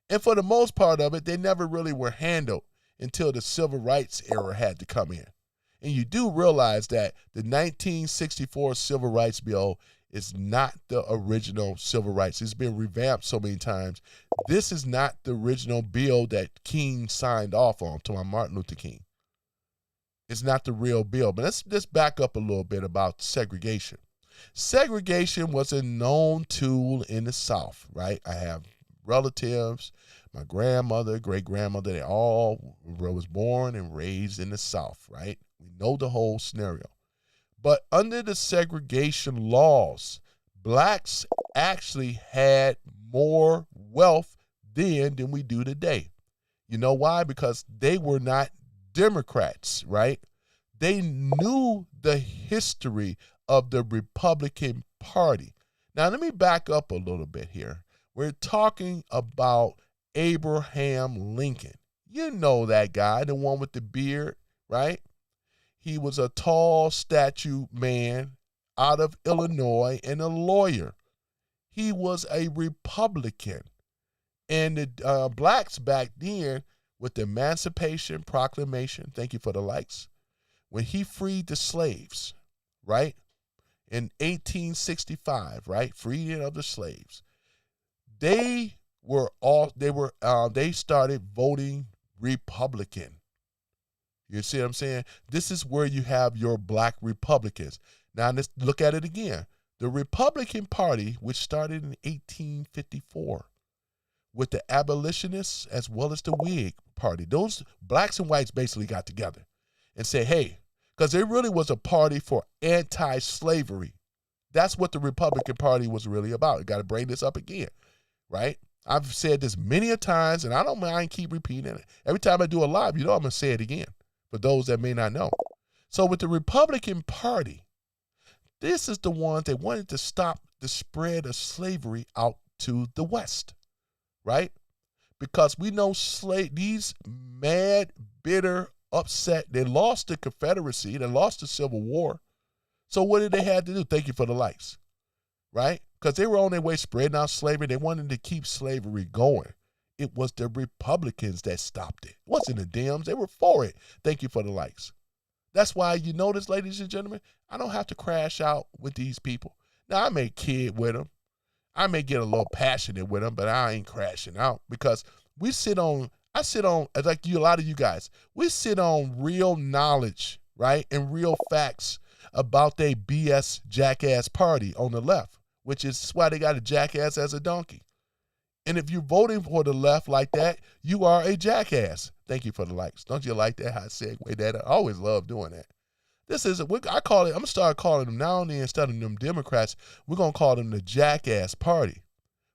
and for the most part of it, they never really were handled until the Civil Rights era had to come in. And you do realize that the 1964 Civil Rights Bill is not the original civil rights. It's been revamped so many times. This is not the original bill that King signed off on, to Martin Luther King. It's not the real bill. But let's just back up a little bit about segregation. Segregation was a known tool in the South, right? I have relatives, my grandmother, great-grandmother, they all was born and raised in the South, right? We know the whole scenario. But under the segregation laws, blacks actually had more wealth then than we do today. You know why? Because they were not Democrats, right? They knew the history of the Republican Party. Now, let me back up a little bit here. We're talking about Abraham Lincoln. You know that guy, the one with the beard, right? He was a tall statue man out of Illinois and a lawyer. He was a Republican. And the blacks back then, with the Emancipation Proclamation, thank you for the likes, when he freed the slaves, right, in 1865, right, freedom of the slaves, they started voting Republican. You see what I'm saying? This is where you have your black Republicans. Now let's look at it again. The Republican Party, which started in 1854, with the abolitionists as well as the Whig Party, those blacks and whites basically got together and said, hey, because there really was a party for anti-slavery. That's what the Republican Party was really about. You got to bring this up again, right? I've said this many a times, and I don't mind keep repeating it. Every time I do a live, I'm going to say it again for those that may not know. So with the Republican Party, this is the ones that wanted to stop the spread of slavery out to the West, right? Because we know these mad, bitter, upset, they lost the Confederacy, they lost the Civil War. So what did they have to do? Thank you for the likes, right? Because they were on their way spreading out slavery. They wanted to keep slavery going. It was the Republicans that stopped it. It wasn't the Dems. They were for it. Thank you for the likes. That's why you notice, ladies and gentlemen, I don't have to crash out with these people. Now, I may kid with them. I may get a little passionate with them, but I ain't crashing out because I sit on, like a lot of you guys, we sit on real knowledge, right, and real facts about their BS jackass party on the left, which is why they got a jackass as a donkey. And if you're voting for the left like that, you are a jackass. Thank you for the likes. Don't you like that? How I segue that? I always love doing that. I'm going to start calling them now and then, instead of them Democrats, we're going to call them the jackass party.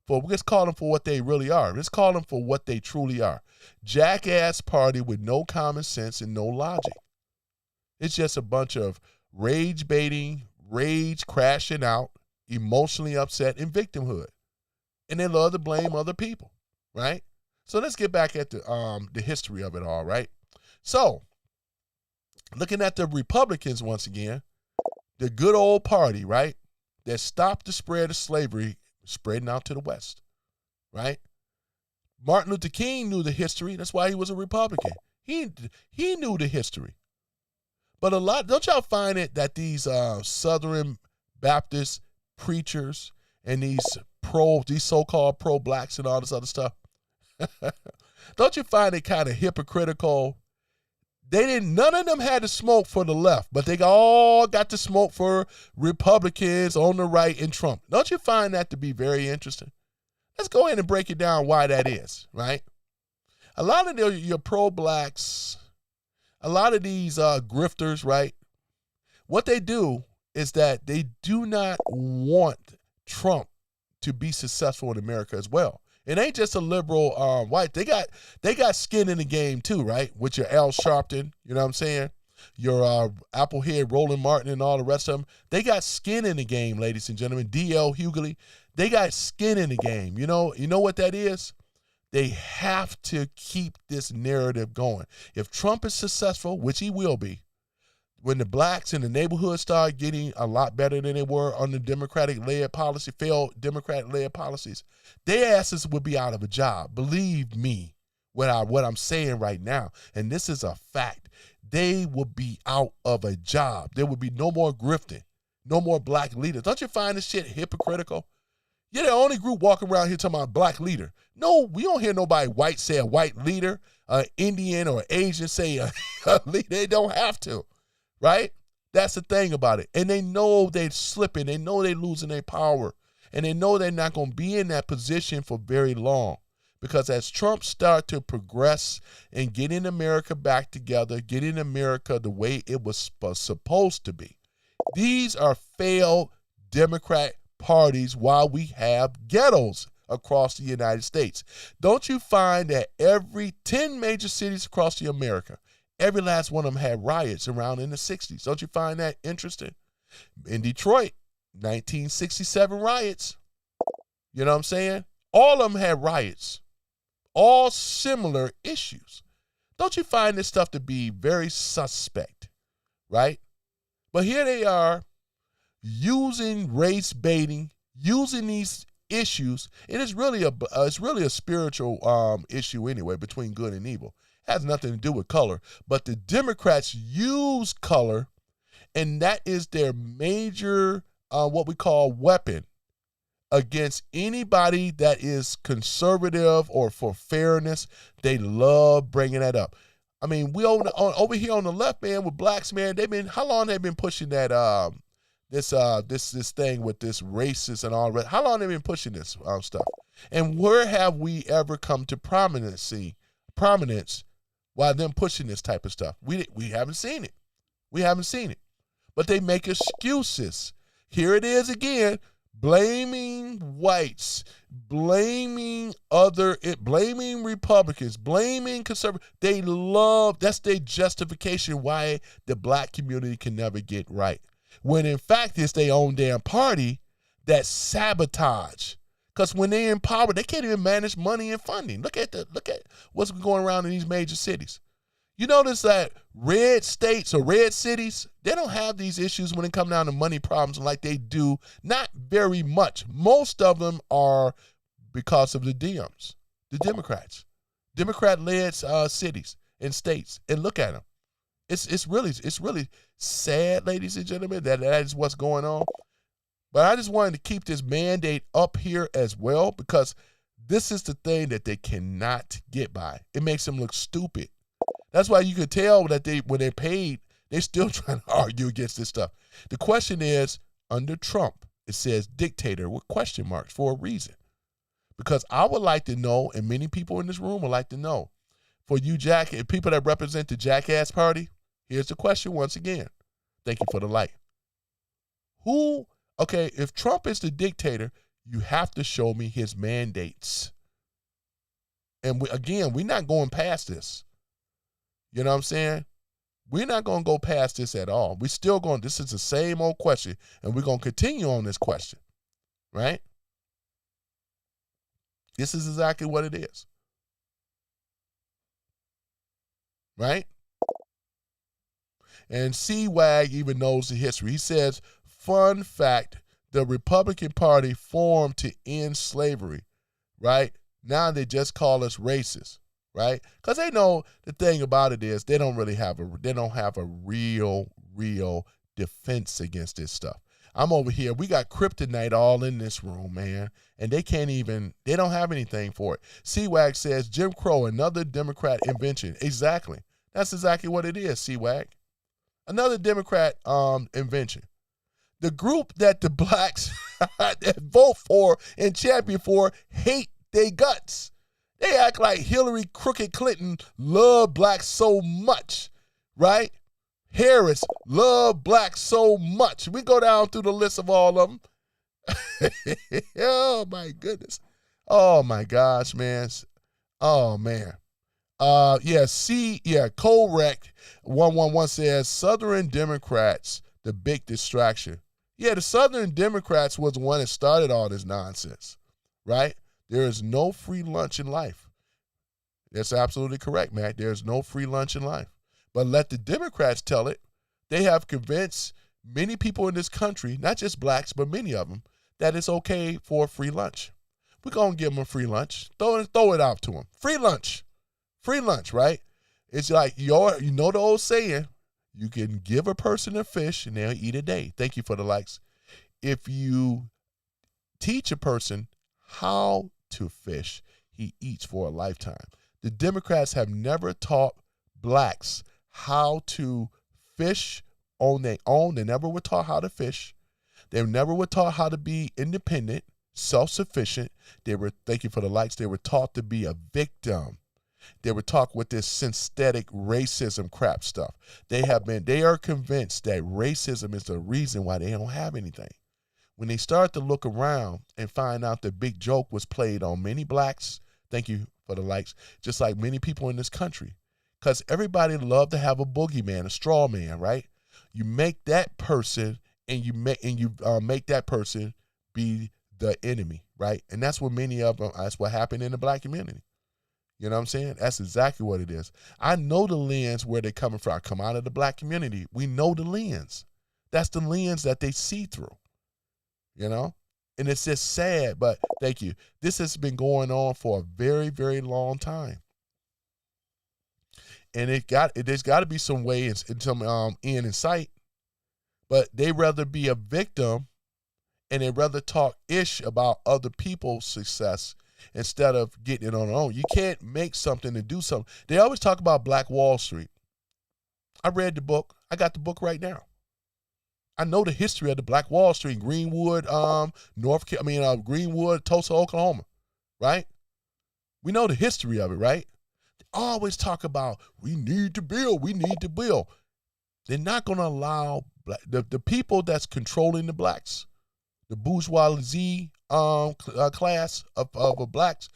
Let's call them for what they really are. Let's call them for what they truly are. Jackass party with no common sense and no logic. It's just a bunch of rage baiting, rage crashing out, emotionally upset, and victimhood. And they love to blame other people, right? So let's get back at the history of it all, right? So, looking at the Republicans once again, the good old party, right, that stopped the spread of slavery spreading out to the West, right? Martin Luther King knew the history. That's why he was a Republican. He knew the history. But don't y'all find it that these Southern Baptist preachers and these so-called pro-blacks and all this other stuff, don't you find it kind of hypocritical? None of them had to smoke for the left, but they all got to smoke for Republicans on the right and Trump. Don't you find that to be very interesting? Let's go ahead and break it down why that is, right? A lot of your pro-blacks, a lot of these grifters, right? What they do is that they do not want Trump to be successful in America as well. It ain't just a liberal white. They got skin in the game too, right? With your Al Sharpton, you know what I'm saying? Your Applehead, Roland Martin, and all the rest of them. They got skin in the game, ladies and gentlemen. D.L. Hughley, they got skin in the game. You know what that is? They have to keep this narrative going. If Trump is successful, which he will be, when the blacks in the neighborhood start getting a lot better than they were under Democratic-led policy, failed Democratic-led policies, their asses would be out of a job. Believe me, what I'm saying right now, and this is a fact, they will be out of a job. There will be no more grifting, no more black leaders. Don't you find this shit hypocritical? You're the only group walking around here talking about black leader. No, we don't hear nobody white say a white leader, Indian or Asian say a leader. They don't have to. Right? That's the thing about it. And they know they're slipping. They know they're losing their power. And they know they're not going to be in that position for very long. Because as Trump starts to progress and getting America back together, getting America the way it was supposed to be, these are failed Democrat parties while we have ghettos across the United States. Don't you find that every 10 major cities across the America, every last one of them had riots around in the 60s. Don't you find that interesting? In Detroit, 1967 riots. You know what I'm saying? All of them had riots. All similar issues. Don't you find this stuff to be very suspect, right? But here they are using race baiting, using these issues, and it's really a spiritual issue anyway between good and evil. Has nothing to do with color, but the Democrats use color, and that is their major, what we call weapon against anybody that is conservative or for fairness. They love bringing that up. I mean, we over here on the left, man, with blacks, man, how long they been pushing that this thing with this racist and all that? How long they been pushing this stuff? And where have we ever come to prominence while them pushing this type of stuff? We haven't seen it. We haven't seen it. But they make excuses. Here it is again, blaming whites, blaming Republicans, blaming conservatives. That's their justification why the black community can never get right. When in fact it's their own damn party that sabotage. Because when they're in power, they can't even manage money and funding. Look at what's going around in these major cities. You notice that red states or red cities, they don't have these issues when it comes down to money problems like they do. Not very much. Most of them are because of the Dems, the Democrats, Democrat-led cities and states. And look at them. It's really sad, ladies and gentlemen, that is what's going on. But I just wanted to keep this mandate up here as well, because this is the thing that they cannot get by. It makes them look stupid. That's why you could tell that when they're paid, they're still trying to argue against this stuff. The question is, under Trump, it says dictator with question marks for a reason. Because I would like to know, and many people in this room would like to know, for you people that represent the Jackass Party, here's the question once again. Thank you for the light. Okay, if Trump is the dictator, you have to show me his mandates. And we're not going past this. You know what I'm saying? We're not going to go past this at all. We're still going, this is the same old question, and we're going to continue on this question, right? This is exactly what it is. Right? And CWAG even knows the history. He says, fun fact, the Republican Party formed to end slavery, right? Now they just call us racist, right? Because they know the thing about it is they don't have a real defense against this stuff. I'm over here. We got kryptonite all in this room, man, and they don't have anything for it. CWAG says Jim Crow, another Democrat invention. Exactly. That's exactly what it is, CWAG. Another Democrat invention. The group that the blacks that vote for and champion for hate their guts. They act like Hillary Crooked Clinton loved blacks so much, right? Harris loved blacks so much. We go down through the list of all of them. Oh, my goodness. Oh my gosh, man. Oh man. Correct. 111 says Southern Democrats, the big distraction. Yeah, the Southern Democrats was the one that started all this nonsense, right? There is no free lunch in life. That's absolutely correct, Matt. There's no free lunch in life. But let the Democrats tell it. They have convinced many people in this country, not just blacks, but many of them, that it's okay for a free lunch. We're going to give them a free lunch. Throw it out to them. Free lunch. Free lunch, right? It's like, you know the old saying, you can give a person a fish and they'll eat a day. Thank you for the likes. If you teach a person how to fish, he eats for a lifetime. The Democrats have never taught blacks how to fish on their own. They never were taught how to fish. They never were taught how to be independent, self-sufficient. Thank you for the likes. They were taught to be a victim. They were taught with this synthetic racism crap stuff. They are convinced that racism is the reason why they don't have anything. When they start to look around and find out the big joke was played on many blacks, thank you for the likes, just like many people in this country. Because everybody love to have a boogeyman, a straw man, right? You make that person and you make that person be the enemy, right? And that's what that's what happened in the black community. You know what I'm saying? That's exactly what it is. I know the lens where they're coming from. I come out of the black community. We know the lens. That's the lens that they see through. You know? And it's just sad, but thank you. This has been going on for a very, very long time. And there's got to be some way and some end in sight. But they rather be a victim and they rather talk ish about other people's success instead of getting it on their own. You can't make something and do something. They always talk about Black Wall Street. I read the book. I got the book right now. I know the history of the Black Wall Street, Greenwood, Greenwood, Tulsa, Oklahoma, right? We know the history of it, right? They always talk about we need to build. They're not going to allow the people that's controlling the blacks, the bourgeoisie class of blacks,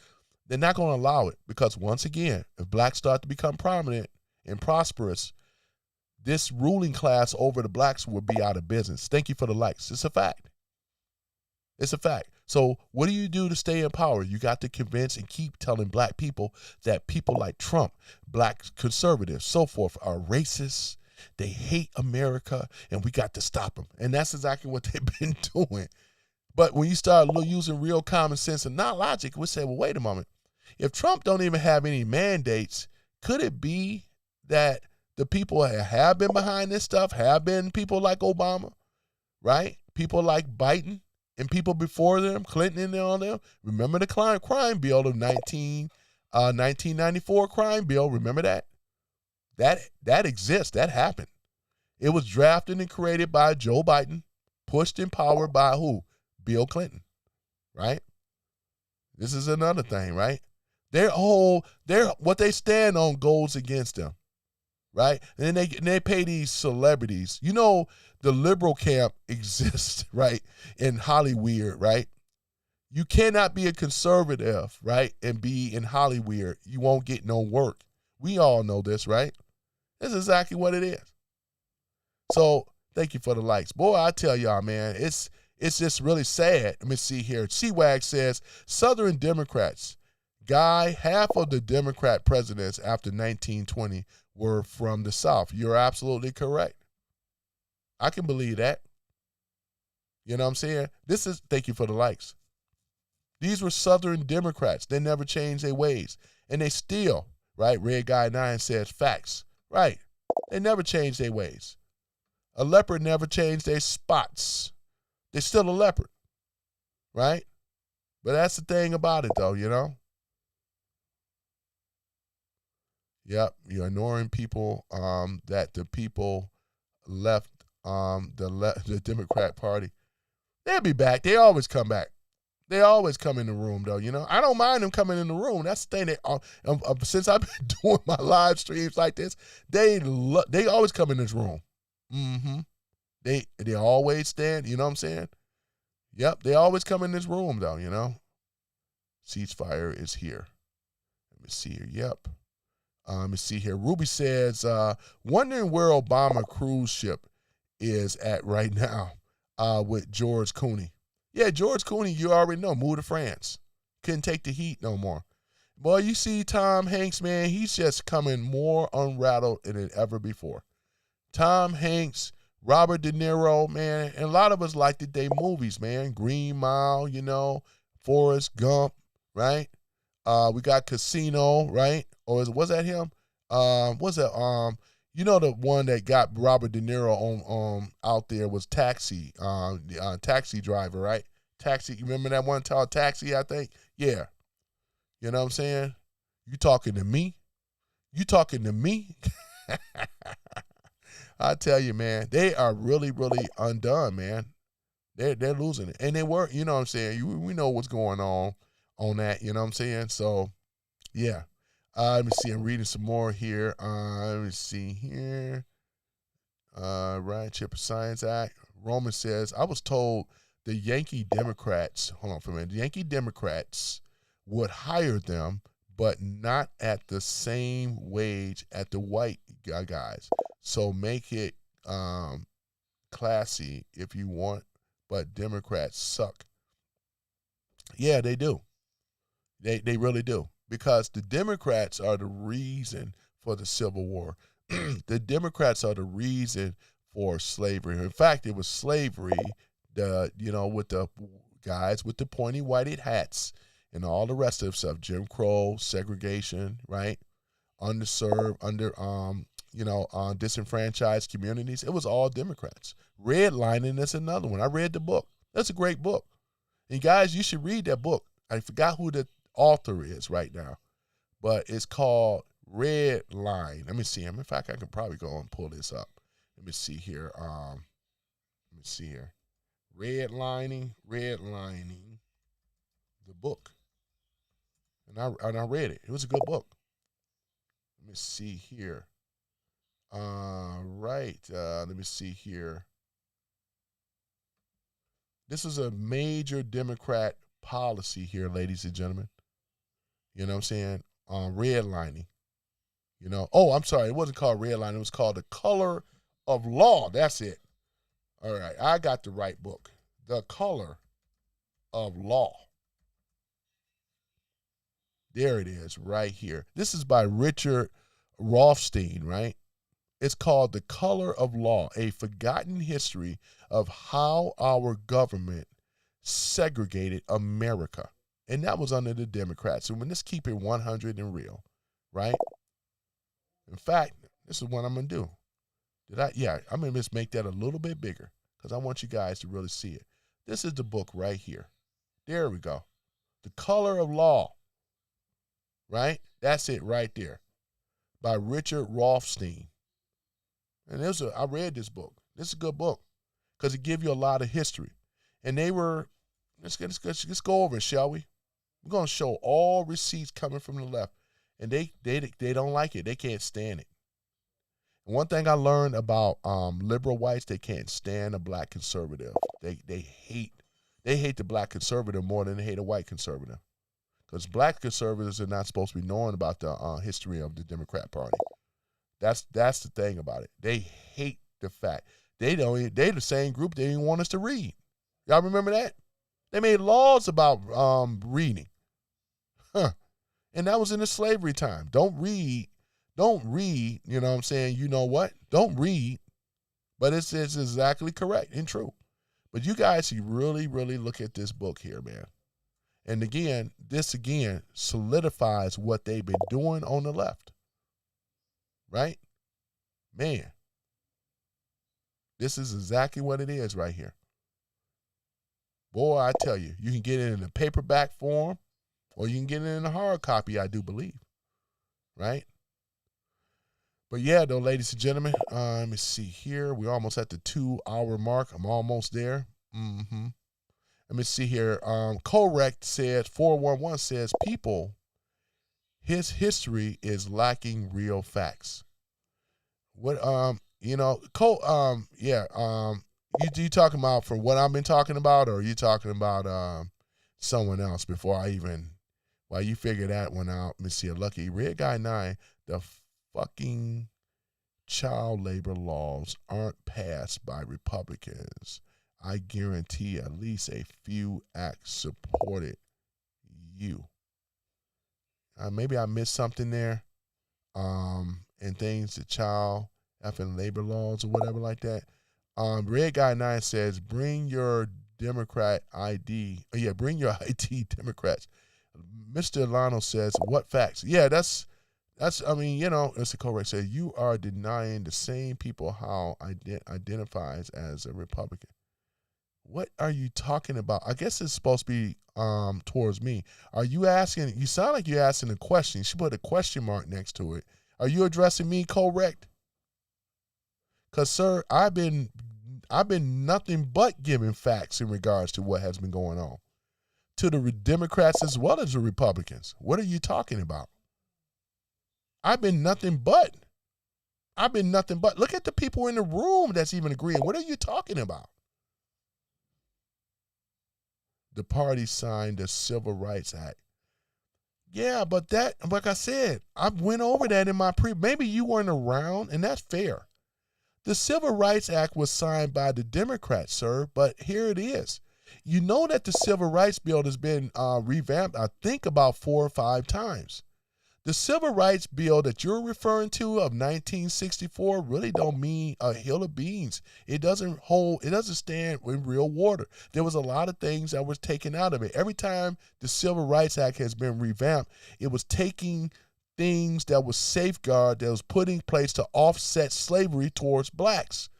they're not going to allow it because, once again, if blacks start to become prominent and prosperous, this ruling class over the blacks will be out of business. Thank you for the likes. It's a fact. It's a fact. So what do you do to stay in power? You got to convince and keep telling black people that people like Trump, black conservatives, so forth, are racist. They hate America, and we got to stop them. And that's exactly what they've been doing. But when you start using real common sense and not logic, we say, well, wait a moment. If Trump don't even have any mandates, could it be that the people that have been behind this stuff have been people like Obama, right? People like Biden and people before them, Clinton and all them. Remember the crime bill of 1994 crime bill. Remember that? That exists. That happened. It was drafted and created by Joe Biden, pushed and powered by who? Bill Clinton, right? This is another thing, right? What they stand on goes against them, right? And then they pay these celebrities. You know, the liberal camp exists, right, in Hollywood, right? You cannot be a conservative, right, and be in Hollywood. You won't get no work. We all know this, right? That's exactly what it is. So thank you for the likes. Boy, I tell y'all, man, it's just really sad. Let me see here. C-Wag says, Southern Democrats. Guy, half of the Democrat presidents after 1920 were from the South. You're absolutely correct. I can believe that. You know what I'm saying? Thank you for the likes. These were Southern Democrats. They never changed their ways. And they still, right? Red Guy 9 says facts. Right. They never changed their ways. A leopard never changed their spots. They're still a leopard, right? But that's the thing about it, though, you know? Yep, you're ignoring people that the people left the Democrat Party. They'll be back. They always come back. They always come in the room, though, you know? I don't mind them coming in the room. That's the thing. Since I've been doing my live streams like this, they always come in this room. Mm-hmm. They always stand, you know what I'm saying? Yep, they always come in this room, though, you know? Ceasefire is here. Let me see here. Yep. Let me see here. Ruby says, wondering where Obama cruise ship is at right now with George Clooney. Yeah, George Clooney, you already know, moved to France. Couldn't take the heat no more. Boy, you see Tom Hanks, man, he's just coming more unrattled than ever before. Tom Hanks, Robert De Niro, man, and a lot of us liked their movies, man. Green Mile, you know, Forrest Gump, right? We got Casino, right? Or was that him? What's that? You know, the one that got Robert De Niro on out there was Taxi, Taxi Driver, right? Taxi, you remember that one called Taxi, I think? Yeah. You know what I'm saying? You talking to me? You talking to me? I tell you, man, they are really, really undone, man. They're losing it. And they were, you know what I'm saying? We know what's going on that, you know what I'm saying? So, yeah. Let me see. I'm reading some more here. Let me see here. Right, Chip of Science Act. Roman says, I was told the Yankee Democrats, hold on for a minute, the Yankee Democrats would hire them, but not at the same wage at the white guys. So make it classy if you want, but Democrats suck. Yeah, they do. They really do. Because the Democrats are the reason for the Civil War. The Democrats are the reason for slavery. In fact, it was slavery, with the guys with the pointy whited hats and all the rest of the stuff, Jim Crow, segregation, right? Underserved, disenfranchised communities. It was all Democrats. Redlining, that's another one. I read the book. That's a great book. And guys, you should read that book. I forgot who the author is right now, but it's called Red Line. Let me see him. In fact, I can probably go and pull this up. Let me see here. Redlining, the book. And I read it. It was a good book. Let me see here. Let me see here. This is a major Democrat policy here, ladies and gentlemen. You know what I'm saying? Redlining. You know, I'm sorry, it wasn't called redlining. It was called The Color of Law. That's it. All right, I got the right book. The Color of Law. There it is, right here. This is by Richard Rothstein, right? It's called The Color of Law, A Forgotten History of How Our Government Segregated America. And that was under the Democrats. So let's keep it 100 and real, right? In fact, this is what I'm going to do. I'm going to just make that a little bit bigger because I want you guys to really see it. This is the book right here. There we go. The Color of Law, right? That's it right there by Richard Rothstein. And I read this book. This is a good book because it gives you a lot of history. And they were, let's go over it, shall we? We're going to show all receipts coming from the left. And they don't like it. They can't stand it. And one thing I learned about liberal whites, they can't stand a black conservative. They hate the black conservative more than they hate a white conservative. Because black conservatives are not supposed to be knowing about the history of the Democrat Party. That's the thing about it. They hate the fact. They the same group they didn't want us to read. Y'all remember that? They made laws about reading. And that was in the slavery time. Don't read, you know what I'm saying? You know what? Don't read. But it's exactly correct and true. But you guys should really, really look at this book here, man. And again, this solidifies what they've been doing on the left. Right? Man. This is exactly what it is right here. Boy, I tell you, you can get it in a paperback form or you can get it in a hard copy, I do believe. Right? But yeah, though, ladies and gentlemen, let me see here. We're almost at the 2-hour mark. I'm almost there. Let me see here. Correct says, 411 says, his history is lacking real facts. What, you talking about for what I've been talking about, or are you talking about someone else before I even While you figure that one out, let me see. A lucky Red Guy 9, the fucking child labor laws aren't passed by Republicans. I guarantee at least a few acts supported you. Maybe I missed something there. And things, the child effing labor laws or whatever like that. Red Guy 9 says, bring your Democrat ID. Bring your ID, Democrats. Mr. Alano says, what facts? Yeah, that's Mr. Correct says, you are denying the same people how identifies as a Republican. What are you talking about? I guess it's supposed to be towards me. Are you asking, you sound like you're asking a question. You should put a question mark next to it. Are you addressing me, correct? Because, sir, I've been nothing but giving facts in regards to what has been going on to the Democrats as well as the Republicans. What are you talking about? I've been nothing but. Look at the people in the room that's even agreeing. What are you talking about? The party signed the Civil Rights Act. Yeah, but that, like I said, I went over that in my maybe you weren't around, and that's fair. The Civil Rights Act was signed by the Democrats, sir, but here it is. You know that the Civil Rights Bill has been revamped, I think, about 4 or 5 times. The Civil Rights Bill that you're referring to of 1964 really don't mean a hill of beans. It doesn't stand in real water. There was a lot of things that was taken out of it. Every time the Civil Rights Act has been revamped, it was taking things that was safeguard that was put in place to offset slavery towards blacks.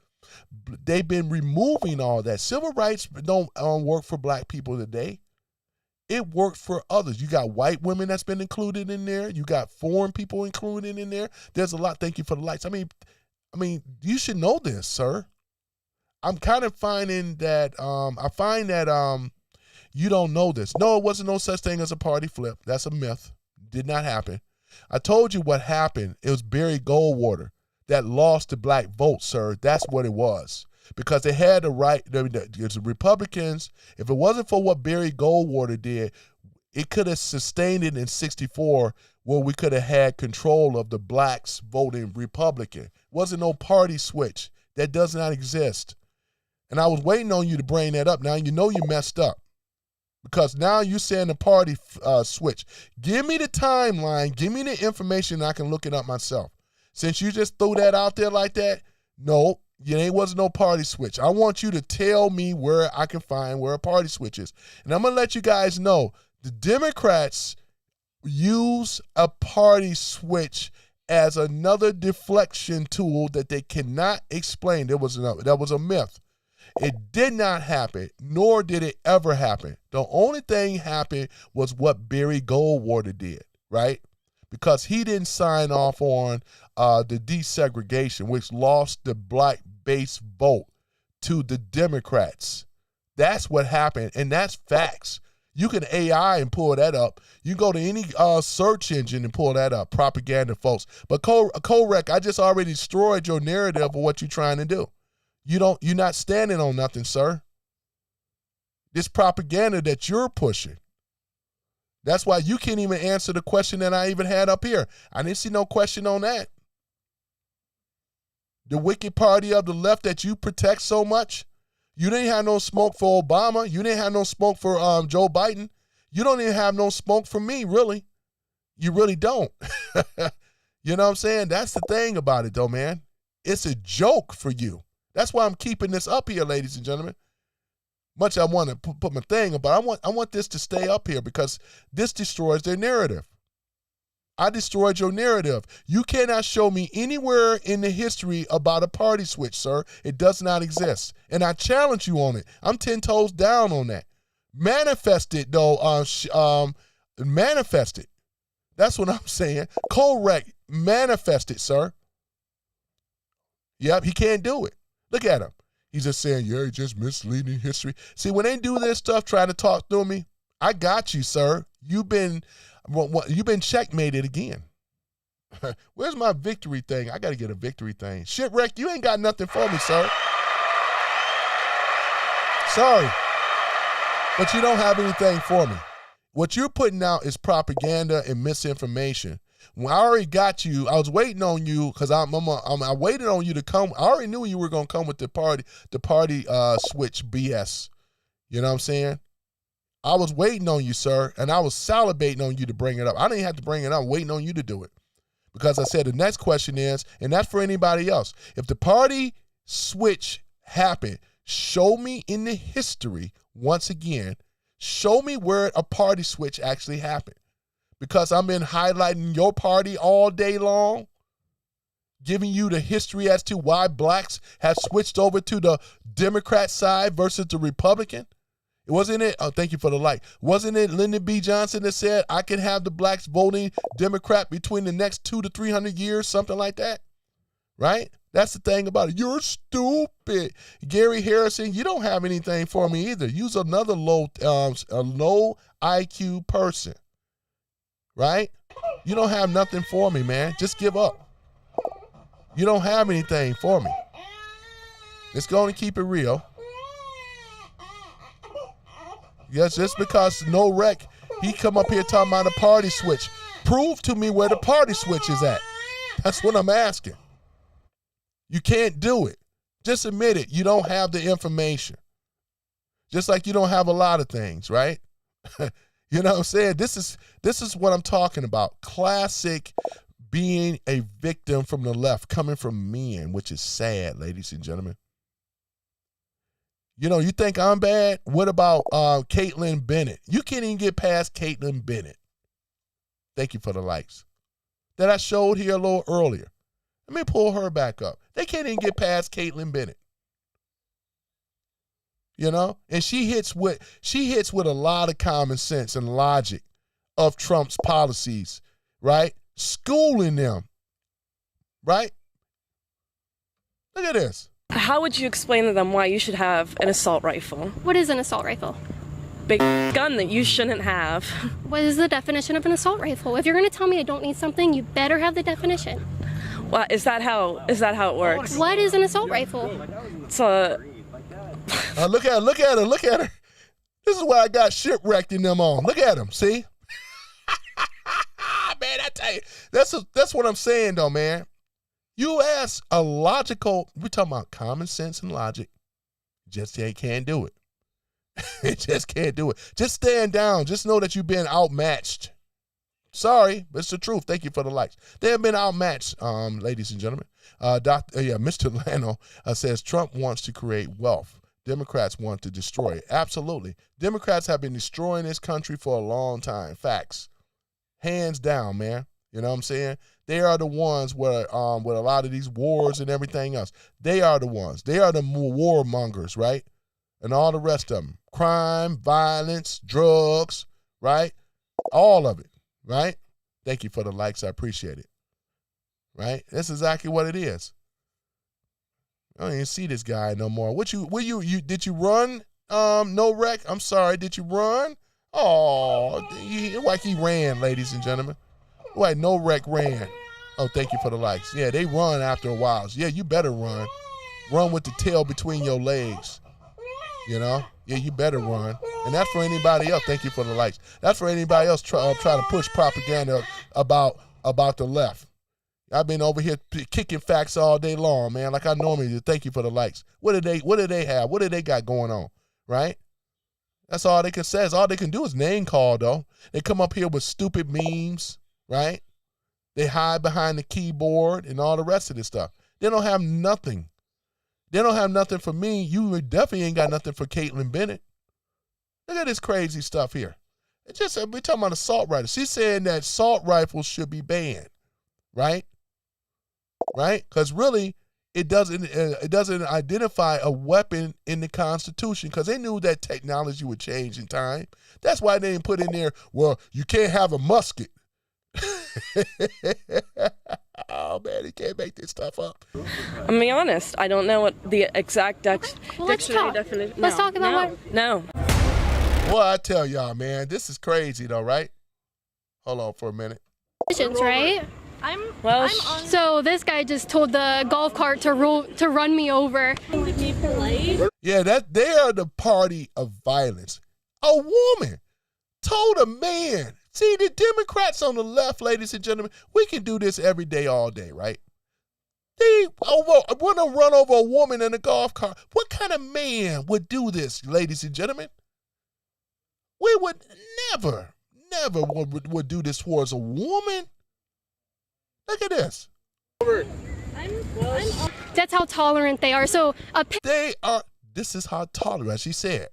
They've been removing all that. Civil rights don't work for black people today. It worked for others. You got white women that's been included in there. You got foreign people included in there. There's a lot. Thank you for the lights. I mean, you should know this, sir. I'm kind of finding that I find that you don't know this. No, it wasn't no such thing as a party flip. That's a myth. Did not happen. I told you what happened. It was Barry Goldwater that lost the black vote, sir. That's what it was. Because they had the right, the Republicans, if it wasn't for what Barry Goldwater did, it could have sustained it in 64 where we could have had control of the blacks voting Republican. It wasn't no party switch. That does not exist. And I was waiting on you to bring that up. Now you know you messed up. Because now you're saying the party switch. Give me the timeline. Give me the information. I can look it up myself. Since you just threw that out there like that, no. It wasn't no party switch. I want you to tell me where I can find where a party switch is. And I'm going to let you guys know, the Democrats use a party switch as another deflection tool that they cannot explain. That was a myth. It did not happen, nor did it ever happen. The only thing happened was what Barry Goldwater did, right? Because he didn't sign off on the desegregation, which lost the black base vote to the Democrats. That's what happened, and that's facts. You can AI and pull that up. You go to any search engine and pull that up, propaganda, folks. But Correct, I just already destroyed your narrative of what you're trying to do. You're not standing on nothing, sir. This propaganda that you're pushing. That's why you can't even answer the question that I even had up here. I didn't see no question on that. The wicked party of the left that you protect so much, you didn't have no smoke for Obama. You didn't have no smoke for Joe Biden. You don't even have no smoke for me, really. You really don't. You know what I'm saying? That's the thing about it, though, man. It's a joke for you. That's why I'm keeping this up here, ladies and gentlemen. Much I want to put my thing, but I want this to stay up here because this destroys their narrative. I destroyed your narrative. You cannot show me anywhere in the history about a party switch, sir. It does not exist. And I challenge you on it. I'm 10 toes down on that. Manifest it, though. Manifest it. That's what I'm saying. Correct. Manifest it, sir. Yep, he can't do it. Look at him. He's just saying, yeah, he's just misleading history. See, when they do this stuff trying to talk through me, I got you, sir. You've been checkmated again. Where's my victory thing? I got to get a victory thing. Shipwreck, you ain't got nothing for me, sir. Sorry. But you don't have anything for me. What you're putting out is propaganda and misinformation. When I already got you, I was waiting on you because I waited on you to come. I already knew you were going to come with the party switch BS. You know what I'm saying? I was waiting on you, sir, and I was salivating on you to bring it up. I didn't have to bring it up. I'm waiting on you to do it. Because I said the next question is, and that's for anybody else, if the party switch happened, show me in the history, once again, show me where a party switch actually happened. Because I've been highlighting your party all day long, giving you the history as to why blacks have switched over to the Democrat side versus the Republican. Wasn't it? Oh, thank you for the like. Wasn't it Lyndon B. Johnson that said, I can have the blacks voting Democrat between the next 200 to 300 years, something like that? Right? That's the thing about it. You're stupid. Gary Harrison, you don't have anything for me either. You're another low IQ person. Right? You don't have nothing for me, man. Just give up. You don't have anything for me. Let's go and keep it real. Yes, just because No Rec, he come up here talking about a party switch. Prove to me where the party switch is at. That's what I'm asking. You can't do it. Just admit it. You don't have the information. Just like you don't have a lot of things, right? You know what I'm saying? This is what I'm talking about. Classic being a victim from the left, coming from men, which is sad, ladies and gentlemen. You know, you think I'm bad? What about Caitlin Bennett? You can't even get past Caitlin Bennett. Thank you for the likes. That I showed here a little earlier. Let me pull her back up. They can't even get past Caitlin Bennett. You know? And she hits with a lot of common sense and logic of Trump's policies, right? Schooling them. Right? Look at this. How would you explain to them why you should have an assault rifle? What is an assault rifle? Big gun that you shouldn't have. What is the definition of an assault rifle? If you're going to tell me I don't need something, you better have the definition. Well, is that how it works? What is an assault rifle? It's a... Look at her. This is why I got shipwrecked in them on. Look at them, see? Man, I tell you, that's what I'm saying though, man. You ask a logical, we're talking about common sense and logic, just can't do it. It just can't do it. Just stand down. Just know that you've been outmatched. Sorry, but it's the truth. Thank you for the likes. They have been outmatched, ladies and gentlemen. Mr. Lano says Trump wants to create wealth. Democrats want to destroy it. Absolutely. Democrats have been destroying this country for a long time. Facts. Hands down, man. You know what I'm saying? They are the ones where with a lot of these wars and everything else. They are the ones. They are the warmongers, right? And all the rest of them. Crime, violence, drugs, right? All of it, right? Thank you for the likes. I appreciate it. Right? That's exactly what it is. I don't even see this guy no more. Did you run? No Rec? I'm sorry. Did you run? Oh, like he ran, ladies and gentlemen. Like No Rec ran. Oh, thank you for the likes. Yeah, they run after a while. Yeah, you better run. Run with the tail between your legs. You know? Yeah, you better run. And that's for anybody else. Thank you for the likes. That's for anybody else trying to push propaganda about the left. I've been over here kicking facts all day long, man, like I normally do. Thank you for the likes. What do they have? What do they got going on? Right? That's all they can say. All they can do is name call, though. They come up here with stupid memes, right? They hide behind the keyboard and all the rest of this stuff. They don't have nothing. They don't have nothing for me. You definitely ain't got nothing for Caitlin Bennett. Look at this crazy stuff here. We're talking about assault rifles. She's saying that assault rifles should be banned, right? Right? Because really, it doesn't identify a weapon in the Constitution because they knew that technology would change in time. That's why they didn't put in there, well, you can't have a musket. Oh, man, he can't make this stuff up. I'm being honest. I don't know what the exact dictionary definition. Let's talk about what. No. Well, I tell y'all, man, this is crazy, though, right? Hold on for a minute. Right? So this guy just told the golf cart to run me over. Yeah, they are the party of violence. A woman told a man. See, the Democrats on the left, ladies and gentlemen, we can do this every day, all day, right? They want to run over a woman in a golf cart. What kind of man would do this, ladies and gentlemen? We would never would do this towards a woman. Look at this. That's how tolerant they are. So This is how tolerant, she said.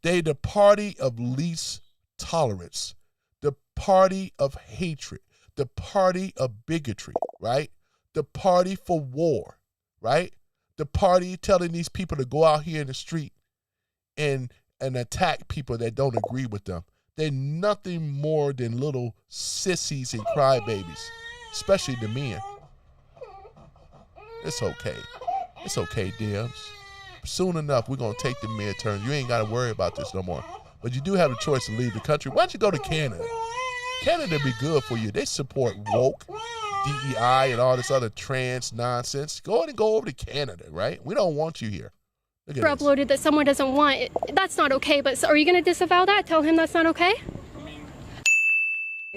They the party of least tolerance, the party of hatred, the party of bigotry, right? The party for war, right? The party telling these people to go out here in the street and attack people that don't agree with them. They're nothing more than little sissies and crybabies, especially the men. It's okay. It's okay, Dibs. Soon enough, we're going to take the midterm. You ain't got to worry about this no more. But you do have a choice to leave the country. Why don't you go to Canada? Canada be good for you. They support woke, DEI, and all this other trans nonsense. Go ahead and go over to Canada, right? We don't want you here. Look at this. uploaded that someone doesn't want it. That's not okay. But are you going to disavow that? Tell him that's not okay?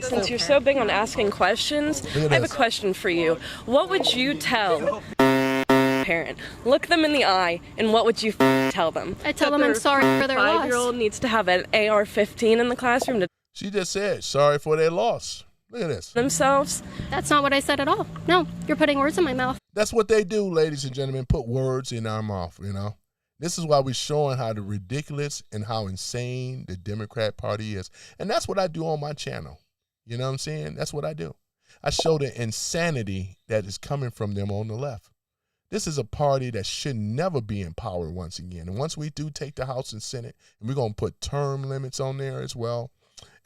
Since you're so big on asking questions, I have a question for you. What would you tell a parent? Look them in the eye, and what would you tell them? I tell them I'm sorry for their loss. 5-year-old needs to have an AR-15 in the classroom to She just said, sorry for their loss. Look at this. themselves. That's not what I said at all. No, you're putting words in my mouth. That's what they do, ladies and gentlemen, put words in our mouth, you know. This is why we're showing how the ridiculous and how insane the Democrat Party is. And that's what I do on my channel. You know what I'm saying? That's what I do. I show the insanity that is coming from them on the left. This is a party that should never be in power once again. And once we do take the House and Senate, and we're going to put term limits on there as well,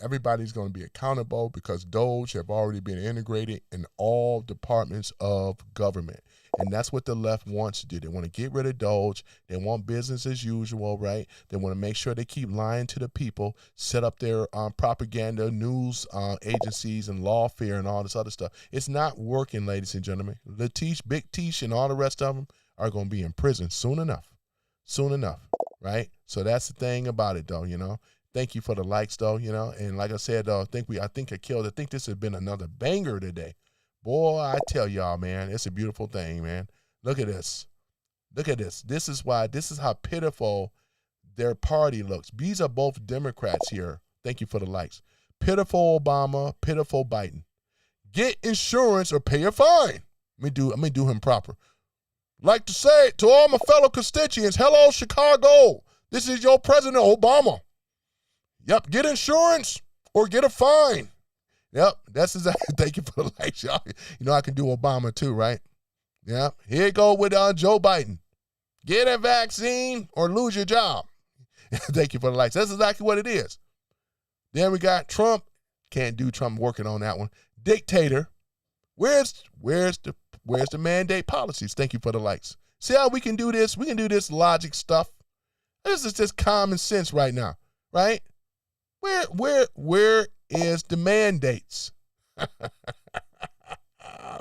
everybody's going to be accountable because Doge have already been integrated in all departments of government. And that's what the left wants to do. They want to get rid of Doge. They want business as usual, right? They want to make sure they keep lying to the people, set up their propaganda, news agencies, and lawfare and all this other stuff. It's not working, ladies and gentlemen. Latish, Big Tish, and all the rest of them are going to be in prison soon enough, right? So that's the thing about it, though, you know. Thank you for the likes, though, you know. And like I said, I think this has been another banger today. Boy, I tell y'all, man, it's a beautiful thing, man. Look at this. Look at this. This is how pitiful their party looks. These are both Democrats here. Thank you for the likes. Pitiful Obama, pitiful Biden. Get insurance or pay a fine. Let me do him proper. Like to say to all my fellow constituents, hello, Chicago. This is your president, Obama. Yep, get insurance or get a fine. Yep, that's exactly. Thank you for the likes, y'all. You know I can do Obama too, right? Yep. Here you go with Joe Biden. Get a vaccine or lose your job. Thank you for the likes. That's exactly what it is. Then we got Trump. Can't do Trump working on that one. Dictator. Where's the mandate policies? Thank you for the likes. See how we can do this? We can do this logic stuff. This is just common sense right now, right? Where is the mandates? Oh,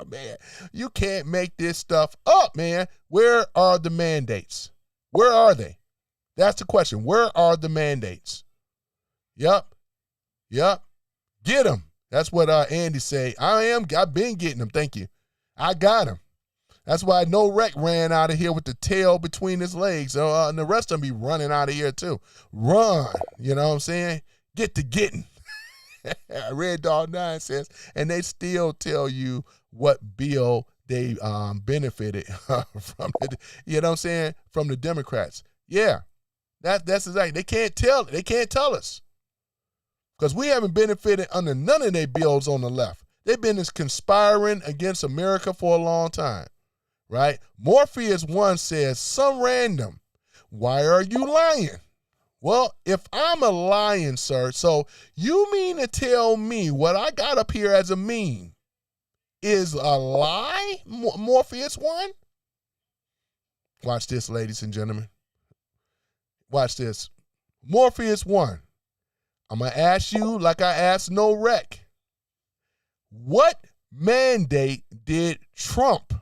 man, you can't make this stuff up, man. Where are the mandates? Where are they? That's the question. Where are the mandates? Yep. Get them. That's what Andy say. I've been getting them. Thank you. I got them. That's why No Wreck ran out of here with the tail between his legs. And the rest of them be running out of here too. Run. You know what I'm saying? Get to getting. Red Dog 9 says, and they still tell you what bill they benefited from, you know what I'm saying, from the Democrats. Yeah, that's exactly. They can't tell us because we haven't benefited under none of their bills on the left. They've been conspiring against America for a long time, right? Morpheus 1 says, some random. Why are you lying? Well, if I'm a lion, sir, so you mean to tell me what I got up here as a meme is a lie, Morpheus 1? Watch this, ladies and gentlemen. Watch this. Morpheus 1. I'm going to ask you like I asked No Wreck. What mandate did Trump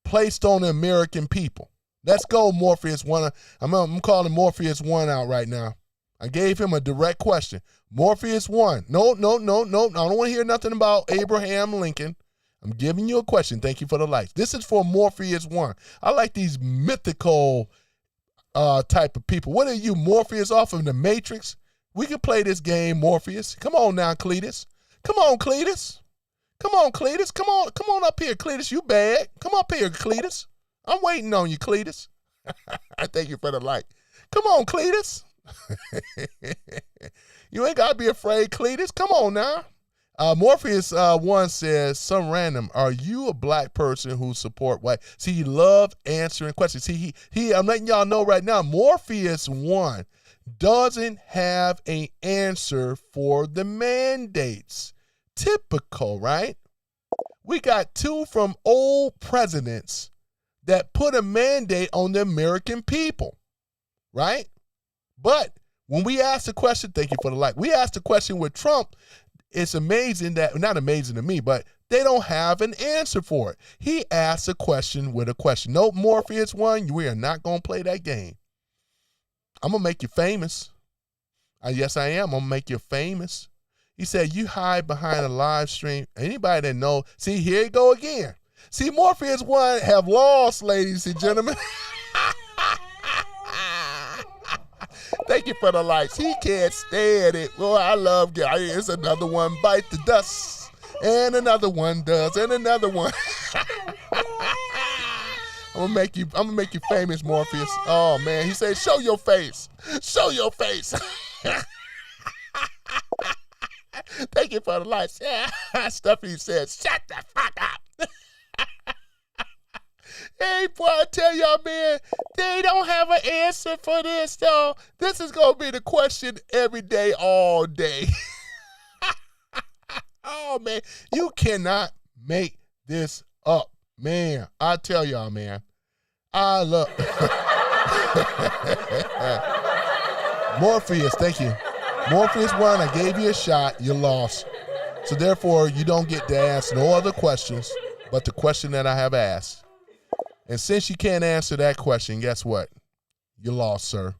place on the American people? Let's go, Morpheus 1. I'm calling Morpheus 1 out right now. I gave him a direct question. Morpheus 1. No. I don't want to hear nothing about Abraham Lincoln. I'm giving you a question. Thank you for the likes. This is for Morpheus 1. I like these mythical type of people. What are you, Morpheus off of the Matrix? We can play this game, Morpheus. Come on now, Cletus. Come on, Cletus. Come on, Cletus. Come on up here, Cletus. You bad. Come up here, Cletus. I'm waiting on you, Cletus. I thank you for the like. Come on, Cletus. You ain't got to be afraid, Cletus. Come on now. Morpheus 1 says, some random, are you a black person who support white? See, he love answering questions. See, I'm letting y'all know right now, Morpheus 1 doesn't have an answer for the mandates. Typical, right? We got 2 from old presidents that put a mandate on the American people, right? But when we ask the question, thank you for the like, we asked the question with Trump, it's amazing that, not amazing to me, but they don't have an answer for it. He asked a question with a question. No, Morpheus 1, we are not going to play that game. I'm going to make you famous. Yes, I am. I'm going to make you famous. He said, you hide behind a live stream. Anybody that knows, see, here you go again. See, Morpheus 1 have lost, ladies and gentlemen. Thank you for the likes. He can't stand it. Well, I love it. It's another one bite the dust. And another one does. And another one. I'm gonna make you famous, Morpheus. Oh man. He said, show your face. Show your face. Thank you for the likes. Stuffy said, shut the fuck up. Hey, boy, I tell y'all, man, they don't have an answer for this, though. This is going to be the question every day, all day. Oh, man, you cannot make this up. Man, I tell y'all, man, I love Morpheus, thank you. Morpheus 1, I gave you a shot, you lost. So therefore, you don't get to ask no other questions but the question that I have asked. And since you can't answer that question, guess what? You lost, sir.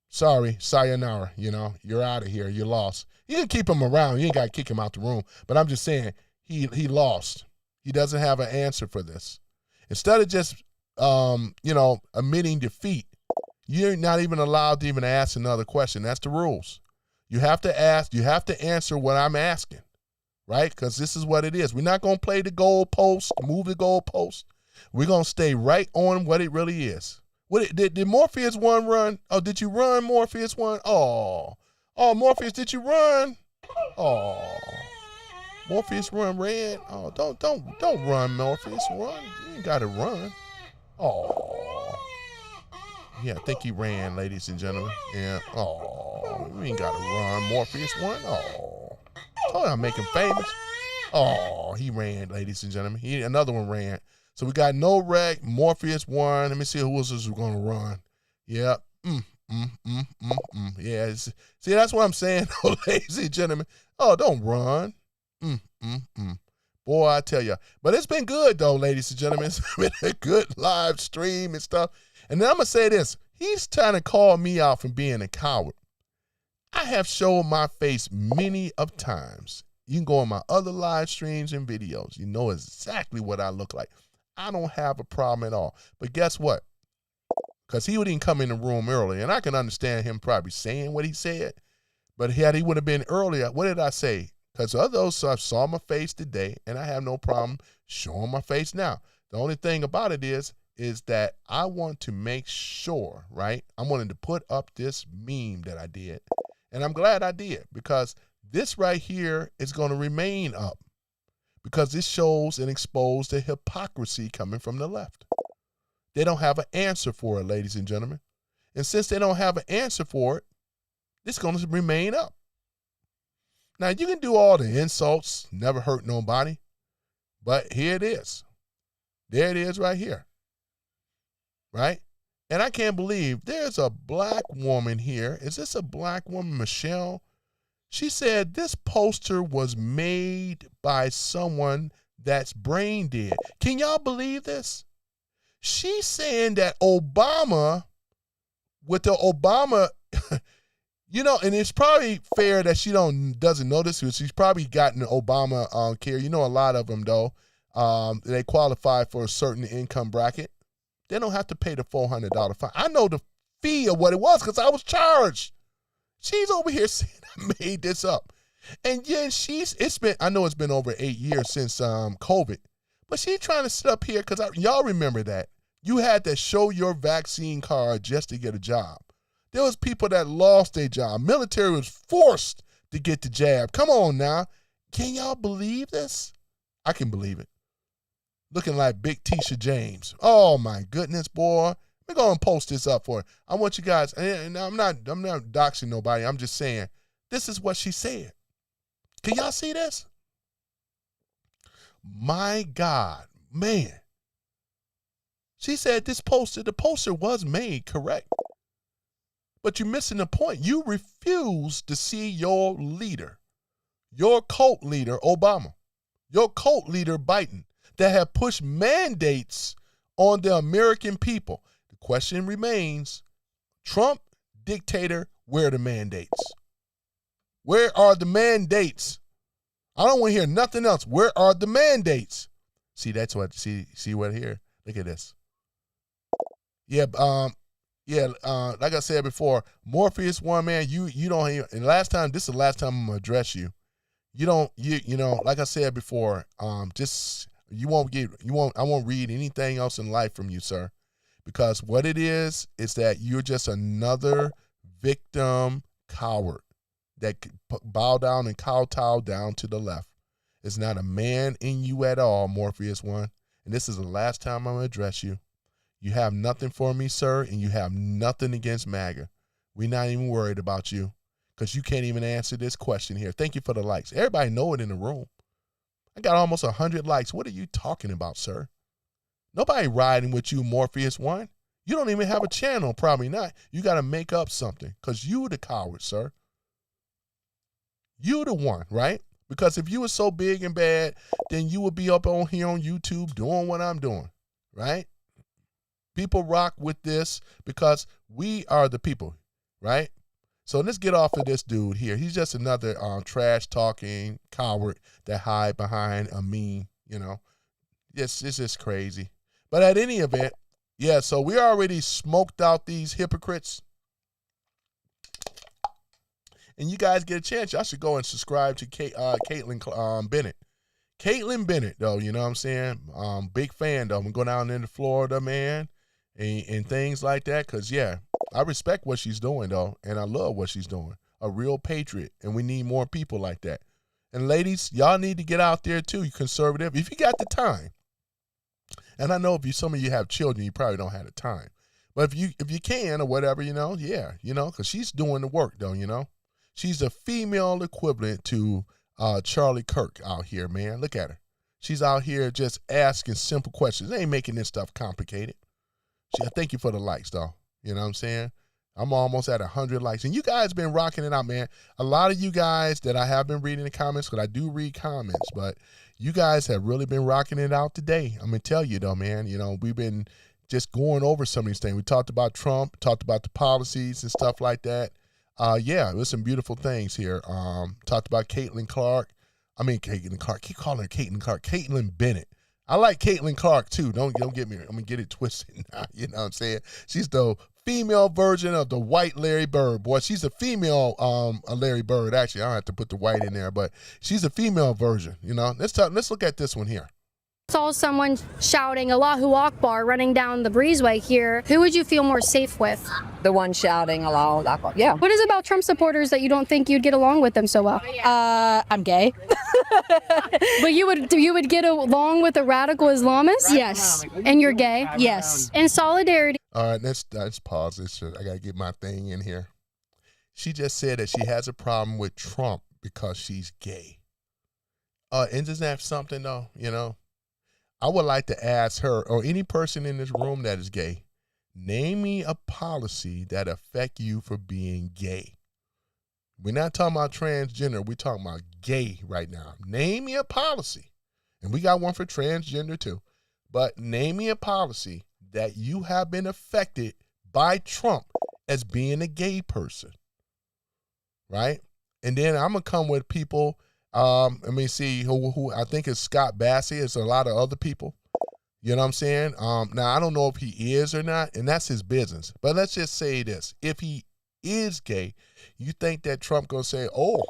Sorry, sayonara, you're out of here, you lost. You can keep him around, you ain't got to kick him out the room. But I'm just saying, he lost. He doesn't have an answer for this. Instead of just, admitting defeat, you're not even allowed to even ask another question. That's the rules. You have to ask, you have to answer what I'm asking, right? Because this is what it is. We're not going to play the goalpost, move the goalpost. We're going to stay right on what it really is. Did Morpheus 1 run? Oh, did you run, Morpheus 1? Oh, Morpheus, did you run? Oh, Morpheus ran. Oh, don't run, Morpheus. Run. You ain't got to run. Oh. Yeah, I think he ran, ladies and gentlemen. Yeah. Oh, you ain't got to run, Morpheus 1. Oh. Told you I'll make him famous. Oh, he ran, ladies and gentlemen. Another one ran. So we got no wreck, Morpheus 1. Let me see who else is going to run. Yeah. Yeah. See, that's what I'm saying, ladies and gentlemen. Oh, don't run. Boy, I tell you. But it's been good, though, ladies and gentlemen. It's been a good live stream and stuff. And then I'm going to say this. He's trying to call me out for being a coward. I have shown my face many of times. You can go on my other live streams and videos. You know exactly what I look like. I don't have a problem at all. But guess what? Because he wouldn't come in the room early. And I can understand him probably saying what he said. But had he would have been earlier, what did I say? Because of those saw my face today, and I have no problem showing my face now. The only thing about it is that I want to make sure, right? I wanted to put up this meme that I did. And I'm glad I did, because this right here is going to remain up. Because this shows and exposes the hypocrisy coming from the left. They don't have an answer for it, ladies and gentlemen. And since they don't have an answer for it, it's going to remain up. Now, you can do all the insults, never hurt nobody, but here it is. There it is right here. Right? And I can't believe there's a black woman here. Is this a black woman, Michelle? She said this poster was made by someone that's brain dead. Can y'all believe this? She's saying that Obama, with the Obama, You know, and it's probably fair that she doesn't know this because she's probably gotten Obama care. You know, a lot of them, though, they qualify for a certain income bracket. They don't have to pay the $400 fine. I know the fee of what it was because I was charged. She's over here saying I made this up. And yeah, I know it's been over 8 years since COVID, but she's trying to sit up here because y'all remember that. You had to show your vaccine card just to get a job. There was people that lost their job. Military was forced to get the jab. Come on now. Can y'all believe this? I can believe it. Looking like Big Tisha James. Oh my goodness, boy. We're going to post this up for her. I want you guys, and I'm not doxing nobody. I'm just saying, this is what she said. Can y'all see this? My God, man. She said the poster was made correct. But you're missing the point. You refuse to see your leader, your cult leader, Obama, your cult leader, Biden, that have pushed mandates on the American people. The question remains, Trump, dictator, where are the mandates? Where are the mandates? I don't want to hear nothing else. Where are the mandates? See, that's what, see what here? Look at this. Yeah, like I said before, Morpheus One, man, you don't hear, and this is the last time I'm gonna address you. You don't, you know, like I said before, I won't read anything else in life from you, sir. Because what it is that you're just another victim coward that bow down and kowtow down to the left. It's not a man in you at all, Morpheus One. And this is the last time I'm going to address you. You have nothing for me, sir, and you have nothing against MAGA. We're not even worried about you because you can't even answer this question here. Thank you for the likes. Everybody know it in the room. I got almost 100 likes. What are you talking about, sir? Nobody riding with you, Morpheus One. You don't even have a channel, probably not. You got to make up something because you the coward, sir. You the one, right? Because if you were so big and bad, then you would be up on here on YouTube doing what I'm doing, right? People rock with this because we are the people, right? So let's get off of this dude here. He's just another trash-talking coward that hide behind a meme, you know. It's just crazy. But at any event, yeah, so we already smoked out these hypocrites. And you guys get a chance, y'all should go and subscribe to Caitlin Bennett. Caitlin Bennett, though, you know what I'm saying? Big fan, though. I'm going down into Florida, man, and things like that. Because, yeah, I respect what she's doing, though, and I love what she's doing. A real patriot, and we need more people like that. And, ladies, y'all need to get out there, too, you conservative. If you got the time, and I know if some of you have children, you probably don't have the time. But if you can or whatever, you know, yeah, you know, because she's doing the work, though, you know. She's a female equivalent to Charlie Kirk out here, man. Look at her. She's out here just asking simple questions. They ain't making this stuff complicated. Thank you for the likes, though. You know what I'm saying? I'm almost at 100 likes. And you guys been rocking it out, man. A lot of you guys that I have been reading the comments, because I do read comments, but you guys have really been rocking it out today. I'm going to tell you, though, man. You know, we've been just going over some of these things. We talked about Trump, talked about the policies and stuff like that. Yeah, there's some beautiful things here. Talked about Caitlin Clark. I mean, Caitlin Clark. Keep calling her Caitlin Clark. Caitlin Bennett. I like Caitlin Clark, too. Don't get me. I'm going to get it twisted now. You know what I'm saying? She's the female version of the white Larry Bird. Boy, she's a female Larry Bird. Actually, I don't have to put the white in there, but she's a female version. You know, let's look at this one here. Saw someone shouting Allahu Akbar running down the breezeway here. Who would you feel more safe with? The one shouting Allahu Akbar. Yeah. What is it about Trump supporters that you don't think you'd get along with them so well? I'm gay. But you would get along with a radical Islamist? Yes. And you're gay? Yes. In solidarity. All right, let's pause this. I got to get my thing in here. She just said that she has a problem with Trump because she's gay. Isn't that something, though? You know? I would like to ask her or any person in this room that is gay, name me a policy that affect you for being gay. We're not talking about transgender. We're talking about gay right now. Name me a policy. And we got one for transgender too. But name me a policy that you have been affected by Trump as being a gay person. right? And then I'm gonna come with people. Let me see who I think is Scott Bassey. It's a lot of other people. You know what I'm saying? Now I don't know if he is or not, and that's his business. But let's just say this: if he is gay, you think that Trump gonna say, "Oh,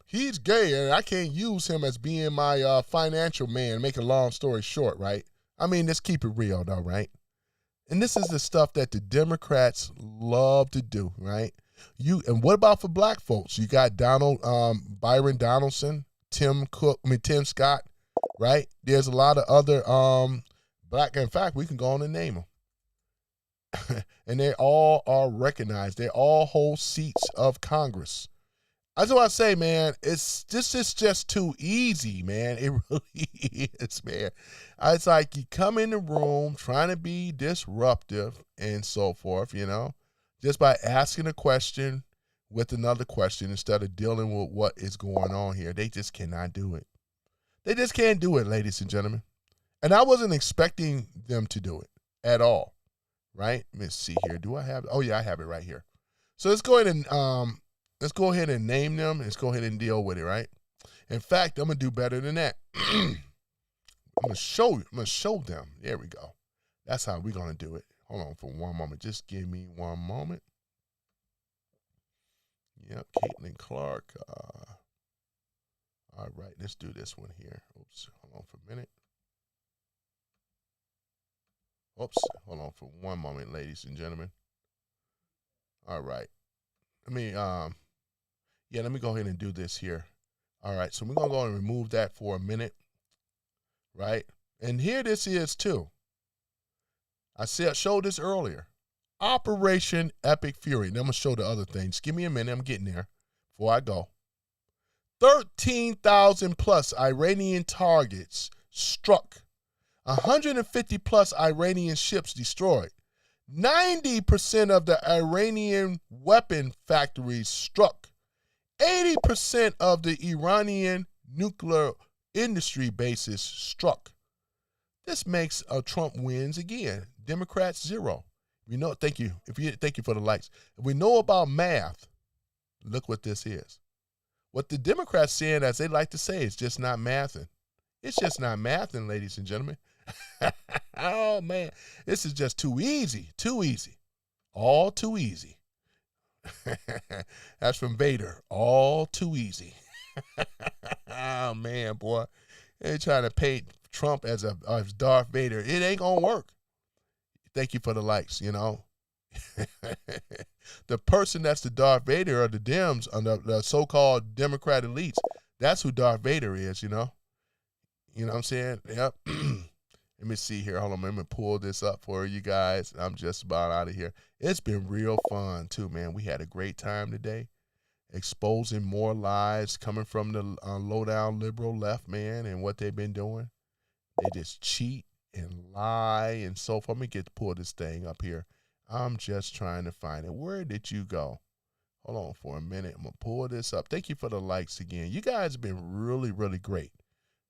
he's gay, and I can't use him as being my financial man"? Make a long story short, right? I mean, let's keep it real, though, right? And this is the stuff that the Democrats love to do, right? And what about for black folks? You got Byron Donaldson, Tim Scott, right? There's a lot of other black. In fact, we can go on and name them, and they all are recognized. They all hold seats of Congress. That's what I say, man. This is just too easy, man. It really is, man. It's like you come in the room trying to be disruptive and so forth, just by asking a question with another question instead of dealing with what is going on here. They just cannot do it. They just can't do it, ladies and gentlemen. And I wasn't expecting them to do it at all, right? Let's see here. Do I have it? Oh, yeah, I have it right here. So let's go ahead and name them. Let's go ahead and deal with it, right? In fact, I'm going to do better than that. I'm going to show them. There we go. That's how we're going to do it. Hold on for one moment. Just give me one moment. Yep, Caitlin Clark. All right, let's do this one here. Oops, hold on for a minute. Oops, hold on for one moment, ladies and gentlemen. All right. Let me go ahead and do this here. All right, so we're going to go and remove that for a minute, right? And here this is, too. I showed this earlier. Operation Epic Fury. Then I'm going to show the other things. Give me a minute. I'm getting there before I go. 13,000 plus Iranian targets struck. 150 plus Iranian ships destroyed. 90% of the Iranian weapon factories struck. 80% of the Iranian nuclear industry bases struck. This makes Trump wins again. Democrats 0. Thank you. Thank you for the likes. If we know about math, look what this is. What the Democrats saying, as they like to say, is just not mathing. It's just not mathing, ladies and gentlemen. Oh, man. This is just too easy. Too easy. All too easy. That's from Vader. All too easy. Oh, man, boy. They're trying to paint Trump as Darth Vader. It ain't going to work. Thank you for the likes, The person that's the Darth Vader are the Dems, the so-called Democrat elites. That's who Darth Vader is, You know what I'm saying? Yep. Let me see here. Hold on. Let me pull this up for you guys. I'm just about out of here. It's been real fun, too, man. We had a great time today, exposing more lies coming from the low-down liberal left, man, and what they've been doing. They just cheat and lie and so forth. Let me pull this thing up here. I'm just trying to find it. Where did you go? Hold on for a minute. I'm going to pull this up. Thank you for the likes again. You guys have been really, really great.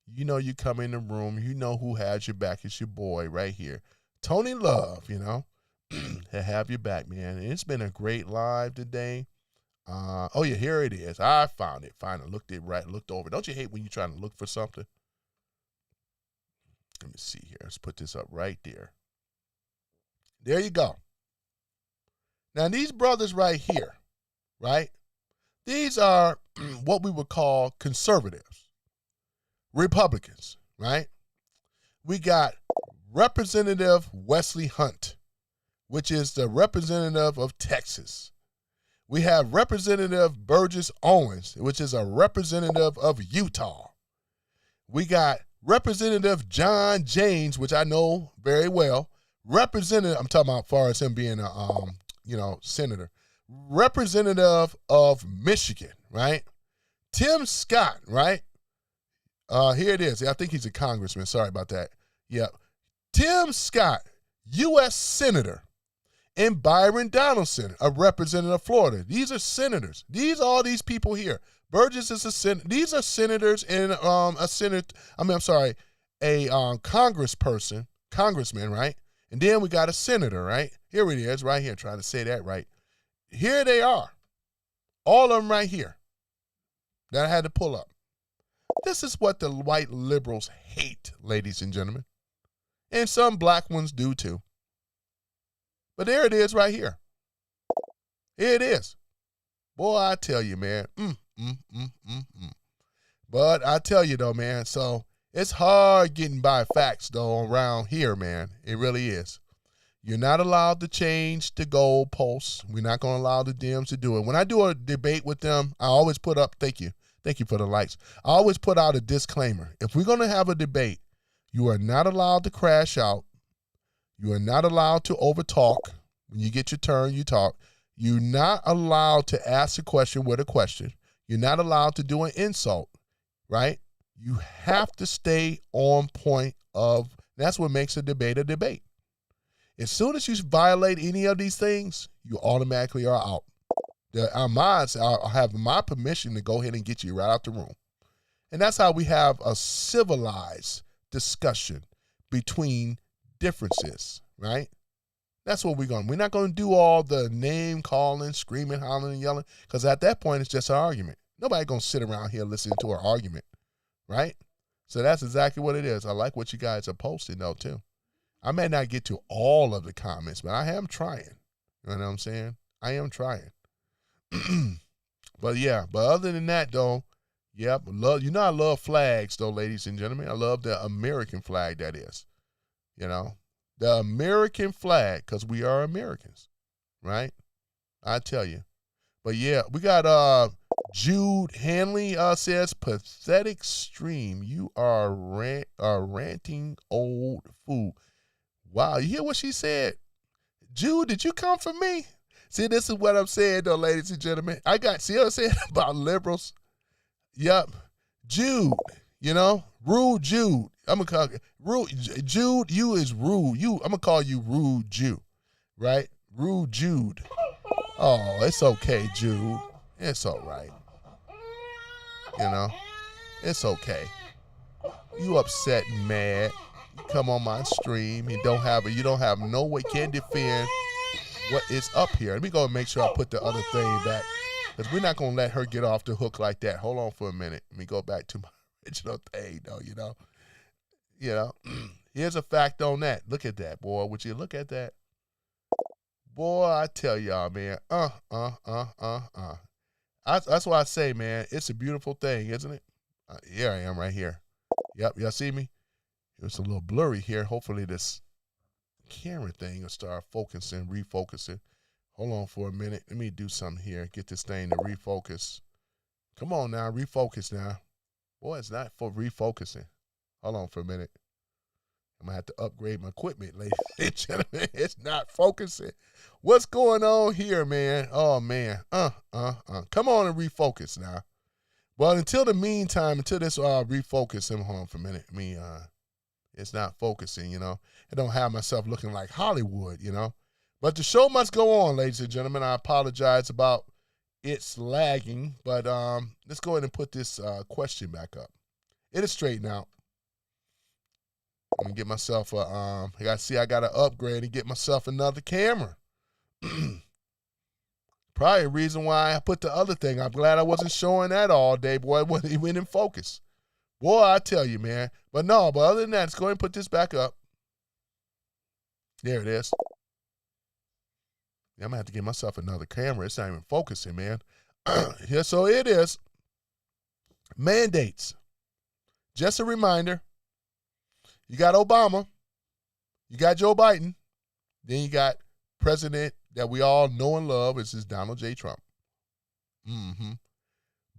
You come in the room. You know who has your back. It's your boy right here. Tony Love, to have your back, man. And it's been a great live today. Oh, yeah, here it is. I found it. Finally looked over. Don't you hate when you're trying to look for something? Let me see here. Let's put this up right there. There you go. Now, these brothers right here, right? These are what we would call conservatives, Republicans, right? We got Representative Wesley Hunt, which is the representative of Texas. We have Representative Burgess Owens, which is a representative of Utah. We got Representative John James, which I know very well. I'm talking about as far as him being a senator. Representative of Michigan, right? Tim Scott, right? Here it is. I think he's a congressman. Sorry about that. Yeah. Tim Scott, U.S. Senator. And Byron Donaldson, a representative of Florida. These are senators. All these people here. Burgess is a senator. These are senators and a congressman, right? And then we got a senator, right? Here it is, right here, trying to say that right. Here they are. All of them right here that I had to pull up. This is what the white liberals hate, ladies and gentlemen. And some black ones do too. But there it is right here. Here it is. Boy, I tell you, man. But I tell you, though, man, so it's hard getting by facts, though, around here, man. It really is. You're not allowed to change the goalposts. We're not going to allow the Dems to do it. When I do a debate with them, I always put up, thank you for the likes. I always put out a disclaimer. If we're going to have a debate, you are not allowed to crash out. You are not allowed to overtalk. When you get your turn, you talk. You're not allowed to ask a question with a question. You're not allowed to do an insult, right? You have to stay on point of, that's what makes a debate a debate. As soon as you violate any of these things, you automatically are out. Our minds have my permission to go ahead and get you right out the room. And that's how we have a civilized discussion between differences, right? That's what we're not going to do all the name calling, screaming, hollering, and yelling, because at that point, it's just an argument. Nobody going to sit around here listening to an argument, right? So that's exactly what it is. I like what you guys are posting, though, too. I may not get to all of the comments, but I am trying. You know what I'm saying? I am trying. But other than that, though, yep, I love flags, though, ladies and gentlemen. I love the American flag, that is. You know, the American flag, because we are Americans, right? I tell you. But yeah, we got Jude Hanley says, pathetic stream. You are a ranting old fool. Wow, you hear what she said? Jude, did you come for me? See, this is what I'm saying, though, ladies and gentlemen. See what I'm saying about liberals? Yep. Jude, rude Jude. I'm going to call you rude. Jude, you is rude. I'm going to call you rude Jude, right? Rude Jude. Oh, it's okay, Jude. It's all right. It's okay. You upset and mad. You come on my stream. You don't have no way, can't defend what is up here. Let me go and make sure I put the other thing back, because we're not going to let her get off the hook like that. Hold on for a minute. Let me go back to my original thing, though, Here's a fact on that. Look at that, boy. Would you look at that? Boy, I tell y'all, man. That's why I say, man, it's a beautiful thing, isn't it? Here I am right here. Yep, y'all see me? It's a little blurry here. Hopefully this camera thing will start refocusing. Hold on for a minute. Let me do something here. Get this thing to refocus. Come on now, refocus now. Boy, it's not for refocusing. Hold on for a minute. I'm going to have to upgrade my equipment, ladies and gentlemen. It's not focusing. What's going on here, man? Oh, man. Come on and refocus now. Well, until this refocus, hold on for a minute. It's not focusing, I don't have myself looking like Hollywood, But the show must go on, ladies and gentlemen. I apologize about it's lagging, but let's go ahead and put this question back up. It'll straighten out. I'm going to get myself I got to upgrade and get myself another camera. Probably a reason why I put the other thing. I'm glad I wasn't showing that all day, boy. It wasn't even in focus. Boy, I tell you, man. But other than that, let's go ahead and put this back up. There it is. Yeah, I'm going to have to get myself another camera. It's not even focusing, man. Yeah, so it is. Mandates. Just a reminder. You got Obama. You got Joe Biden. Then you got President that we all know and love. This is Donald J. Trump.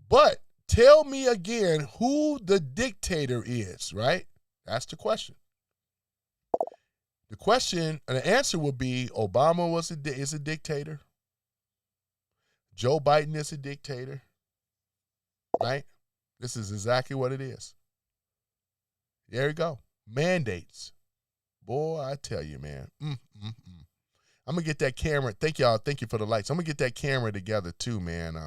But tell me again who the dictator is, right? That's the question. The question, and the answer would be Obama is a dictator. Joe Biden is a dictator, right? This is exactly what it is. There you go. Mandates. Boy, I tell you, man. I'm going to get that camera. Thank y'all. Thank you for the lights. I'm going to get that camera together too, man.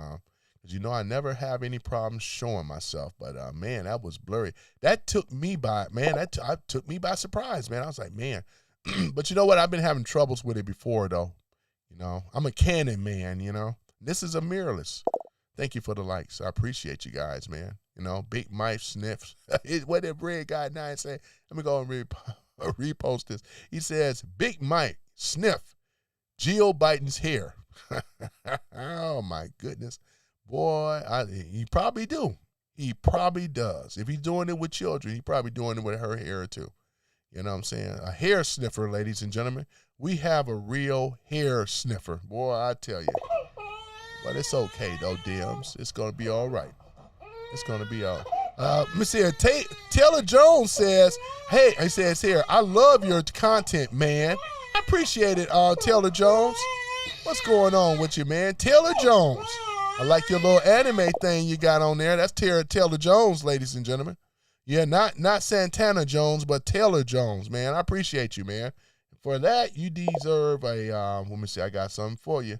Because, I never have any problems showing myself. But, man, that was blurry. That took me by, man, took me by surprise, man. I was like, man. But you know what? I've been having troubles with it before, though. I'm a Canon man, This is a mirrorless. Thank you for the likes. I appreciate you guys, man. You know, Big Mike sniffs. What that red guy 9 say? Let me go and repost this. He says, Big Mike sniff Jill Biden's hair. Oh, my goodness. Boy, he probably do. He probably does. If he's doing it with children, he probably doing it with her hair too. You know what I'm saying? A hair sniffer, ladies and gentlemen. We have a real hair sniffer. Boy, I tell you. But it's okay, though, DMs. It's going to be all right. It's going to be all right. Let me see here. Taylor Jones says, hey, he says here, I love your content, man. I appreciate it, Taylor Jones. What's going on with you, man? Taylor Jones. I like your little anime thing you got on there. That's Taylor Jones, ladies and gentlemen. Yeah, not Santana Jones, but Taylor Jones, man. I appreciate you, man. For that, you deserve a, let me see, I got something for you.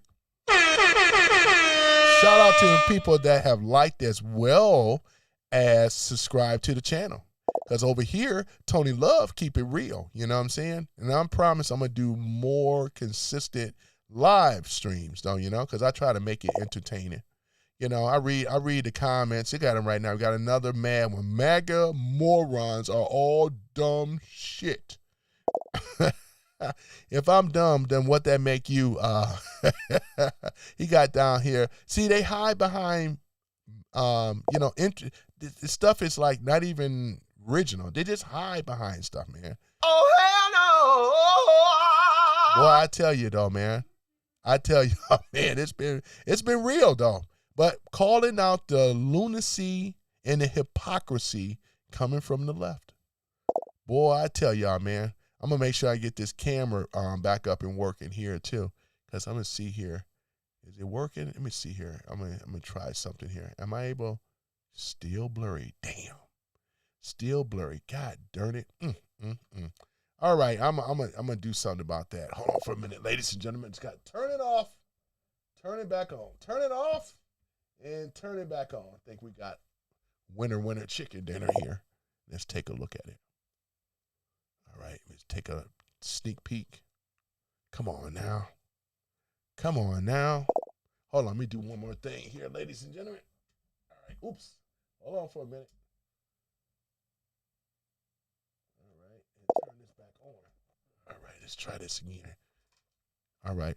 Shout out to the people that have liked as well as subscribed to the channel. Because over here, Tony Love keep it real. You know what I'm saying? And I promise I'm going to do more consistent live streams, though, you know, because I try to make it entertaining. You know, I read the comments. You got them right now. We got another mad one. MAGA morons are all dumb shit. If I'm dumb, then what that make you? He got down here. See, they hide behind, you know, the stuff is like not even original. They just hide behind stuff, man. Oh, hell no. Boy, I tell you, though, man. I tell you, man, it's been real, though. But calling out the lunacy and the hypocrisy coming from the left. Boy, I tell y'all, man. I'm going to make sure I get this camera back up and working here, too. Because I'm going to see here. Is it working? Let me see here. I'm going to try something here. Am I able? Still blurry. Damn. Still blurry. God darn it. All right. I'm gonna do something about that. Hold on for a minute, ladies and gentlemen. Just got to turn it off. Turn it back on. Turn it off. And turn it back on. I think we got winner chicken dinner here. Let's take a look at it. All right, let's take a sneak peek. Come on now. Come on now. Hold on, let me do one more thing here, ladies and gentlemen. All right, oops. Hold on for a minute. All right, and turn this back on. All right, let's try this again. All right.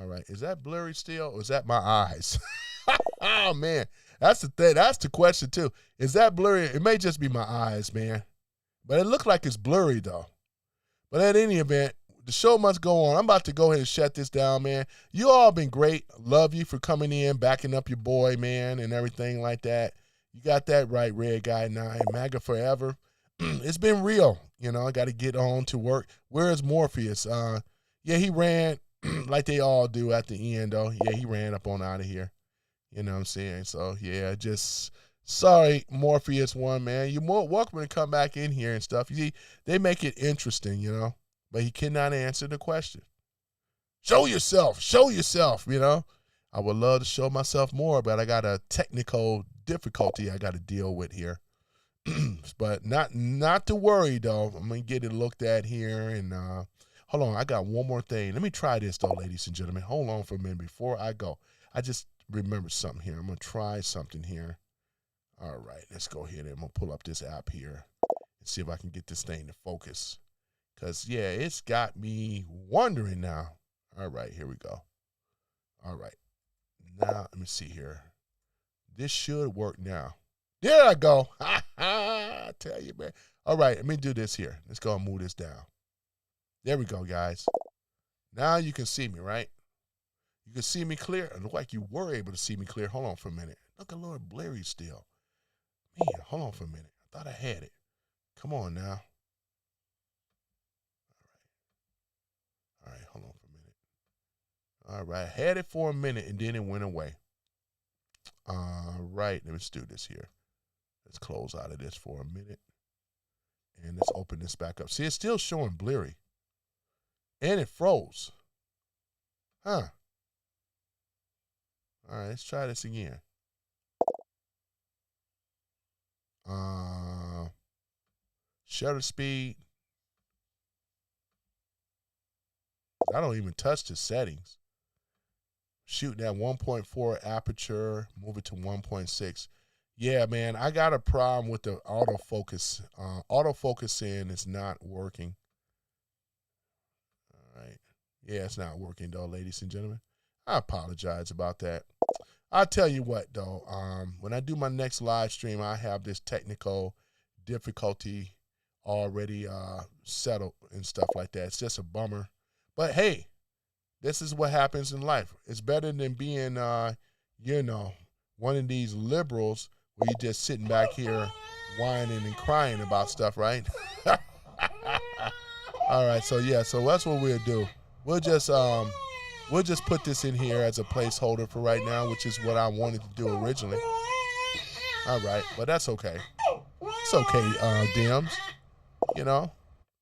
All right, is that blurry still, or is that my eyes? Oh, man, that's the thing. That's the question, too. Is that blurry? It may just be my eyes, man. But it looked like it's blurry, though. But at any event, the show must go on. I'm about to go ahead and shut this down, man. You all been great. Love you for coming in, backing up your boy, man, and everything like that. You got that right, Red Guy 9, MAGA forever. It's been real. You know, I got to get on to work. Where is Morpheus? Yeah, he ran like they all do at the end, though. Yeah, he ran up on out of here. You know what I'm saying? So, yeah, just sorry, Morpheus one, man. You're more welcome to come back in here and stuff. You see, they make it interesting, you know, but he cannot answer the question. Show yourself, you know. I would love to show myself more, but I got a technical difficulty I got to deal with here. But not to worry, though. I'm going to get it looked at here. And hold on, I got one more thing. Let me try this, though, ladies and gentlemen. Hold on for a minute before I go. I just remembered something here. I'm going to try something here. All right, let's go ahead and I'm going to pull up this app here and see if I can get this thing to focus. Because, yeah, it's got me wondering now. All right, here we go. All right. Now, let me see here. This should work now. There I go. I tell you, man. All right, let me do this here. Let's go and move this down. There we go, guys. Now you can see me, right? You can see me clear. It looked like you were able to see me clear. Hold on for a minute. Look a little blurry still. Man, hold on for a minute. I thought I had it. Come on now. All right, hold on for a minute. All right, I had it for a minute, and then it went away. All right, let's do this here. Let's close out of this for a minute. And let's open this back up. See, it's still showing blurry. And it froze. Huh. All right, let's try this again. Shutter speed. I don't even touch the settings. shooting at 1.4 aperture, move it to 1.6. Yeah, man, I got a problem with the autofocus. Autofocusing is not working. All right. Yeah, it's not working, though, ladies and gentlemen. I apologize about that. I'll tell you what, though. When I do my next live stream, I have this technical difficulty already settled and stuff like that. It's just a bummer. But, hey, this is what happens in life. It's better than being, one of these liberals where you're just sitting back here whining and crying about stuff, right? All right, so that's what we'll do. We'll just put this in here as a placeholder for right now, which is what I wanted to do originally. All right, but that's okay. It's okay, DMs.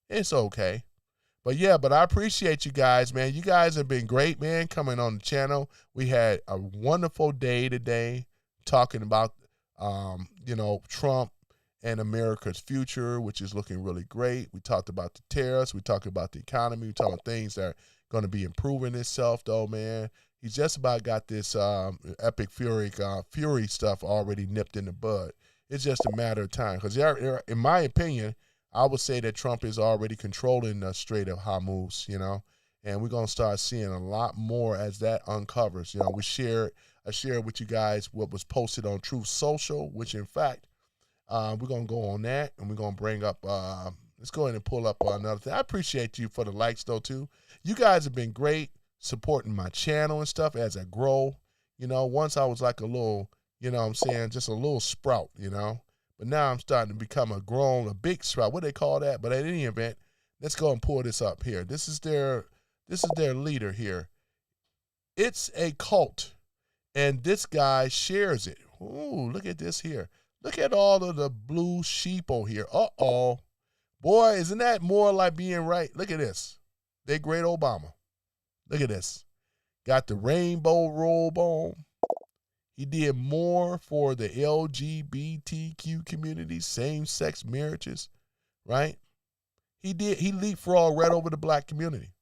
It's okay. But I appreciate you guys, man. You guys have been great, man, coming on the channel. We had a wonderful day today talking about, Trump and America's future, which is looking really great. We talked about the tariffs. We talked about the economy. We talked about things that are going to be improving itself, though, man. He's just about got this epic fury stuff already nipped in the bud. It's just a matter of time. Because in my opinion, I would say that Trump is already controlling the Strait of Hormuz, and we're going to start seeing a lot more as that uncovers. I shared with you guys what was posted on Truth Social, which in fact, we're going to go on that, and we're going to bring up, let's go ahead and pull up another thing. I appreciate you for the likes, though, too. You guys have been great supporting my channel and stuff as I grow. Once I was like a little, just a little sprout, But now I'm starting to become a big sprout. What do they call that? But at any event, let's go and pull this up here. This is their leader here. It's a cult, and this guy shares it. Ooh, look at this here. Look at all of the blue sheeple here. Uh-oh. Boy, isn't that more like being right? Look at this. They great Obama. Look at this. Got the rainbow robe on. He did more for the LGBTQ community, same-sex marriages, right? He leapfrogged right over the black community.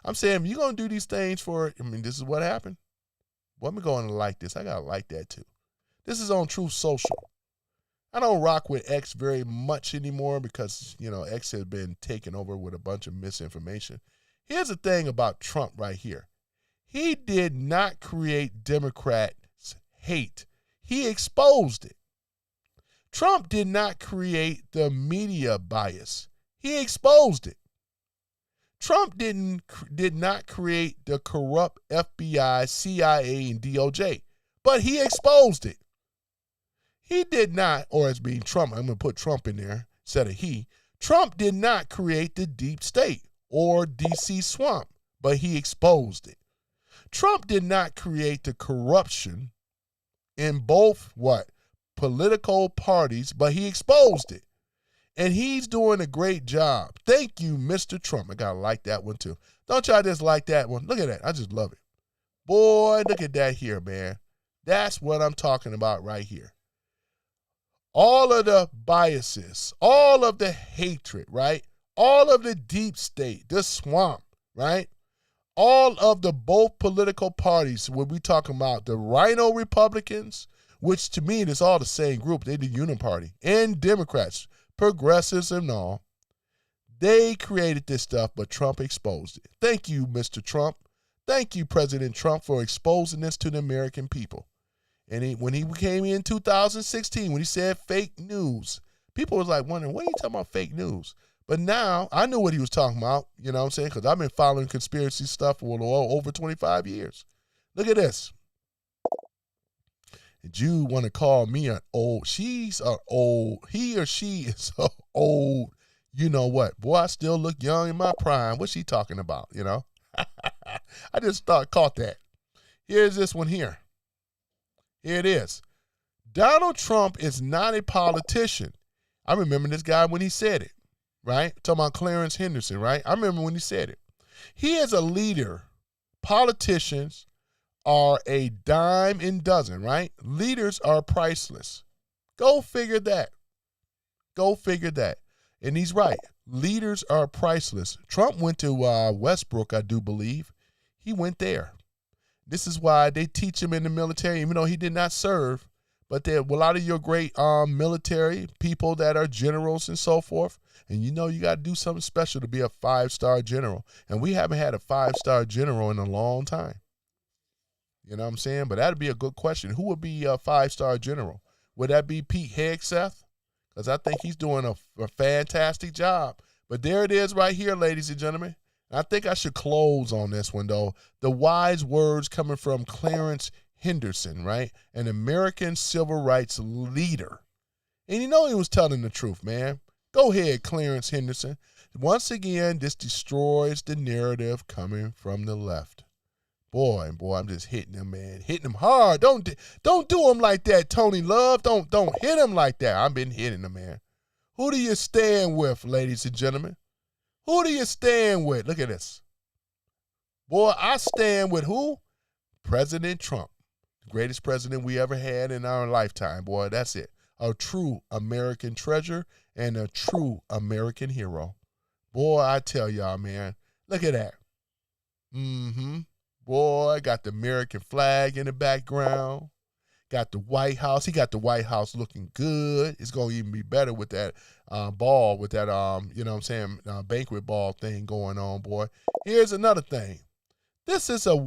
I'm saying, if you're going to do these things this is what happened. Well, I'm going to like this. I got to like that, too. This is on Truth Social. I don't rock with X very much anymore because, X has been taken over with a bunch of misinformation. Here's the thing about Trump right here. He did not create Democrats' hate. He exposed it. Trump did not create the media bias. He exposed it. Trump did not create the corrupt FBI, CIA, and DOJ, but he exposed it. He did not, or as being Trump, I'm going to put Trump in there instead of he. Trump did not create the deep state or DC swamp, but he exposed it. Trump did not create the corruption in both political parties, but he exposed it. And he's doing a great job. Thank you, Mr. Trump. I got to like that one, too. Don't y'all just like that one? Look at that. I just love it. Boy, look at that here, man. That's what I'm talking about right here. All of the biases, all of the hatred, right? All of the deep state, the swamp, right? All of the both political parties, when we talking about the Rhino Republicans, which to me is all the same group, they the Uniparty, and Democrats, progressives and all, they created this stuff, but Trump exposed it. Thank you, Mr. Trump. Thank you, President Trump, for exposing this to the American people. And when he came in 2016, when he said fake news, people was like wondering, what are you talking about fake news? But now I knew what he was talking about, you know what I'm saying? Because I've been following conspiracy stuff for over 25 years. Look at this. Did you want to call me an old? She's an old. He or she is an old. You know what? Boy, I still look young in my prime. What's she talking about? I just caught that. Here's this one here. Here it is. Donald Trump is not a politician. I remember this guy when he said it, right? Talking about Clarence Henderson, right? I remember when he said it. He is a leader. Politicians are a dime a dozen, right? Leaders are priceless. Go figure that. Go figure that. And he's right. Leaders are priceless. Trump went to Westbrook, I do believe. He went there. This is why they teach him in the military, even though he did not serve. But there a lot of your great military people that are generals and so forth. And you got to do something special to be a 5-star general. And we haven't had a 5-star general in a long time. You know what I'm saying? But that'd be a good question. Who would be a 5-star general? Would that be Pete Hegseth? Because I think he's doing a fantastic job. But there it is right here, ladies and gentlemen. I think I should close on this one, though. The wise words coming from Clarence Henderson, right? An American civil rights leader. And he was telling the truth, man. Go ahead, Clarence Henderson. Once again, this destroys the narrative coming from the left. Boy, I'm just hitting him, man. Hitting him hard. Don't do him like that, Tony Love. Don't hit him like that. I've been hitting him, man. Who do you stand with, ladies and gentlemen? Who do you stand with? Look at this. Boy, I stand with who? President Trump. The greatest president we ever had in our lifetime, boy. That's it. A true American treasure and a true American hero. Boy, I tell y'all, man. Look at that. Boy, got the American flag in the background. Got the White House. He got the White House looking good. It's going to even be better with that ball, with that, banquet ball thing going on, boy. Here's another thing. This is a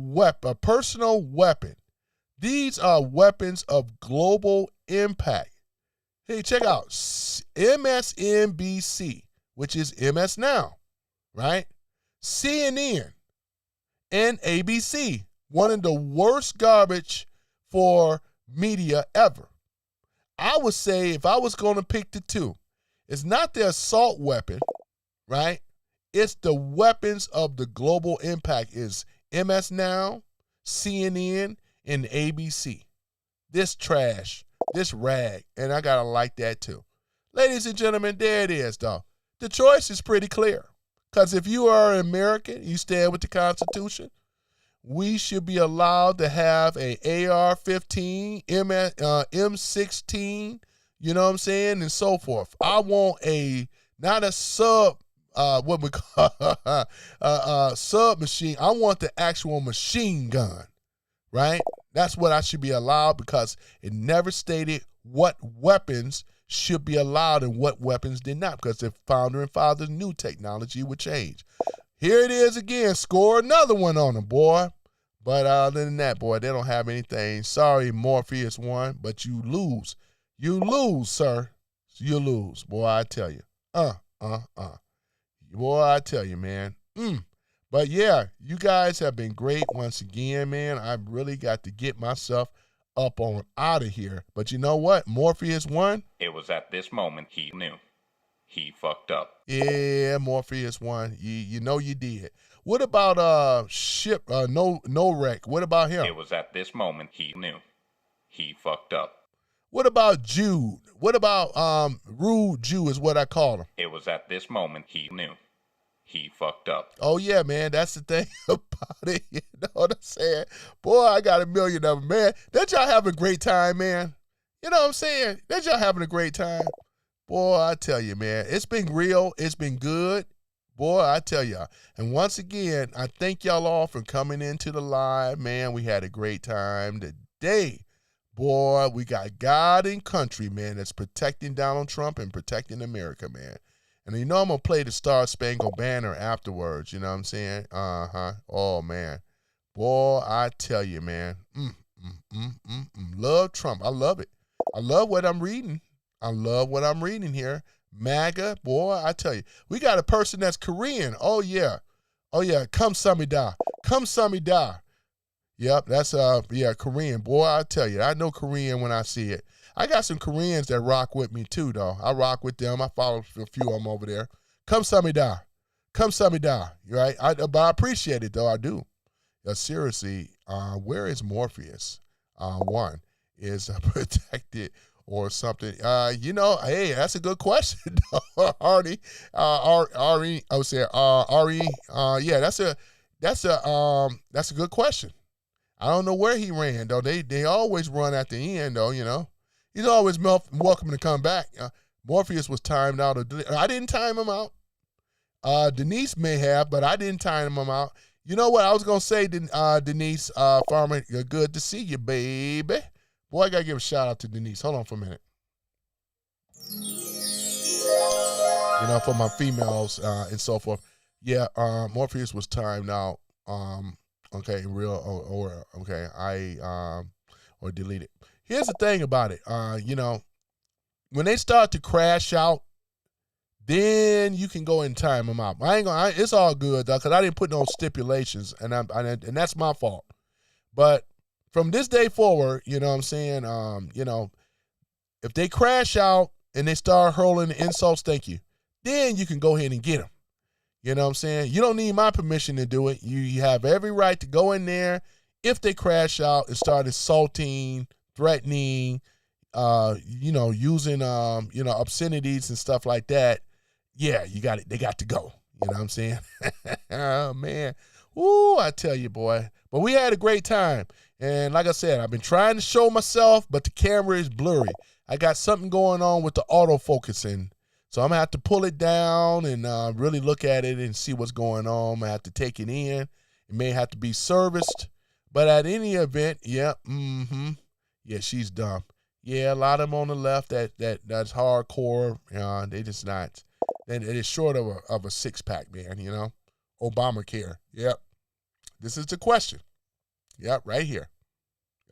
personal weapon. These are weapons of global impact. Hey, check out MSNBC, which is MS Now, right? CNN and ABC, one of the worst garbage for media ever. I would say if I was going to pick the two, it's not the assault weapon, right? It's the weapons of the global impact is MS Now, CNN, and ABC. This trash, this rag, and I got to like that too. Ladies and gentlemen, there it is, though. The choice is pretty clear. Because if you are an American, you stand with the Constitution, we should be allowed to have a AR-15, M16, you know what I'm saying, and so forth. I want not a submachine. I want the actual machine gun, right? That's what I should be allowed because it never stated what weapons should be allowed and what weapons did not because the founder and fathers knew technology would change. Here it is again. Score another one on them, boy. But other than that, boy, they don't have anything. Sorry, Morpheus won, but you lose. You lose, sir. You lose. Boy, I tell you. Boy, I tell you, man. But yeah, you guys have been great once again, man. I've really got to get myself up on out of here. But you know what? Morpheus won. It was at this moment he knew. He fucked up. Yeah, Morpheus won. You know you did. What about No Wreck? What about him? It was at this moment he knew. He fucked up. What about Jude? What about Rude Jew is what I call him. It was at this moment he knew. He fucked up. Oh, yeah, man. That's the thing about it. You know what I'm saying? Boy, I got a million of them, man. That y'all having a great time, man. You know what I'm saying? That y'all having a great time. Boy, I tell you, man. It's been real. It's been good. Boy, I tell y'all. And once again, I thank y'all all for coming into the live, man. We had a great time today. Boy, we got God and country, man, that's protecting Donald Trump and protecting America, man. And you know I'm going to play the Star Spangled Banner afterwards, you know what I'm saying? Oh, man. Boy, I tell you, man. Love Trump. I love it. I love what I'm reading. I love what I'm reading here. MAGA, boy, I tell you. We got a person that's Korean. Oh, yeah. Kamsamida. Kamsamida. Yep, that's Korean. Boy, I tell you, I know Korean when I see it. I got some Koreans that rock with me too, though. I rock with them. I follow a few of them over there. Kamsamida. Kamsamida. Right? But I appreciate it, though. I do. Seriously, where is Morpheus? One is protected or something. Hey, that's a good question, Arnie. Ari, I would say Ari. Yeah, that's a good question. I don't know where he ran though. They always run at the end though. You know, he's always welcome to come back. Morpheus was timed out. I didn't time him out. Denise may have, but I didn't time him out. You know what I was going to say, Denise Farmer, good to see you, baby. Boy, I got to give a shout out to Denise. Hold on for a minute. You know, for my females and so forth. Yeah, Morpheus was timed out. Okay, or delete it. Here's the thing about it. You know, when they start to crash out, then you can go and time them out. It's all good though, because I didn't put no stipulations, and that's my fault. But from this day forward, you know what I'm saying? You know, if they crash out and they start hurling insults, thank you, then you can go ahead and get them. You know what I'm saying? You don't need my permission to do it. You have every right to go in there if they crash out and start insulting, threatening, you know, using, you know, obscenities and stuff like that. Yeah, you got it. They got to go. You know what I'm saying? Oh, man. Ooh, I tell you, boy. But we had a great time. And like I said, I've been trying to show myself, but the camera is blurry. I got something going on with the autofocusing. So I'm going to have to pull it down and really look at it and see what's going on. I'm going to have to take it in. It may have to be serviced. But at any event, yeah, yeah, she's dumb. Yeah, a lot of them on the left that's hardcore. They just not. And it is short of a six-pack, man, you know. Obamacare. Yep. This is the question. Yep, right here.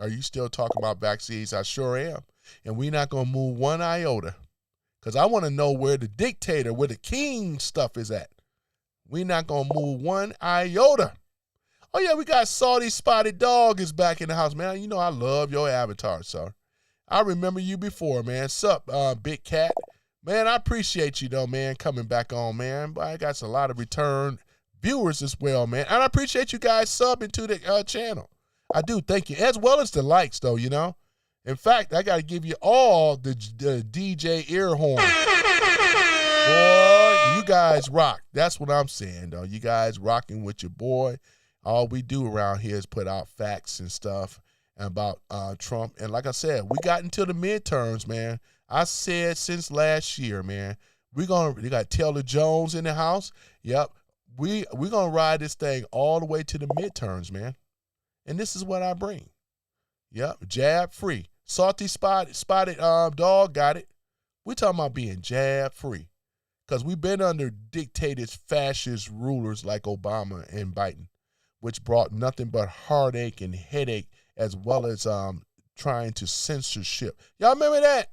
Are you still talking about vaccines? I sure am. And we're not going to move one iota. Because I want to know where the dictator, where the king stuff is at. We're not going to move one iota. Oh, yeah, we got Salty Spotted Dog is back in the house, man. You know I love your avatar, sir. I remember you before, man. Sup, Big Cat. Man, I appreciate you, though, man, coming back on, man. But I got a lot of return viewers as well, man. And I appreciate you guys subbing to the channel. I do. Thank you. As well as the likes, though, you know. In fact, I got to give you all the DJ ear horn. Boy, you guys rock. That's what I'm saying, though. You guys rocking with your boy. All we do around here is put out facts and stuff about Trump. And like I said, we got into the midterms, man. I said since last year, man, we got Taylor Jones in the house. Yep. We're going to ride this thing all the way to the midterms, man. And this is what I bring. Yep. Jab free. Salty spotted dog got it. We talking about being jab free. Because we've been under dictators, fascist rulers like Obama and Biden, which brought nothing but heartache and headache, as well as trying to censorship. Y'all remember that?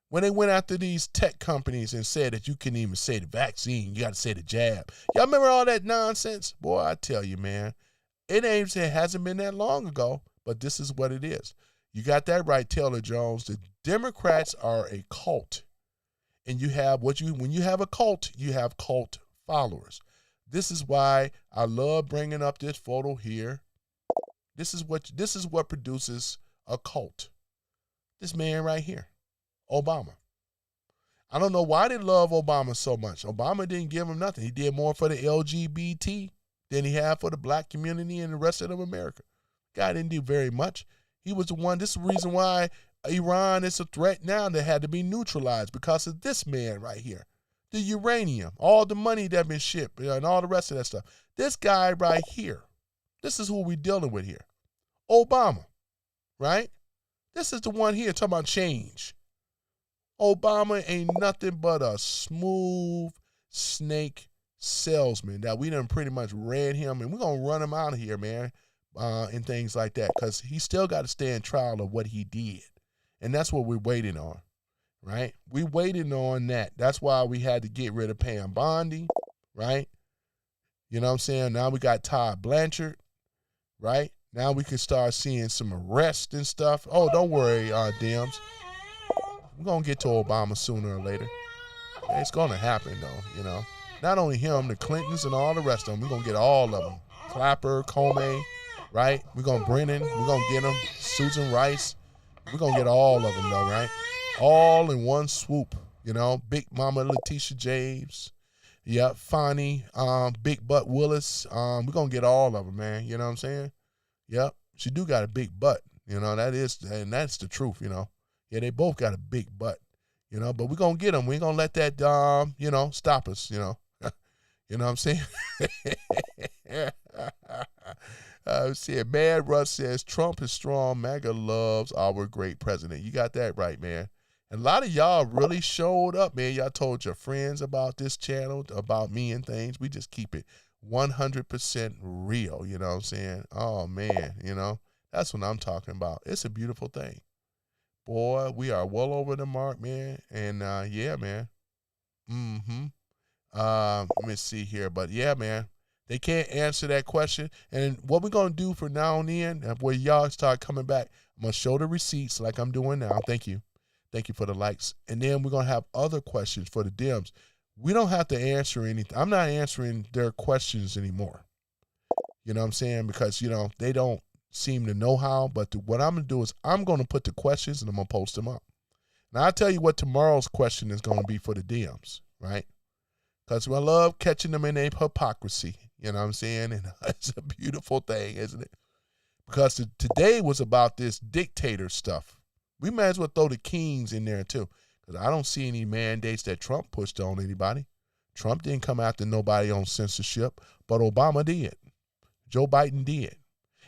When they went after these tech companies and said that you couldn't even say the vaccine, you got to say the jab. Y'all remember all that nonsense? Boy, I tell you, man, it hasn't been that long ago, but this is what it is. You got that right, Taylor Jones. The Democrats are a cult. And you have when you have a cult, you have cult followers. This is why I love bringing up this photo here. This is what produces a cult. This man right here, Obama. I don't know why they love Obama so much. Obama didn't give him nothing. He did more for the LGBT than he had for the black community and the rest of America. God didn't do very much. He was the one. This is the reason why Iran is a threat now that had to be neutralized, because of this man right here. The uranium, all the money that been shipped, and all the rest of that stuff. This guy right here, this is who we're dealing with here. Obama, right? This is the one here talking about change. Obama ain't nothing but a smooth snake salesman that we done pretty much ran him, and we're going to run him out of here, man, and things like that, because he still got to stand trial of what he did. And that's what we're waiting on. Right? We waiting on that. That's why we had to get rid of Pam Bondi, right? You know what I'm saying? Now we got Todd Blanchard, right? Now we can start seeing some arrests and stuff. Oh, don't worry, Dems. We're going to get to Obama sooner or later. It's going to happen, though, you know. Not only him, the Clintons and all the rest of them. We're going to get all of them. Clapper, Comey, right? We're going to Brennan. We're going to get them. Susan Rice. We're going to get all of them, though, right? All in one swoop, you know. Big Mama Letitia James, yeah, Fonnie, Big Butt Willis. We're gonna get all of them, man. You know what I'm saying? Yep, she do got a big butt. You know, that's the truth. You know, yeah, they both got a big butt. You know, but we're gonna get them. We ain't gonna let that you know, stop us. You know, you know what I'm saying? See, Mad Russ says Trump is strong. MAGA loves our great president. You got that right, man. And a lot of y'all really showed up, man. Y'all told your friends about this channel, about me and things. We just keep it 100% real, you know what I'm saying? Oh, man, you know, that's what I'm talking about. It's a beautiful thing. Boy, we are well over the mark, man. And, yeah, man. Let me see here. But, yeah, man, they can't answer that question. And what we're going to do from now on in, where y'all start coming back, I'm going to show the receipts like I'm doing now. Thank you. Thank you for the likes. And then we're going to have other questions for the Dems. We don't have to answer anything. I'm not answering their questions anymore. You know what I'm saying? Because, you know, they don't seem to know how. But what I'm going to do is I'm going to put the questions and I'm going to post them up. Now, I'll tell you what tomorrow's question is going to be for the Dems, right? Because I love catching them in their hypocrisy. You know what I'm saying? And it's a beautiful thing, isn't it? Because today was about this dictator stuff. We might as well throw the kings in there too, because I don't see any mandates that Trump pushed on anybody. Trump didn't come after nobody on censorship, but Obama did. Joe Biden did.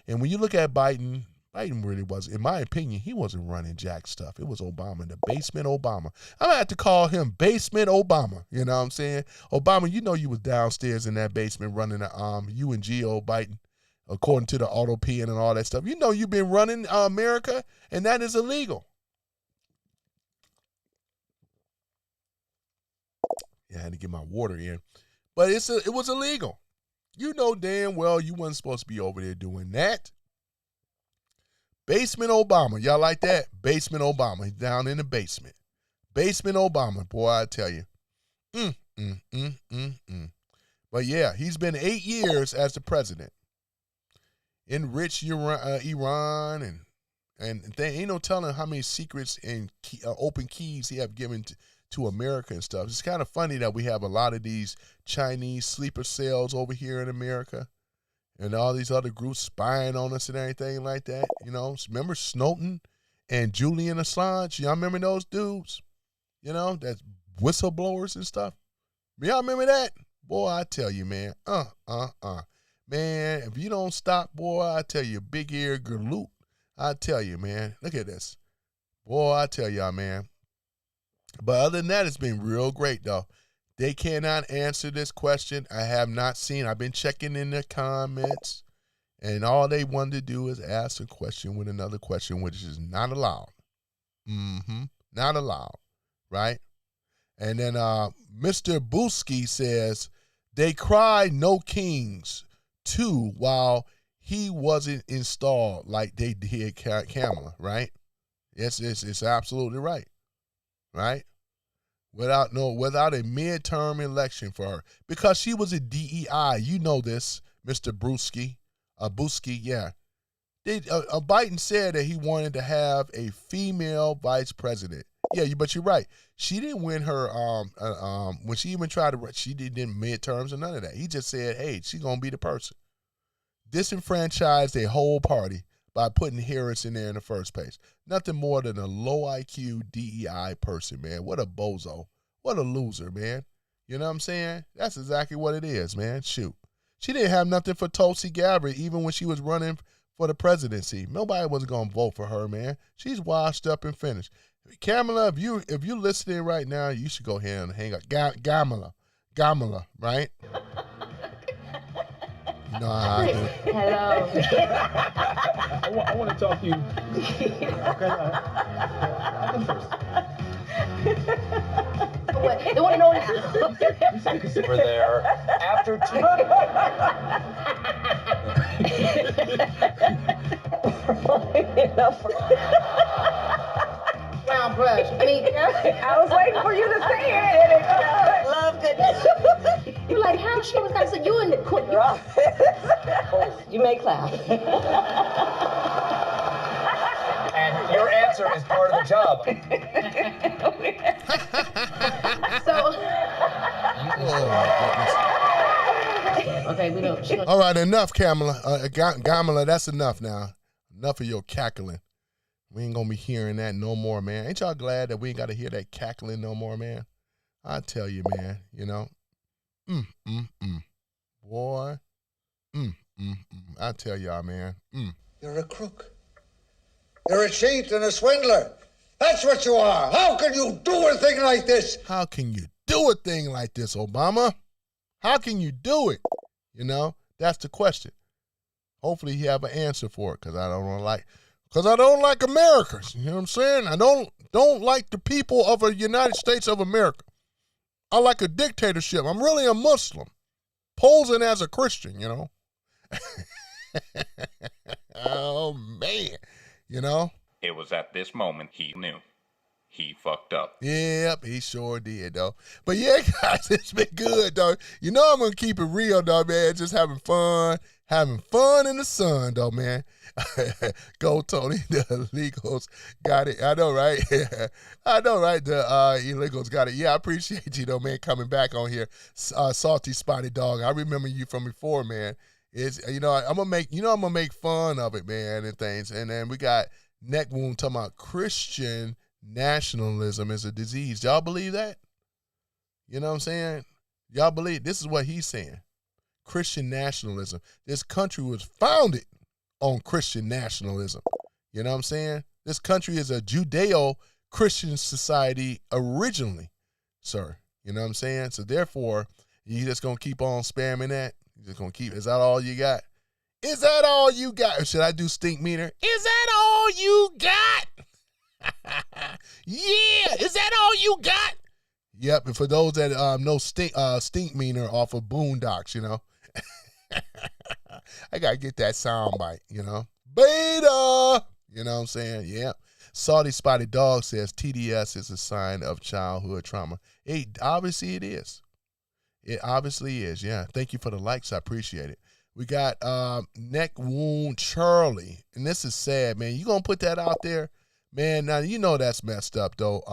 And when you look at Biden really was, in my opinion, he wasn't running jack stuff. It was Obama, the basement Obama. I'm going to have to call him Basement Obama. You know what I'm saying? Obama, you know you was downstairs in that basement running you and Geo Biden. According to the auto pen and all that stuff. You know you've been running America, and that is illegal. Yeah, I had to get my water in. But it was illegal. You know damn well you wasn't supposed to be over there doing that. Basement Obama. Y'all like that? Basement Obama. He's down in the basement. Basement Obama. Boy, I tell you. But yeah, he's been 8 years as the president. Enrich Iran and there ain't no telling how many secrets and open keys he have given to America and stuff. It's kind of funny that we have a lot of these Chinese sleeper cells over here in America and all these other groups spying on us and everything like that. You know, remember Snowden and Julian Assange? Y'all remember those dudes? You know, that's whistleblowers and stuff. Y'all remember that? Boy, I tell you, man. Man, if you don't stop, boy, I tell you, big ear galoot. I tell you, man. Look at this. Boy, I tell y'all, man. But other than that, it's been real great, though. They cannot answer this question. I have not seen. I've been checking in the comments, and all they wanted to do is ask a question with another question, which is not allowed. Not allowed, right? And then Mr. Booski says, they cry no kings, too, while he wasn't installed like they did Kamala, right? Yes, it's absolutely right, right? Without a midterm election for her, because she was a DEI. You know this, Mr. Booski, yeah. Biden said that he wanted to have a female vice president. Yeah, but you're right. She didn't win her when she even tried to. She didn't midterms or none of that. He just said, "Hey, she's gonna be the person." Disenfranchised a whole party by putting Harris in there in the first place. Nothing more than a low IQ DEI person, man. What a bozo. What a loser, man. You know what I'm saying? That's exactly what it is, man. Shoot. She didn't have nothing for Tulsi Gabbard even when she was running for the presidency. Nobody was going to vote for her, man. She's washed up and finished. Kamala, if you're listening right now, you should go ahead and hang up. Gamala, right? You know how I do. Hello. I want to talk to you. Okay, I can first. What? They want to know now. We're there after Brown brush. I mean, I was waiting for you to say it. love goodness. You're like, how she was going to say you in the court. You may clap. And your answer is part of the job. Okay, we don't. All right, enough, Kamala. Gamala, that's enough now. Enough of your cackling. We ain't gonna be hearing that no more, man. Ain't y'all glad that we ain't got to hear that cackling no more, man? I tell you, man. You know, boy, I tell y'all, man. You're a crook. You're a cheat and a swindler. That's what you are. How can you do a thing like this? How can you do a thing like this, Obama? How can you do it? You know, that's the question. Hopefully he have an answer for it, because I don't like Americans. You know what I'm saying? I don't like the people of the United States of America. I like a dictatorship. I'm really a Muslim, posing as a Christian, you know. Oh, man. You know? It was at this moment he knew. He fucked up. Yep, he sure did, though. But yeah, guys, it's been good, though. You know I'm going to keep it real, though, man. Just having fun in the sun, though, man. Go, Tony. The illegals got it. I know, right? I know, right? The illegals got it. Yeah, I appreciate you, though, man, coming back on here. Salty Spotted Dog. I remember you from before, man. It's, I'm gonna make fun of it, man, and things. And then we got Neck Wound talking about Christian nationalism is a disease. Y'all believe that? You know what I'm saying? Y'all believe this is what he's saying. Christian nationalism. This country was founded on Christian nationalism. You know what I'm saying? This country is a Judeo-Christian society originally, sir. You know what I'm saying? So therefore, you just gonna keep on spamming that? You just gonna keep, is that all you got? Is that all you got? Or should I do stink meter? Is that all you got? Yeah, is that all you got? Yep, and for those that know stink meter off of Boondocks, you know. I gotta get that sound bite, you know. Beta! You know what I'm saying? Yeah. Salty Spotted Dog says TDS is a sign of childhood trauma. Obviously it is. It obviously is, yeah. Thank you for the likes. I appreciate it. We got Neck Wound Charlie. And this is sad, man. You gonna put that out there? Man, now you know that's messed up, though,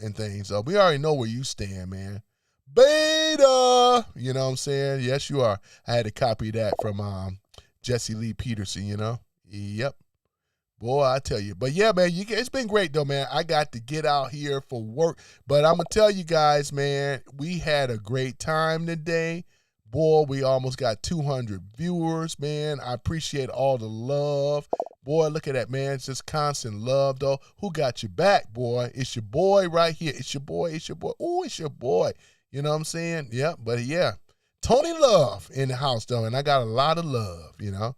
and things. We already know where you stand, man. Beta! You know what I'm saying? Yes, you are. I had to copy that from Jesse Lee Peterson, you know? Yep. Boy, I tell you. But, yeah, man, it's been great, though, man. I got to get out here for work. But I'm going to tell you guys, man, we had a great time today. Boy, we almost got 200 viewers, man. I appreciate all the love. Boy, look at that, man. It's just constant love, though. Who got your back, boy? It's your boy right here. It's your boy. It's your boy. Oh, it's your boy. You know what I'm saying? Yeah, but yeah. Tony Love in the house, though, and I got a lot of love, you know?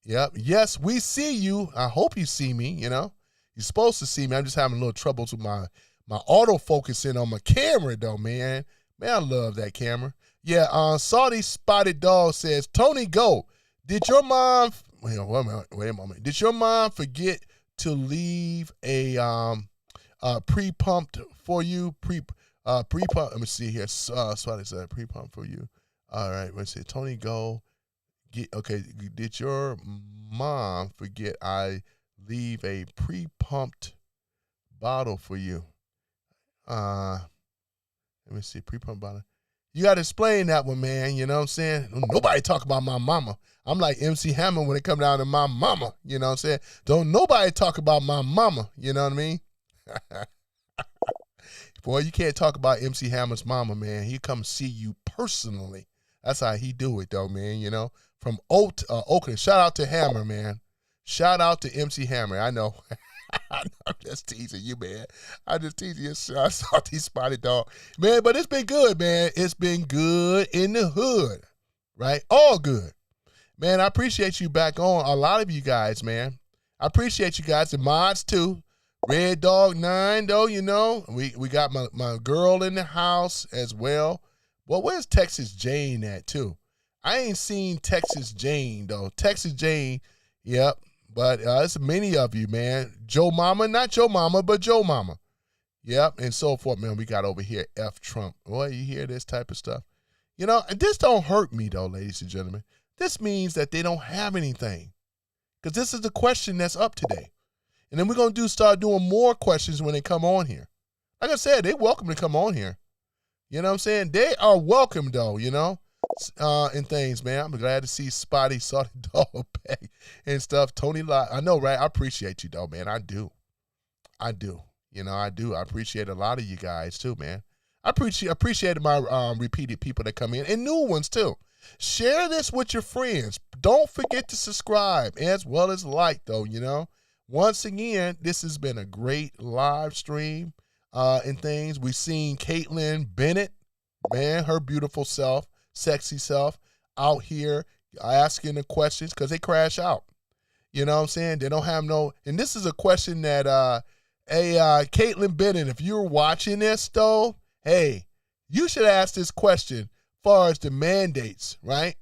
Yep. Yes, we see you. I hope you see me, you know? You're supposed to see me. I'm just having a little troubles with my autofocusing on my camera, though, man. Man, I love that camera. Yeah, Salty Spotted Dog says, Tony, go. Did your mom... Wait a moment. Did your mom forget to leave a pre-pumped for you? Pre-pump. Let me see here. Spotted said pre-pump for you. All right. Let's see. Tony, go. Okay. Did your mom forget I leave a pre-pumped bottle for you? Let me see. Pre-pumped bottle. You got to explain that one, man. You know what I'm saying? Nobody talk about my mama. I'm like MC Hammer when it come down to my mama. You know what I'm saying? Don't nobody talk about my mama. You know what I mean? Boy, you can't talk about MC Hammer's mama, man. He come see you personally. That's how he do it, though, man. You know? From Oakland. Shout out to Hammer, man. Shout out to MC Hammer. I know. I'm just teasing you, man. I'm just teasing you, Salty Spotted Dog. Man, but it's been good, man. It's been good in the hood, right? All good. Man, I appreciate you back on. A lot of you guys, man. I appreciate you guys. The mods, too. Red Dog 9, though, you know. We got my girl in the house as well. Well, where's Texas Jane at, too? I ain't seen Texas Jane, though. Texas Jane, yep. But it's many of you, man. Joe Mama, not Joe Mama, but Joe Mama. Yep, and so forth, man. We got over here F Trump. Boy, you hear this type of stuff? You know, and this don't hurt me, though, ladies and gentlemen. This means that they don't have anything. Because this is the question that's up today. And then we're going to start doing more questions when they come on here. Like I said, they're welcome to come on here. You know what I'm saying? They are welcome, though, you know? And things, man. I'm glad to see Spotty, Salty Dog back and stuff. Tony Lott, I know, right? I appreciate you, though, man. I do. You know, I do. I appreciate a lot of you guys, too, man. I appreciated my repeated people that come in and new ones, too. Share this with your friends. Don't forget to subscribe as well as like, though, you know. Once again, this has been a great live stream and things. We've seen Caitlin Bennett, man, her beautiful self, sexy self, out here asking the questions because they crash out. You know what I'm saying? They don't have no, and this is a question that, Caitlin Bennett, if you're watching this, though, hey, you should ask this question as far as the mandates, right?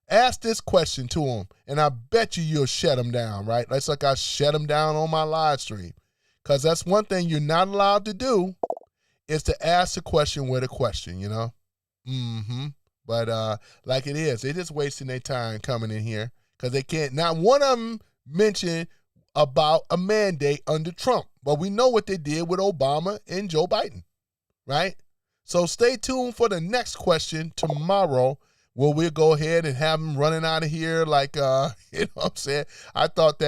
Ask this question to them, and I bet you'll shut them down, right? That's like I shut them down on my live stream. Because that's one thing you're not allowed to do is to ask the question with a question, you know? But like it is, they're just wasting their time coming in here because they can't. Not one of them mentioned about a mandate under Trump. But we know what they did with Obama and Joe Biden, right? So stay tuned for the next question tomorrow where we'll go ahead and have them running out of here like, you know what I'm saying? I thought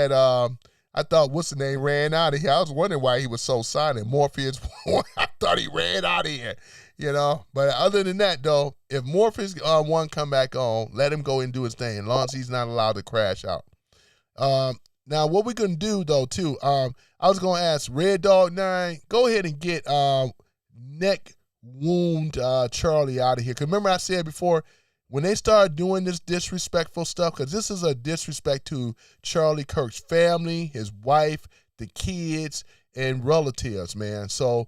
what's the name ran out of here. I was wondering why he was so silent. Morpheus, I thought he ran out of here, you know? But other than that, though, if Morpheus one come back on, let him go and do his thing as long as he's not allowed to crash out. Now, what we're going to do, though, too, I was going to ask Red Dog 9, go ahead and get Neck Wound Charlie out of here. Because remember I said before, when they start doing this disrespectful stuff, because this is a disrespect to Charlie Kirk's family, his wife, the kids, and relatives, man. So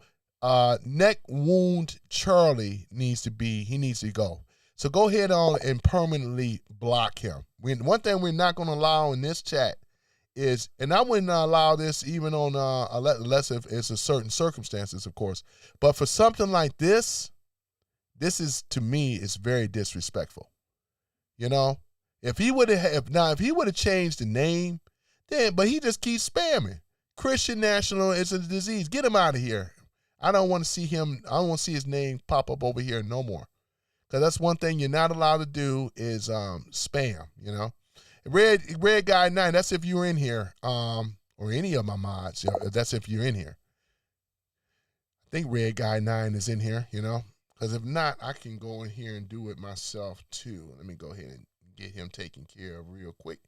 Neck Wound Charlie needs to go. So go ahead on and permanently block him. One thing we're not going to allow in this chat is, and I wouldn't allow this even on unless if it's a certain circumstances, of course. But for something like this is, to me, is very disrespectful. You know, if he would have changed the name, then but he just keeps spamming. Christian National is a disease. Get him out of here. I don't want to see him. I don't want to see his name pop up over here no more. Because that's one thing you're not allowed to do is spam. You know. Red Guy 9, that's if you're in here, or any of my mods, you know, that's if you're in here. I think Red Guy 9 is in here, you know, because if not, I can go in here and do it myself too. Let me go ahead and get him taken care of real quick.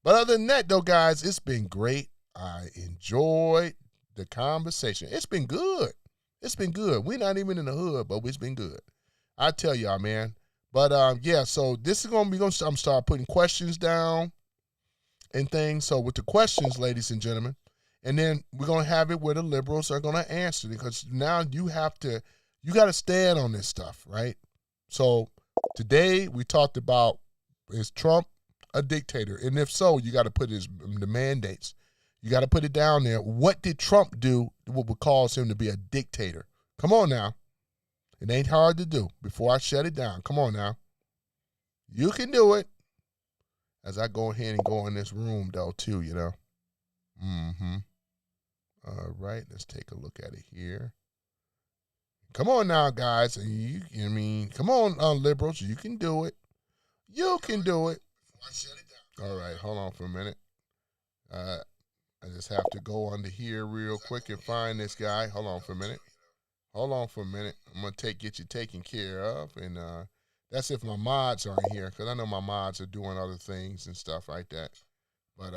But other than that, though, guys, it's been great. I enjoyed the conversation. It's been good. It's been good. We're not even in the hood, but it's been good. I tell y'all, man. But, yeah, so this is I'm going to start putting questions down and things. So with the questions, ladies and gentlemen, and then we're going to have it where the liberals are going to answer it because now you got to stand on this stuff, right? So today we talked about, is Trump a dictator? And if so, you got to put the mandates. You got to put it down there. What did Trump do that would cause him to be a dictator? Come on now. It ain't hard to do before I shut it down. Come on now. You can do it. As I go ahead and go in this room, though, too, you know. All right, let's take a look at it here. Come on now, guys. Come on, liberals. You can do it. You can do it. All right, hold on for a minute. I just have to go under here real quick and find this guy. Hold on for a minute. I'm going to get you taken care of. And that's if my mods aren't here, because I know my mods are doing other things and stuff like that. But,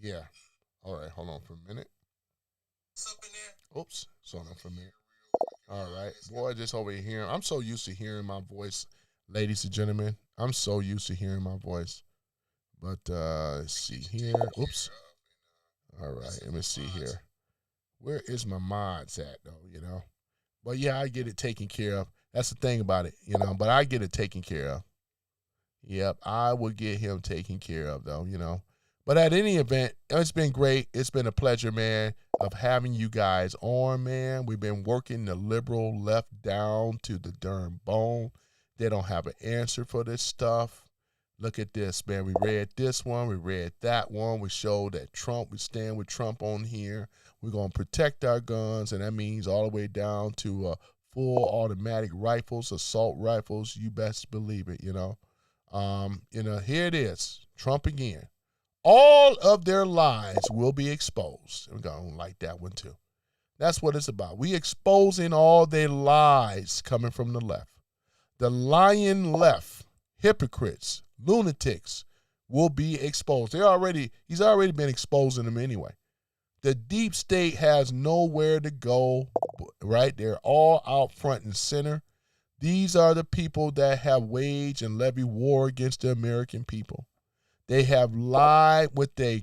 yeah. All right, hold on for a minute. Oops. Hold on for a minute. All right. Boy, just over here. I'm so used to hearing my voice, ladies and gentlemen. I'm so used to hearing my voice. But let's see here. Oops. All right, let me see here. Where is my mods at, though, you know? But, yeah, I get it taken care of. That's the thing about it, you know, but I get it taken care of. Yep, I will get him taken care of, though, you know. But at any event, it's been great. It's been a pleasure, man, of having you guys on, man. We've been working the liberal left down to the darn bone. They don't have an answer for this stuff. Look at this, man. We read this one. We read that one. We showed that we stand with Trump on here. We're going to protect our guns, and that means all the way down to full automatic rifles, assault rifles. You best believe it, you know. Here it is. Trump again. All of their lies will be exposed. We're going to like that one, too. That's what it's about. We exposing all their lies coming from the left. The lying left. hypocrites, lunatics will be exposed. He's already been exposing them anyway. The deep state has nowhere to go, right? They're all out front and center. These are the people that have waged and levied war against the American people. They have lied with their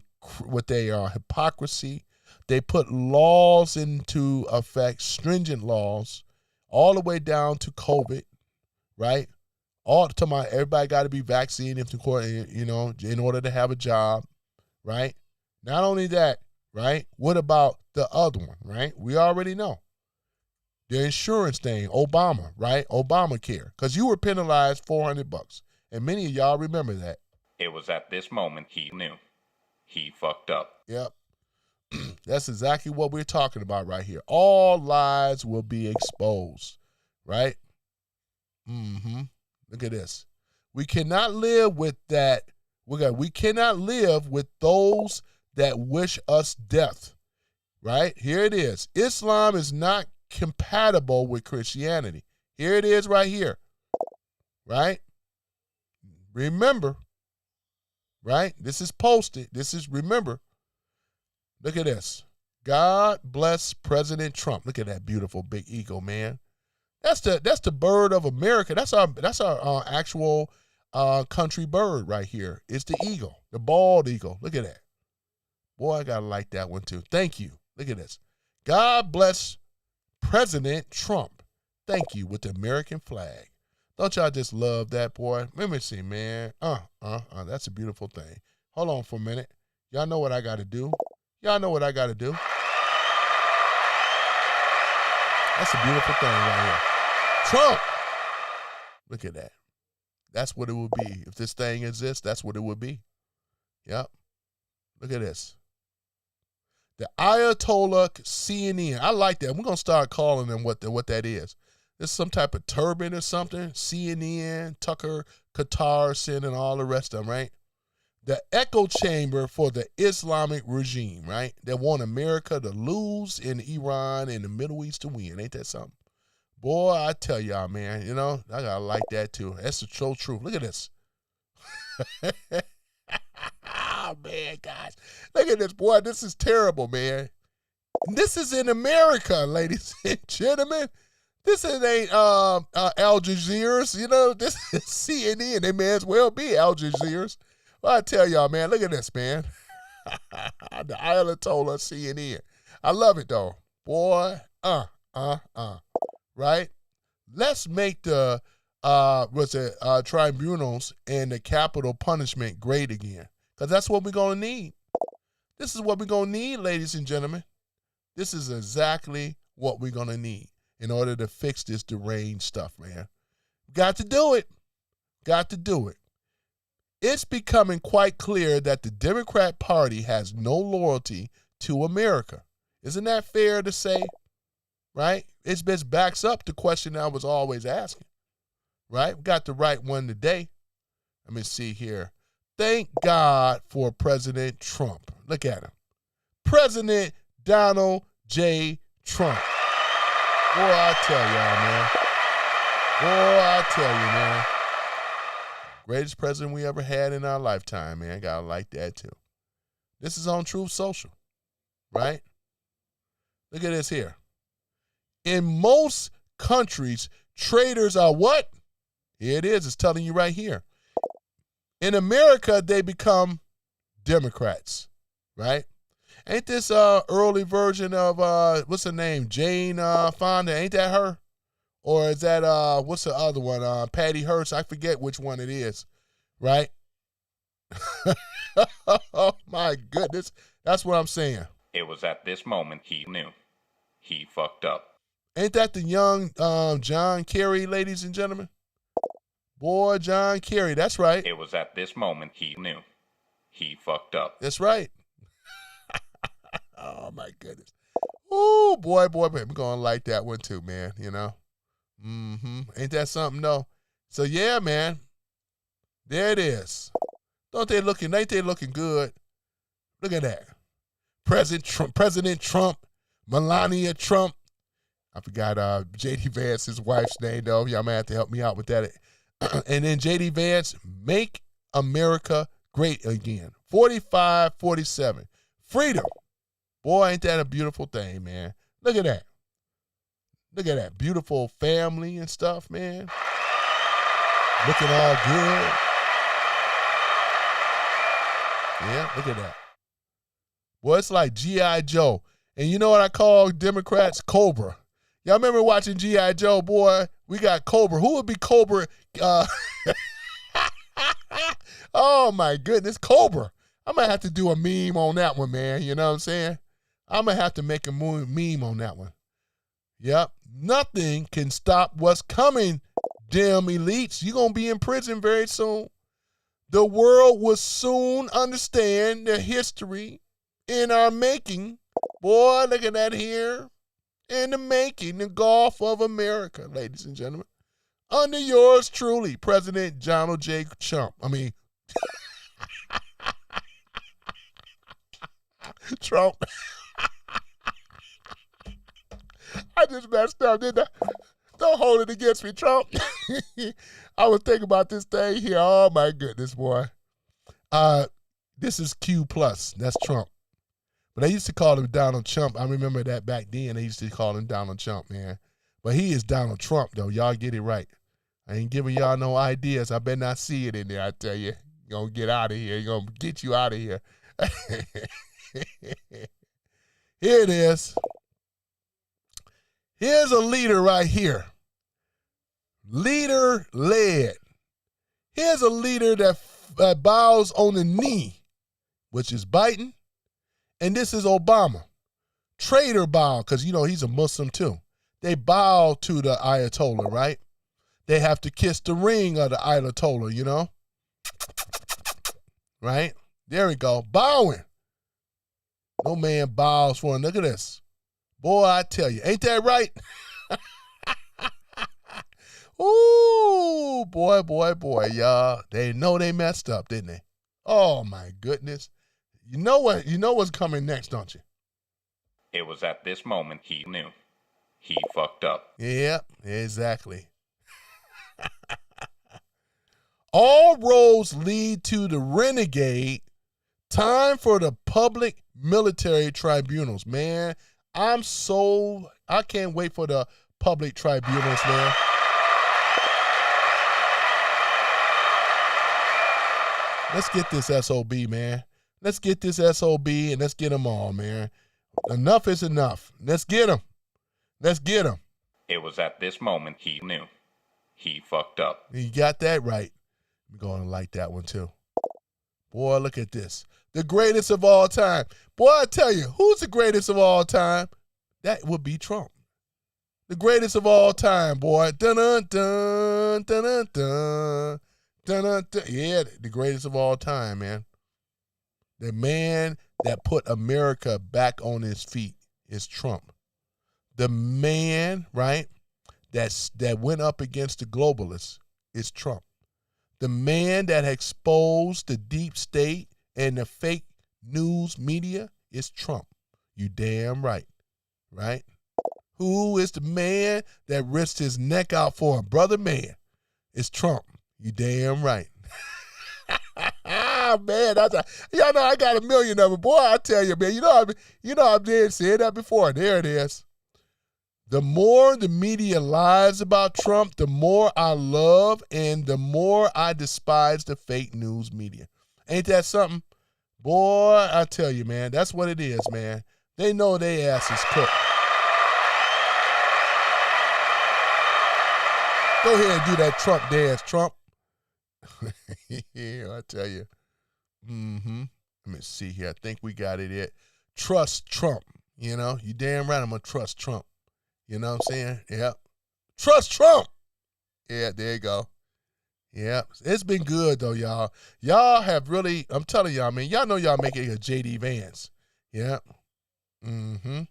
hypocrisy. They put laws into effect, stringent laws, all the way down to COVID, right? All the time, everybody got to be vaccinated, in order to have a job, right? Not only that, right? What about the other one, right? We already know. The insurance thing, Obama, right? Obamacare, because you were penalized $400, and many of y'all remember that. It was at this moment he knew. He fucked up. Yep. That's exactly what we're talking about right here. All lies will be exposed, right? Look at this. We cannot live with that. We cannot live with those that wish us death, right? Here it is. Islam is not compatible with Christianity. Here it is right here, right? Remember, right? This is posted. Remember. Look at this. God bless President Trump. Look at that beautiful big eagle, man. That's the bird of America. That's our actual country bird right here. It's the eagle, the bald eagle. Look at that. Boy, I gotta like that one too. Thank you. Look at this. God bless President Trump. Thank you, with the American flag. Don't y'all just love that, boy? Let me see, man. That's a beautiful thing. Hold on for a minute. Y'all know what I gotta do. Y'all know what I gotta do. That's a beautiful thing right here. Trump. Look at that. That's what it would be. If this thing exists, that's what it would be. Yep. Look at this. The Ayatollah CNN. I like that. We're going to start calling them what that is. This is some type of turban or something. CNN, Tucker, Carlson, and all the rest of them, right? The echo chamber for the Islamic regime, right? They want America to lose and Iran and the Middle East to win. Ain't that something? Boy, I tell y'all, man, I got to like that too. That's the true truth. Look at this. Oh, man, guys. Look at this, boy. This is terrible, man. This is in America, ladies and gentlemen. This ain't Al Jazeera. This is CNN. They may as well be Al Jazeera. Well, I tell y'all, man, look at this, man. The Ayatollah CNN. I love it, though. Boy, right? Let's make the tribunals and the capital punishment great again, because that's what we're going to need. This is what we're going to need, ladies and gentlemen. This is exactly what we're going to need in order to fix this deranged stuff, man. Got to do it. Got to do it. It's becoming quite clear that the Democrat Party has no loyalty to America. Isn't that fair to say? Right? It just backs up the question I was always asking. Right? We got the right one today. Let me see here. Thank God for President Trump. Look at him. President Donald J. Trump. Boy, I tell y'all, man. Boy, I tell you, man. Greatest president we ever had in our lifetime, man. Gotta like that too. This is on Truth Social, right? Look at this here. In most countries, traitors are what? Here it is. It's telling you right here. In America, they become Democrats, right? Ain't this early version of, what's her name? Jane Fonda. Ain't that her? Or is that, what's the other one? Patty Hearst. I forget which one it is, right? Oh, my goodness. That's what I'm saying. It was at this moment he knew. He fucked up. Ain't that the young John Kerry, ladies and gentlemen? Boy, John Kerry. That's right. It was at this moment he knew. He fucked up. That's right. Oh, my goodness. Oh, boy. I'm going to like that one too, man, Ain't that something, though? So, yeah, man. There it is. Ain't they looking good? Look at that. President Trump, Melania Trump. I forgot J.D. Vance's wife's name, though. Y'all might have to help me out with that. And then J.D. Vance, make America great again. 45-47. Freedom. Boy, ain't that a beautiful thing, man. Look at that. Look at that beautiful family and stuff, man. Looking all good. Yeah, look at that. Boy, it's like G.I. Joe. And you know what I call Democrats? Cobra. Y'all remember watching G.I. Joe, boy? We got Cobra. Who would be Cobra? Oh, my goodness. Cobra. I'm going to have to do a meme on that one, man. You know what I'm saying? I'm going to have to make a meme on that one. Yep. Nothing can stop what's coming, damn elites. You're going to be in prison very soon. The world will soon understand the history in our making. Boy, look at that here. In the making, the Gulf of America, ladies and gentlemen. Under yours truly, President Donald J. Trump. Trump. I just messed up, didn't I? Don't hold it against me, Trump. I was thinking about this thing here. Oh, my goodness, boy. This is Q+. That's Trump. But they used to call him Donald Trump. I remember that back then. They used to call him Donald Trump, man. But he is Donald Trump, though. Y'all get it right. I ain't giving y'all no ideas. I better not see it in there, I tell you. You're going to get out of here. You're going to get you out of here. Here it is. Here's a leader right here. Leader led. Here's a leader that bows on the knee, which is Biden. And this is Obama. Traitor bow, because, you know, he's a Muslim too. They bow to the Ayatollah, right? They have to kiss the ring of the Ayatollah, you know? Right? There we go. Bowing. No man bows for him. Look at this. Boy, I tell you. Ain't that right? Ooh, boy, y'all. They know they messed up, didn't they? Oh, my goodness. You know what? You know what's coming next, don't you? It was at this moment he knew. He fucked up. Yeah, exactly. All roads lead to the renegade. Time for the public military tribunals, man. I can't wait for the public tribunals, man. Let's get this SOB, man. Let's get this SOB and let's get them all, man. Enough is enough. Let's get them. Let's get them. It was at this moment he knew. He fucked up. You got that right. I'm going to like that one too. Boy, look at this. The greatest of all time. Boy, I tell you, who's the greatest of all time? That would be Trump. The greatest of all time, boy. Dun-dun-dun, dun-dun-dun, dun-dun-dun. Yeah, the greatest of all time, man. The man that put America back on his feet is Trump. The man, right, that went up against the globalists is Trump. The man that exposed the deep state and the fake news media is Trump. You damn right, right? Who is the man that risked his neck out for a brother man? It's Trump. You damn right. Man, y'all know I got a million of them. Boy, I tell you, man, you know I've been saying that before. There it is. The more the media lies about Trump, the more I love and the more I despise the fake news media. Ain't that something? Boy, I tell you, man, that's what it is, man. They know they ass is cooked. Go ahead and do that Trump dance, Trump. Yeah, I tell you. Let me see here. I think we got it yet. Trust Trump. You know, you damn right I'm going to trust Trump. You know what I'm saying? Yep. Trust Trump. Yeah, there you go. Yep. It's been good, though, y'all. Y'all have really, I'm telling y'all, man, y'all know y'all making a J.D. Vance. Yep. Yep.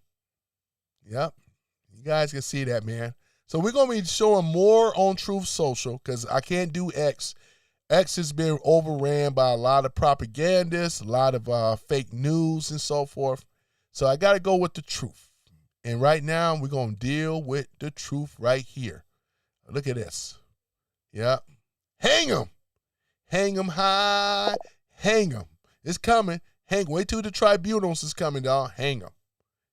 You guys can see that, man. So we're going to be showing more on Truth Social because I can't do X. X has been overran by a lot of propagandists, a lot of fake news and so forth. So I got to go with the truth. And right now, we're going to deal with the truth right here. Look at this. Yep. Hang them. Hang them high. Hang them. It's coming. Wait till the tribunals is coming, dog. Hang them.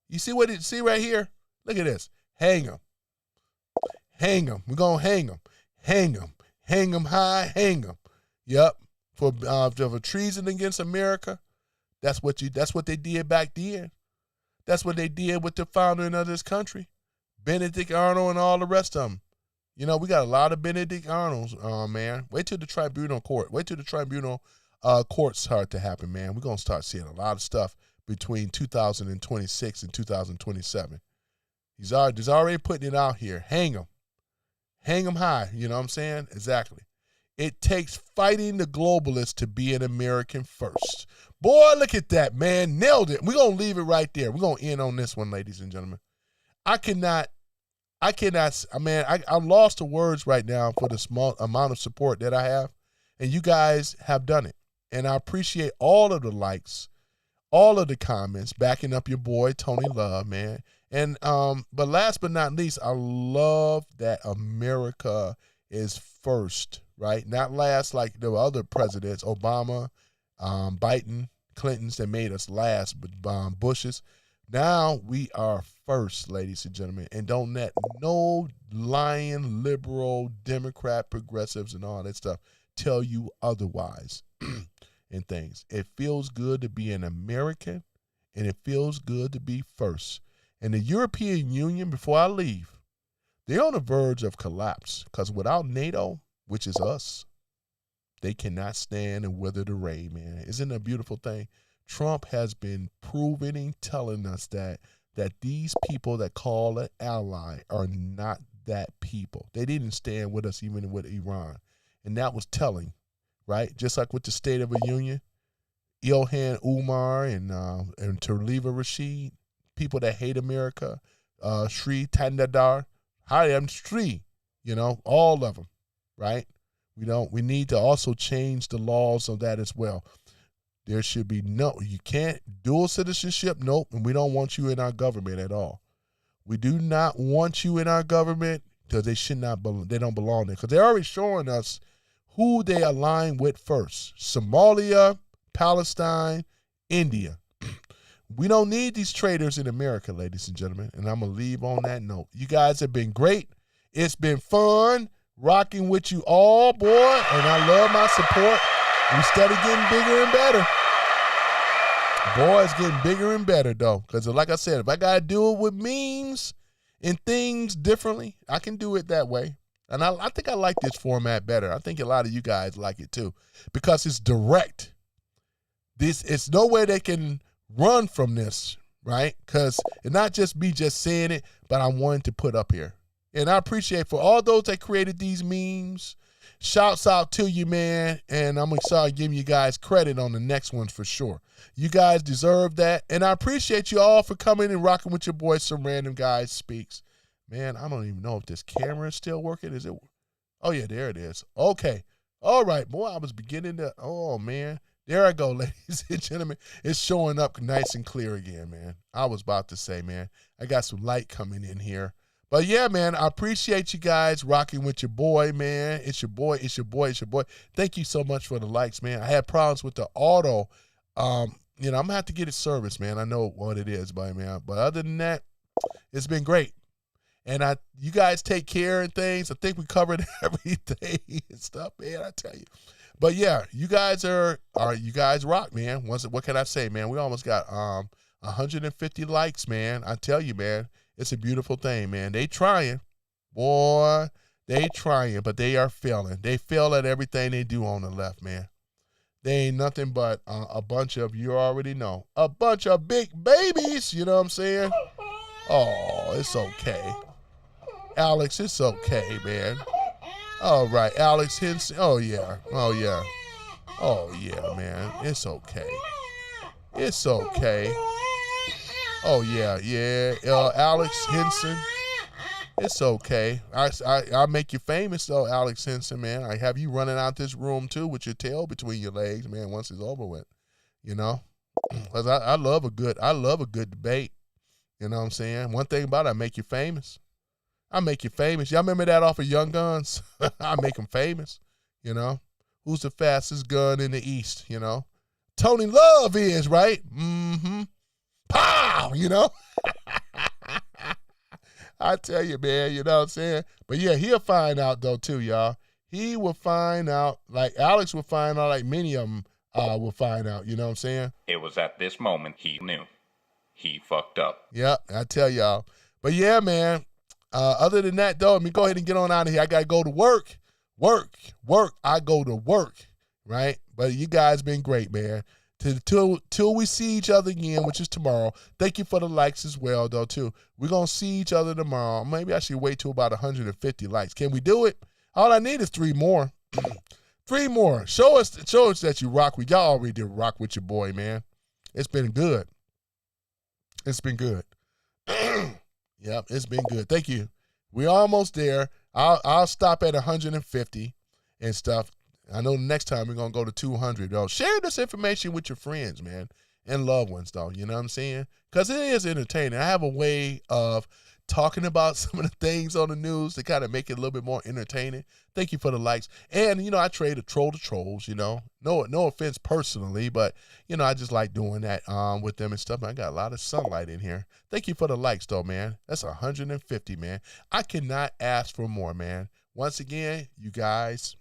You see what it see right here? Look at this. Hang them. Hang them. We're going to hang them. Hang them. Hang them high. Hang them. Yep. For treason against America. That's what they did back then. That's what they did with the founding of this country. Benedict Arnold and all the rest of them. You know, we got a lot of Benedict Arnolds, man. Wait till the tribunal court. Wait till the tribunal courts start to happen, man. We're going to start seeing a lot of stuff between 2026 and 2027. He's already putting it out here. Hang them. Hang them high. You know what I'm saying? Exactly. It takes fighting the globalists to be an American first. Boy, look at that, man. Nailed it. We're going to leave it right there. We're going to end on this one, ladies and gentlemen. I'm lost to words right now for the small amount of support that I have. And you guys have done it. And I appreciate all of the likes, all of the comments, backing up your boy, Tony Love, man. And but last but not least, I love that America is first, right? Not last like the other presidents, Obama, Biden, Clintons that made us last, but Bush's. Now we are first, ladies and gentlemen, and don't let no lying liberal, Democrat, progressives, and all that stuff tell you otherwise and things. It feels good to be an American, and it feels good to be first. And the European Union, before I leave, they're on the verge of collapse because without NATO, which is us, they cannot stand and weather the rain, man. Isn't it a beautiful thing? Trump has been proving, telling us that these people that call an ally are not that people. They didn't stand with us even with Iran. And that was telling, right? Just like with the State of the Union, Ilhan Umar and Tlaib Rashid, people that hate America, Sri Tandadar, Hayam Sri, you know, all of them, right? We need to also change the laws of that as well. There should be you can't dual citizenship, nope, and we don't want you in our government at all. We do not want you in our government because they don't belong there. Because they're already showing us who they align with first. Somalia, Palestine, India. We don't need these traitors in America, ladies and gentlemen, and I'm going to leave on that note. You guys have been great. It's been fun rocking with you all, boy, and I love my support. We steady getting bigger and better. Boy, it's getting bigger and better, though. Because like I said, if I got to do it with memes and things differently, I can do it that way. And I think I like this format better. I think a lot of you guys like it, too. Because it's direct. It's no way they can run from this, right? Because it's not just me just saying it, but I wanted to put up here. And I appreciate for all those that created these memes. Shouts out to you, man, and I'm going to start giving you guys credit on the next ones for sure. You guys deserve that, and I appreciate you all for coming and rocking with your boy, Some Random Guys Speaks. Man, I don't even know if this camera is still working. Is it? Oh, yeah, there it is. Okay. All right, boy, I was beginning to, oh, man. There I go, ladies and gentlemen. It's showing up nice and clear again, man. I was about to say, man, I got some light coming in here. But, yeah, man, I appreciate you guys rocking with your boy, man. It's your boy. It's your boy. It's your boy. Thank you so much for the likes, man. I had problems with the auto. I'm going to have to get it serviced, man. I know what it is, but other than that, it's been great. And you guys take care and things. I think we covered everything and stuff, man, I tell you. But, yeah, you guys you guys rock, man. What can I say, man? We almost got 150 likes, man. I tell you, man. It's a beautiful thing, man. They trying. Boy, they trying, but they are failing. They fail at everything they do on the left, man. They ain't nothing but a bunch of, you already know, a bunch of big babies, you know what I'm saying? Oh, it's okay. Alex, it's okay, man. All right, Alex Henson. Oh, yeah. Oh, yeah. Oh, yeah, man. It's okay. It's okay. Oh, yeah. Alex Henson. It's okay. I'll make you famous, though, Alex Henson, man. I have you running out this room, too, with your tail between your legs, man, once it's over with, you know? Because I love a good debate, you know what I'm saying? One thing about it, I make you famous. I make you famous. Y'all remember that off of Young Guns? I make them famous. you know? Who's the fastest gun in the East, you know? Tony Love is, right? Mm-hmm. Pow, you know? I tell you, man, you know what I'm saying? But yeah, he'll find out though too, y'all. He will find out, like Alex will find out, like many of them will find out, you know what I'm saying? It was at this moment he knew. He fucked up. Yep, I tell y'all. But yeah, man, other than that though, let me go ahead and get on out of here. I got to go to work. I go to work, right? But you guys been great, man. Till we see each other again, which is tomorrow. Thank you for the likes as well, though, too. We're going to see each other tomorrow. Maybe I should wait till about 150 likes. Can we do it? All I need is 3 more. 3 more. Show us that you rock with. Y'all already did rock with your boy, man. It's been good. It's been good. Yep, it's been good. Thank you. We're almost there. I'll stop at 150 and stuff. I know the next time we're going to go to 200, though. Share this information with your friends, man, and loved ones, though. You know what I'm saying? Because it is entertaining. I have a way of talking about some of the things on the news to kind of make it a little bit more entertaining. Thank you for the likes. And, you know, I trade a troll to trolls, you know. No offense personally, but, you know, I just like doing that with them and stuff. I got a lot of sunlight in here. Thank you for the likes, though, man. That's 150, man. I cannot ask for more, man. Once again, you guys,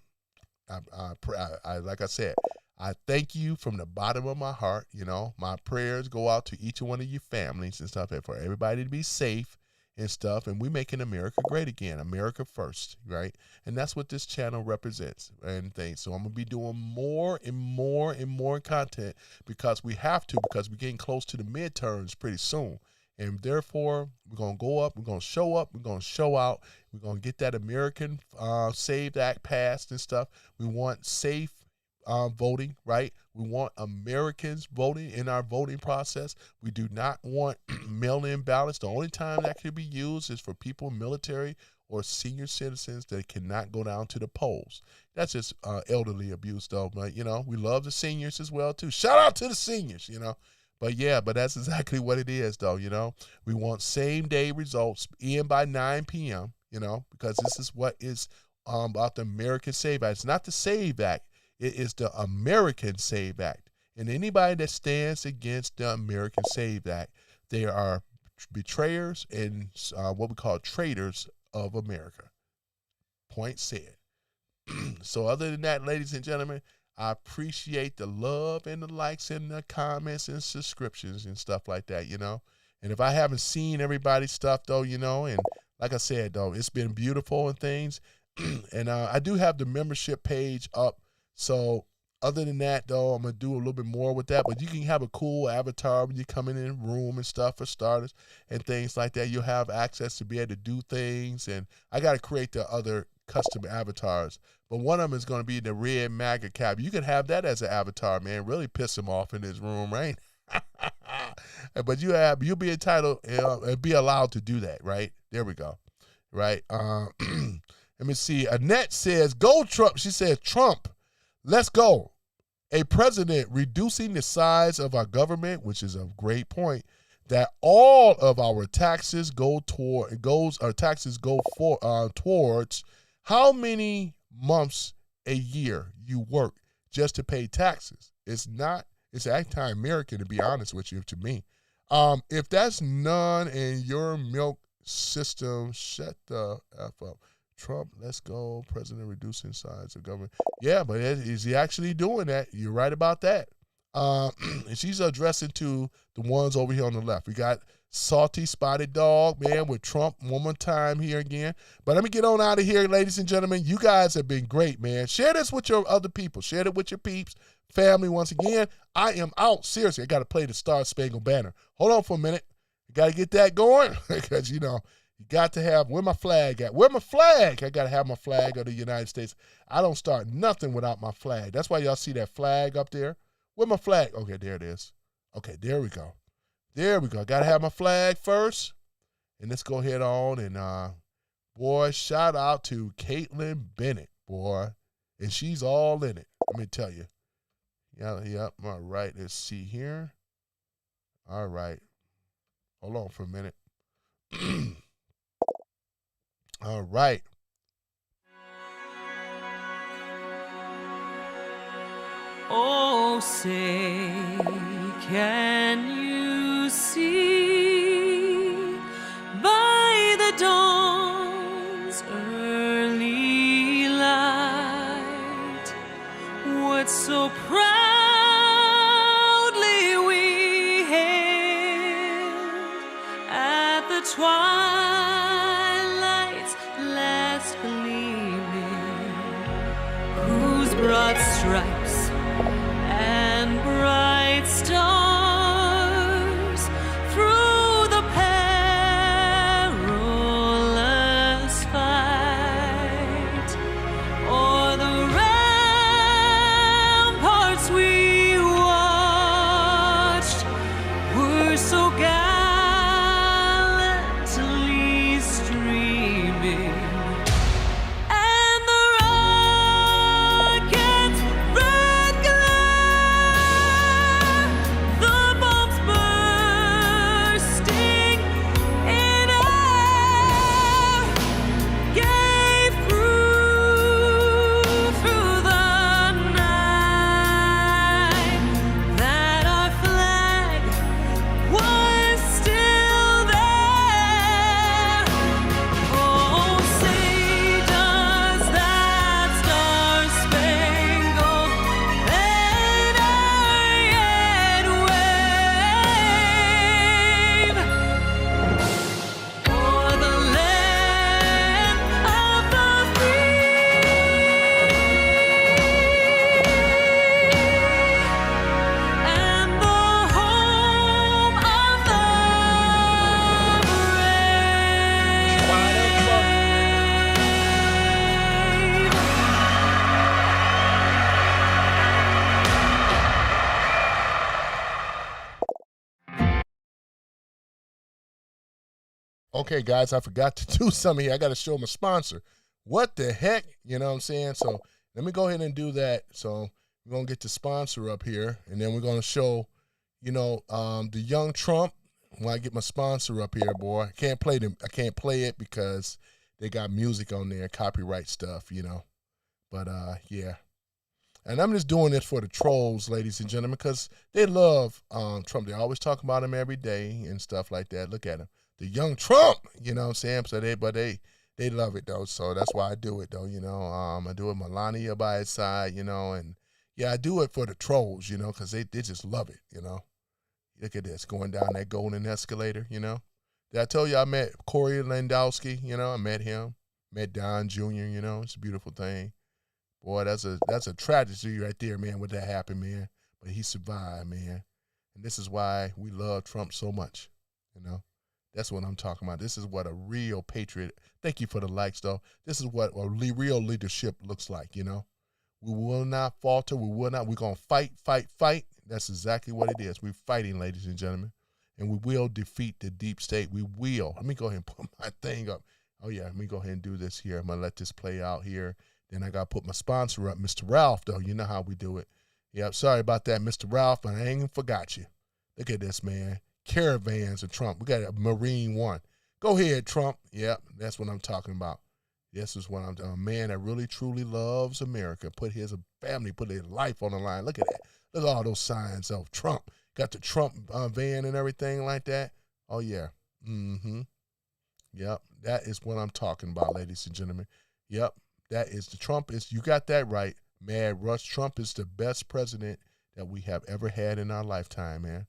I like I said, I thank you from the bottom of my heart. You know, my prayers go out to each one of your families and stuff, and for everybody to be safe and stuff. And we making America great again, America first, right? And that's what this channel represents and things. So I'm gonna be doing more and more and more content because we have to, because we're getting close to the midterms pretty soon. And therefore, we're going to go up, we're going to show up, we're going to show out, we're going to get that American SAVE Act passed and stuff. We want safe voting, right? We want Americans voting in our voting process. We do not want mail-in ballots. The only time that can be used is for people, military or senior citizens that cannot go down to the polls. That's just elderly abuse, though. But, you know, we love the seniors as well, too. Shout out to the seniors, you know. But yeah, but that's exactly what it is, though, you know. We want same-day results in by 9 p.m., you know, because this is what is about the American SAVE Act. It's not the SAVE Act. It is the American SAVE Act. And anybody that stands against the American SAVE Act, they are betrayers and what we call traitors of America. Point said. So other than that, ladies and gentlemen, I appreciate the love and the likes and the comments and subscriptions and stuff like that, you know. And if I haven't seen everybody's stuff, though, you know, and like I said, though, it's been beautiful and things. And I do have the membership page up. So other than that, though, I'm going to do a little bit more with that. But you can have a cool avatar when you come in the room and stuff for starters and things like that. You'll have access to be able to do things. And I got to create the other custom avatars. But one of them is going to be the red MAGA cap. You can have that as an avatar, man. Really piss him off in this room, right? But you'll be entitled and be allowed to do that, right? There we go. Right? Let me see. Annette says, go Trump. She says, Trump, let's go. A president reducing the size of our government, which is a great point, that all of our taxes go towards how many months a year you work just to pay taxes. It's anti-American, to be honest with you, to me. If that's none in your milk system, shut the F up. Trump, let's go. President reducing size of government. Yeah, but is he actually doing that? You're right about that. And she's addressing to the ones over here on the left. We got Salty Spotted Dog, man, with Trump one more time here again. But let me get on out of here, ladies and gentlemen. You guys have been great, man. Share this with your other people. Share it with your peeps, family. Once again, I am out. Seriously, I got to play the Star Spangled Banner. Hold on for a minute. I got to get that going because, you know, you got to have, where my flag at? Where my flag? I got to have my flag of the United States. I don't start nothing without my flag. That's why y'all see that flag up there. Where my flag? Okay, there it is. Okay, there we go. There we go. Got to have my flag first. And let's go ahead on. And, boy, shout out to Caitlin Bennett, boy. And she's all in it. Let me tell you. Yep. All right. Let's see here. All right. Hold on for a minute. All right. Oh, say, can you see by the dawn's early light what so proudly we hailed at the twilight's last gleaming, whose broad stripes and bright stars through the perilous fight o'er the ramparts we watched were so gallantly streaming. And the rocket's red glare, the bombs bursting in air, gave proof through the night that our flag was still there. Oh, say does that star-spangled banner yet wave o'er the land of the free and the home of the brave? Okay, guys, I forgot to do something here. I got to show my sponsor. What the heck? You know what I'm saying? So let me go ahead and do that. So we're going to get the sponsor up here, and then we're going to show, the young Trump. When I get my sponsor up here, boy, I can't play it because they got music on there, copyright stuff, But, yeah. And I'm just doing this for the trolls, ladies and gentlemen, because they love Trump. They always talk about him every day and stuff like that. Look at him. The young Trump, you know what I'm saying? So they love it, though. So that's why I do it, though, I do it Melania by his side, and, yeah, I do it for the trolls, because they just love it, Look at this, going down that golden escalator, Did I tell you I met Corey Landowski, I met him, met Don Jr., it's a beautiful thing. Boy, that's a tragedy right there, man, what that happened, man. But he survived, man. And this is why we love Trump so much, That's what I'm talking about. This is what a real patriot, thank you for the likes, though. This is what a real leadership looks like, We will not falter. We're going to fight. That's exactly what it is. We're fighting, ladies and gentlemen. And we will defeat the deep state. We will. Let me go ahead and put my thing up. Oh, yeah, let me go ahead and do this here. I'm going to let this play out here. Then I got to put my sponsor up, Mr. Ralph, though. You know how we do it. Yeah, sorry about that, Mr. Ralph, but I ain't even forgot you. Look at this, man. Caravans of Trump. We got a Marine One. Go ahead, Trump. Yep, that's what I'm talking about. This is what I'm talking about. A man that really, truly loves America. Put his family, put his life on the line. Look at that. Look at all those signs of Trump. Got the Trump van and everything like that. Oh, yeah. Mm-hmm. Yep, that is what I'm talking about, ladies and gentlemen. Yep, that is the Trump. You got that right, Mad Rush. Trump is the best president that we have ever had in our lifetime, man.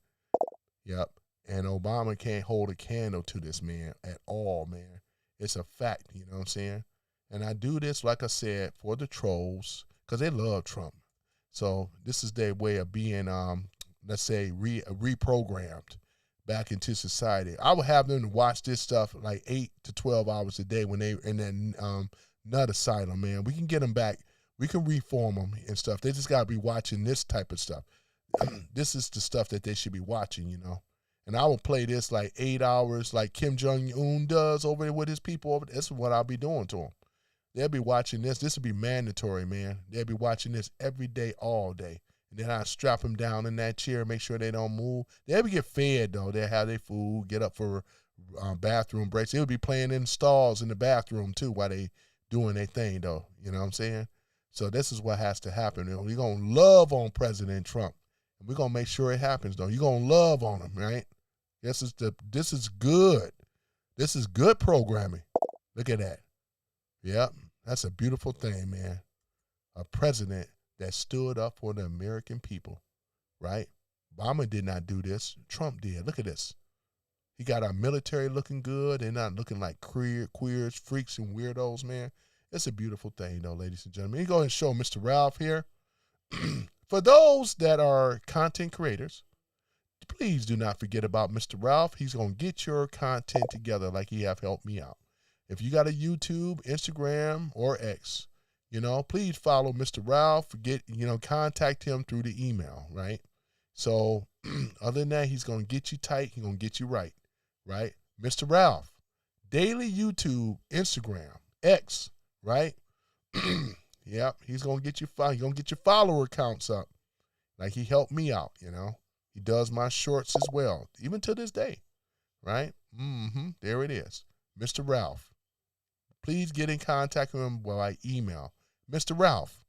Yep. And Obama can't hold a candle to this man at all, man. It's a fact, you know what I'm saying? And I do this, like I said, for the trolls, because they love Trump. So this is their way of being, let's say, reprogrammed back into society. I would have them to watch this stuff like 8 to 12 hours a day when they in that nut asylum, man. We can get them back. We can reform them and stuff. They just got to be watching this type of stuff. This is the stuff that they should be watching, you know. And I will play this like 8 hours like Kim Jong-un does over there with his people. Over there. This is what I'll be doing to them. They'll be watching this. This will be mandatory, man. They'll be watching this every day, all day. And then I strap them down in that chair, make sure they don't move. They'll be get fed, though. They'll have their food, get up for bathroom breaks. They'll be playing in stalls in the bathroom, too, while they doing their thing, though. You know what I'm saying? So this is what has to happen. We're going to love on President Trump. And we're going to make sure it happens, though. You're going to love on them, right? This is good. This is good programming. Look at that. Yep, that's a beautiful thing, man. A president that stood up for the American people, right? Obama did not do this. Trump did. Look at this. He got our military looking good. They're not looking like queers, freaks, and weirdos, man. It's a beautiful thing, though, ladies and gentlemen. You go ahead and show Mr. Ralph here. For those that are content creators, please do not forget about Mr. Ralph. He's going to get your content together like he have helped me out. If you got a YouTube, Instagram, or X, please follow Mr. Ralph. Contact him through the email, right? So other than that, he's going to get you tight. He's going to get you right? Mr. Ralph, daily YouTube, Instagram, X, right? Yep, he's going to get your follower counts up. Like he helped me out, He does my shorts as well, even to this day, right? There it is. Mr. Ralph. Please get in contact with him by email. Mr. Ralph.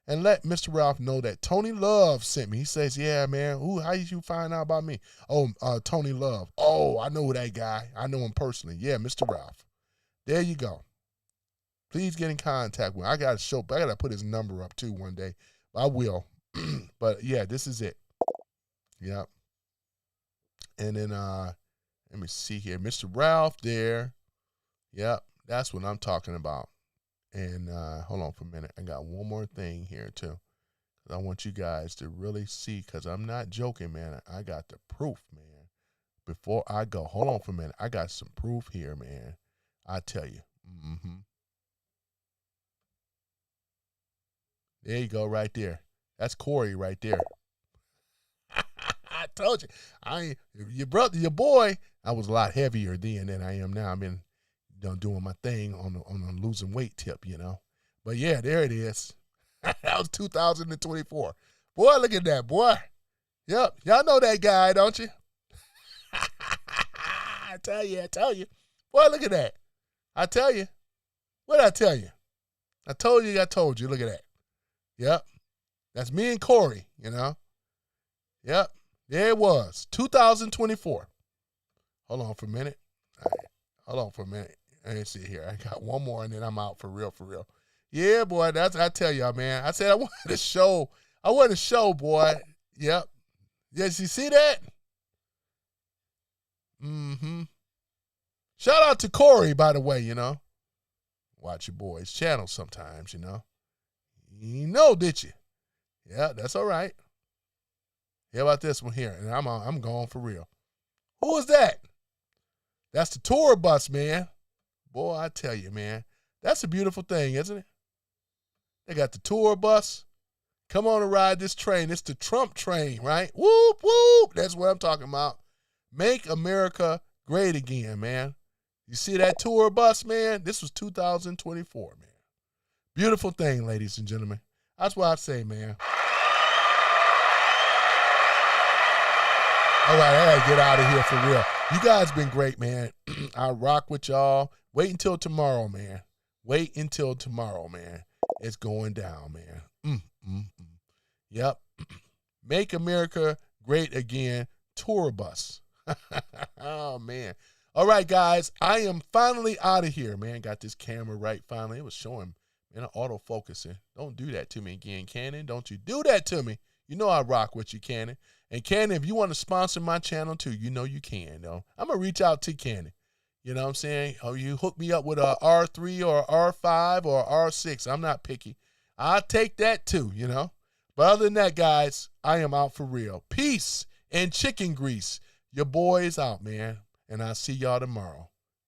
And let Mr. Ralph know that Tony Love sent me. He says, yeah, man, how did you find out about me? Oh, Tony Love. Oh, I know that guy. I know him personally. Yeah, Mr. Ralph. There you go. Please get in contact with him. I got to put his number up too one day. I will. But yeah, this is it. Yep. And then let me see here. Mr. Ralph there. Yep. That's what I'm talking about. And hold on for a minute. I got one more thing here too. I want you guys to really see, because I'm not joking, man. I got the proof, man. Before I go, hold on for a minute. I got some proof here, man. I tell you. There you go, right there. That's Corey right there. I told you. Your boy, I was a lot heavier then than I am now. I've been doing my thing on the losing weight tip, But yeah, there it is. That was 2024. Boy, look at that, boy. Yep, y'all know that guy, don't you? I tell you. Boy, look at that. I tell you. What did I tell you? I told you. Look at that. Yep. That's me and Corey, Yep. There it was. 2024. Hold on for a minute. All right. Hold on for a minute. Let me see here. I got one more and then I'm out for real. Yeah, boy. I tell y'all, man. I said I wanted to show, boy. Yep. Yes, you see that? Shout out to Corey, by the way, Watch your boy's channel sometimes, You did you? Yeah, that's all right. How about this one here? And I'm going for real. Who is that? That's the tour bus, man. Boy, I tell you, man. That's a beautiful thing, isn't it? They got the tour bus. Come on and ride this train. It's the Trump train, right? Whoop, whoop. That's what I'm talking about. Make America great again, man. You see that tour bus, man? This was 2024, man. Beautiful thing, ladies and gentlemen. That's what I say, man. All right, I gotta get out of here for real. You guys been great, man. I rock with y'all. Wait until tomorrow, man. It's going down, man. Yep. Make America great again. Tour bus. Oh, man. All right, guys. I am finally out of here, man. Got this camera right finally. It was showing, man, autofocusing. Don't do that to me again, Canon. Don't you do that to me. You know I rock with you, Canon. And Canon, if you want to sponsor my channel too, you can, though. I'm going to reach out to Canon. You know what I'm saying? Oh, you hook me up with a R3 or R5 or R6. I'm not picky. I'll take that too, But other than that, guys, I am out for real. Peace and chicken grease. Your boy is out, man. And I'll see y'all tomorrow.